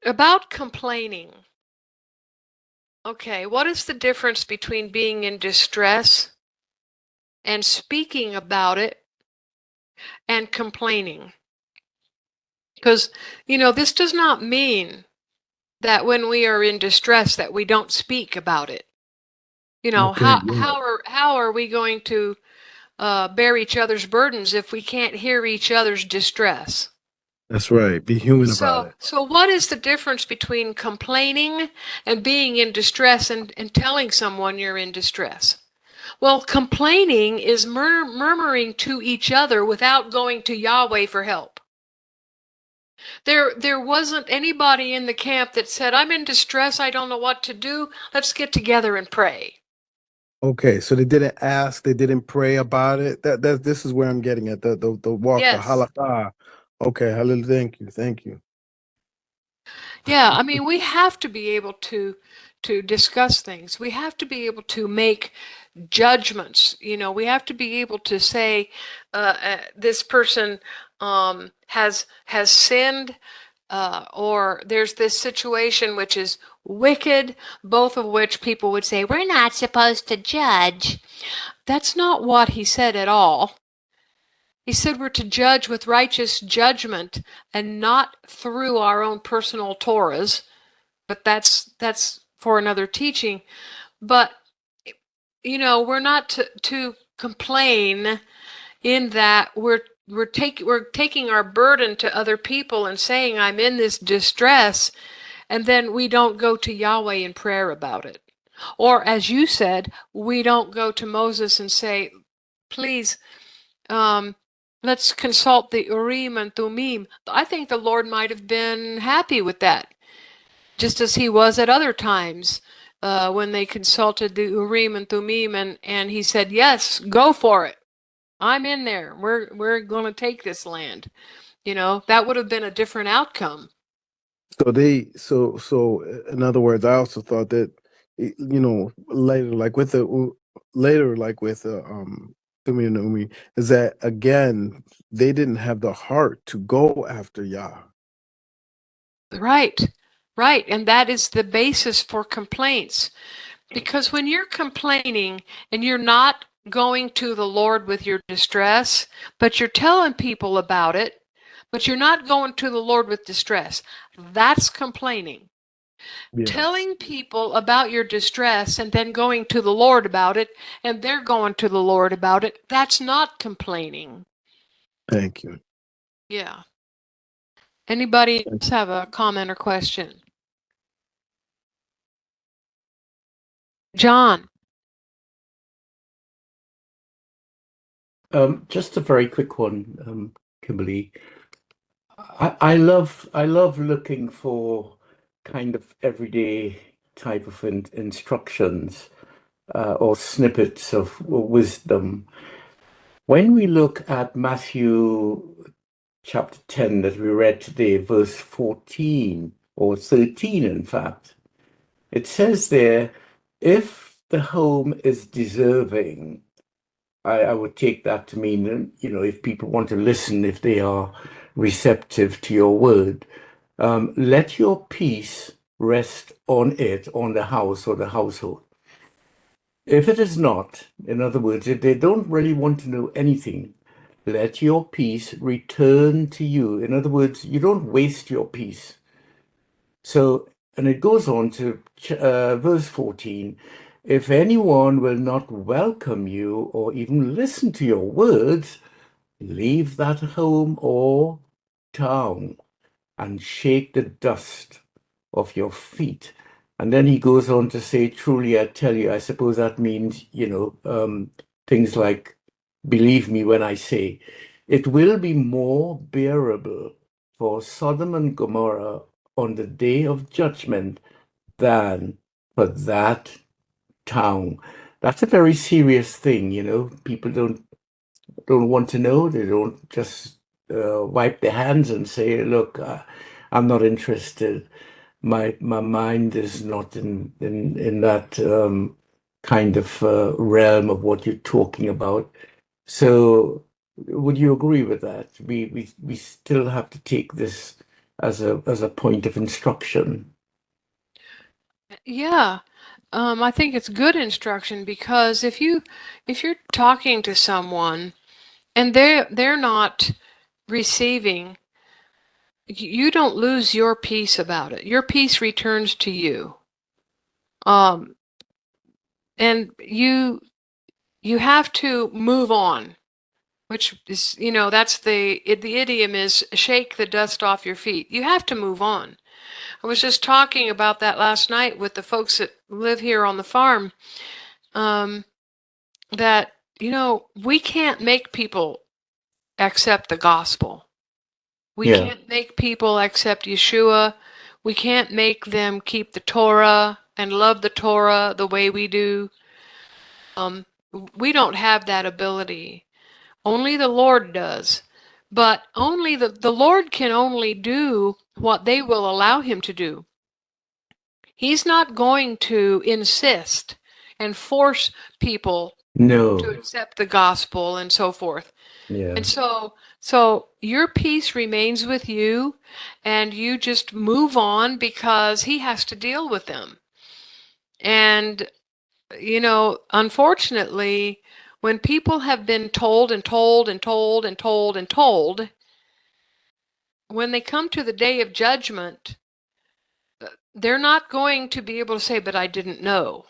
about complaining, okay, what is the difference between being in distress and speaking about it and complaining? Because, this does not mean that when we are in distress that we don't speak about it. Okay. Yeah. How are we going to bear each other's burdens if we can't hear each other's distress? That's right. Be human about So, it. so what is the difference between complaining and being in distress and telling someone you're in distress? Well, complaining is murmuring to each other without going to Yahweh for help. There wasn't anybody in the camp that said, "I'm in distress, I don't know what to do. Let's get together and pray." Okay, so they didn't ask, they didn't pray about it. That this is where I'm getting at, the walk, the Yes. halakha. Okay, hallelujah. Thank you. Yeah, I mean, we have to be able to discuss things. We have to be able to make judgments. We have to be able to say this person has sinned, or there's this situation which is wicked, both of which people would say, "We're not supposed to judge." That's not what he said at all. He said we're to judge with righteous judgment and not through our own personal Torahs, but that's for another teaching. But we're not to complain in that we're taking our burden to other people and saying, "I'm in this distress," and then we don't go to Yahweh in prayer about it. Or as you said, we don't go to Moses and say, "Please, let's consult the Urim and Thummim." I think the Lord might have been happy with that, just as he was at other times when they consulted the Urim and Thummim, and he said, "Yes, go for it. I'm in there. We're going to take this land." That would have been a different outcome. In other words, I also thought that later, like with Umi and Umi, is that again they didn't have the heart to go after Yah. Right, right. And that is the basis for complaints. Because when you're complaining and you're not going to the Lord with your distress, but you're telling people about it, but you're not going to the Lord with distress, that's complaining. Yeah, Telling people about your distress and then going to the Lord about it, and they're going to the Lord about it, that's not complaining. thank you. Yeah. Anybody else have a comment or question? John. Just a very quick one, Kimberly. I love looking for kind of everyday type of instructions or snippets of wisdom. When we look at Matthew chapter 10 that we read today, verse 14 or 13, in fact, it says there, if the home is deserving, I would take that to mean, if people want to listen, if they are receptive to your word, let your peace rest on it, on the house or the household. If it is not, in other words, if they don't really want to know anything, let your peace return to you. In other words, you don't waste your peace. So, and it goes on to verse 14. If anyone will not welcome you or even listen to your words, leave that home or town and shake the dust off your feet. And then he goes on to say, truly, I tell you, I suppose that means, things like, believe me when I say, it will be more bearable for Sodom and Gomorrah on the day of judgment than for that town. That's a very serious thing, People don't want to know. They don't just wipe their hands and say, "Look, I'm not interested. My mind is not in that kind of realm of what you're talking about." So, would you agree with that? We still have to take this as a point of instruction. Yeah. I think it's good instruction because if you're talking to someone and they're not receiving, you don't lose your peace about it. Your peace returns to you. And you have to move on, which is, that's the idiom is shake the dust off your feet. You have to move on. I was just talking about that last night with the folks that live here on the farm. That, we can't make people accept the gospel. We Yeah. can't make people accept Yeshua. We can't make them keep the Torah and love the Torah the way we do. We don't have that ability. Only the Lord does. But only the Lord can only do what they will allow him to do. He's not going to insist and force people to No. accept the gospel and so forth. Yeah. And so your peace remains with you and you just move on because he has to deal with them. And unfortunately, when people have been told and told and told and told and told, when they come to the day of judgment, they're not going to be able to say, but I didn't know.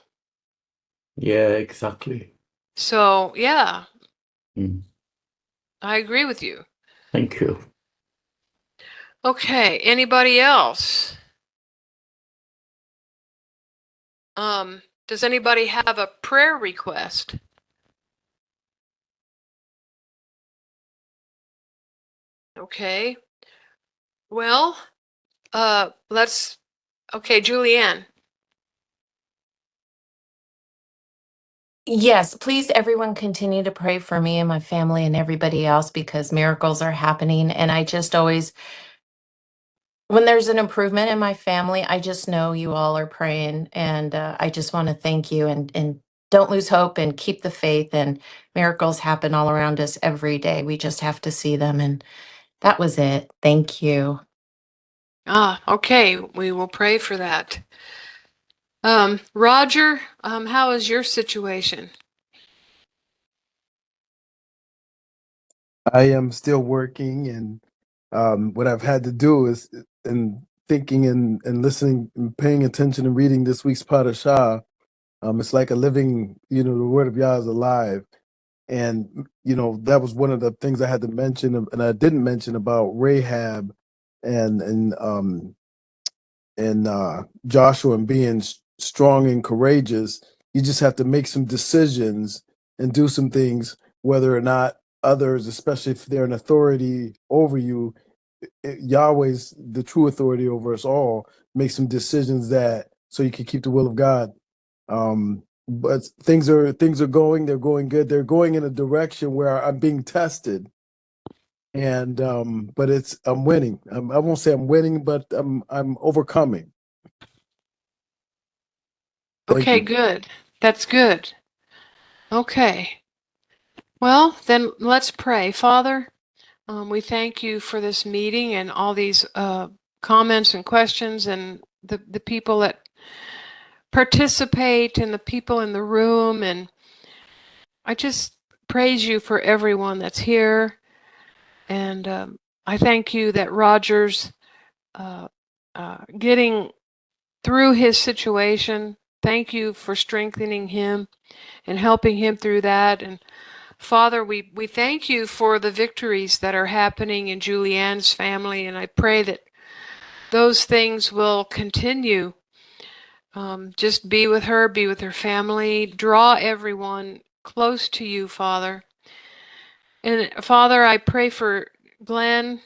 Yeah, exactly. So, yeah, Mm. I agree with you. Thank you. Okay, anybody else? Does anybody have a prayer request? Okay. Well, okay, Julianne. Yes, please, everyone, continue to pray for me and my family and everybody else because miracles are happening. And I just always, when there's an improvement in my family, I just know you all are praying. And I just want to thank you and don't lose hope and keep the faith. And miracles happen all around us every day. We just have to see them. And that was it. Thank you. Okay, we will pray for that. Roger, how is your situation? I am still working, and what I've had to do is in thinking and listening and paying attention and reading this week's Parashah. It's like a living, the word of Yah is alive. And, that was one of the things I had to mention, and I didn't mention about Rahab and Joshua and being strong and courageous. You just have to make some decisions and do some things, whether or not others, especially if they're an authority over you, Yahweh's the true authority over us all. Make some decisions that so you can keep the will of God. But things are going. They're going good. They're going in a direction where I'm being tested, and but I'm winning. I won't say I'm winning, but I'm overcoming. Thank Okay, you. good. That's good. Okay. Well, then let's pray. Father, we thank you for this meeting and all these comments and questions and the people that participate and the people in the room. And I just praise you for everyone that's here. And I thank you that Roger's getting through his situation. Thank you for strengthening him and helping him through that. And Father, we thank you for the victories that are happening in Julianne's family, and I pray that those things will continue. Just be with her family, draw everyone close to you, Father. And Father, I pray for Glenn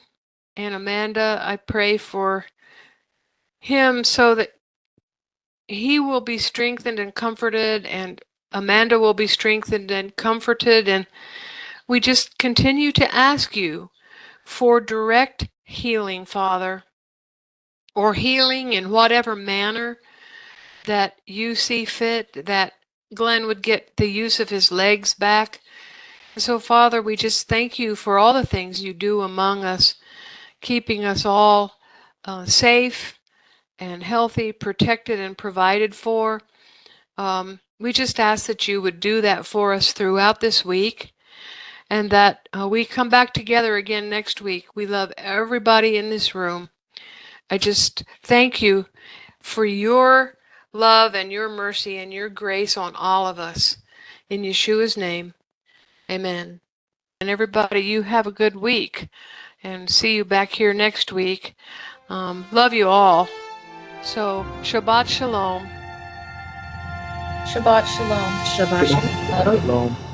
and Amanda. I pray for him so that he will be strengthened and comforted, and Amanda will be strengthened and comforted, and we just continue to ask you for direct healing, Father, or healing in whatever manner that you see fit, that Glenn would get the use of his legs back. So, Father, we just thank you for all the things you do among us, keeping us all safe and healthy, protected and provided for. We just ask that you would do that for us throughout this week, and that we come back together again next week. We love everybody in this room. I just thank you for your love and your mercy and your grace on all of us. In Yeshua's name, amen. And everybody, you have a good week, and see you back here next week. Love you all. So, Shabbat Shalom. Shabbat Shalom. Shabbat shalom. Shalom.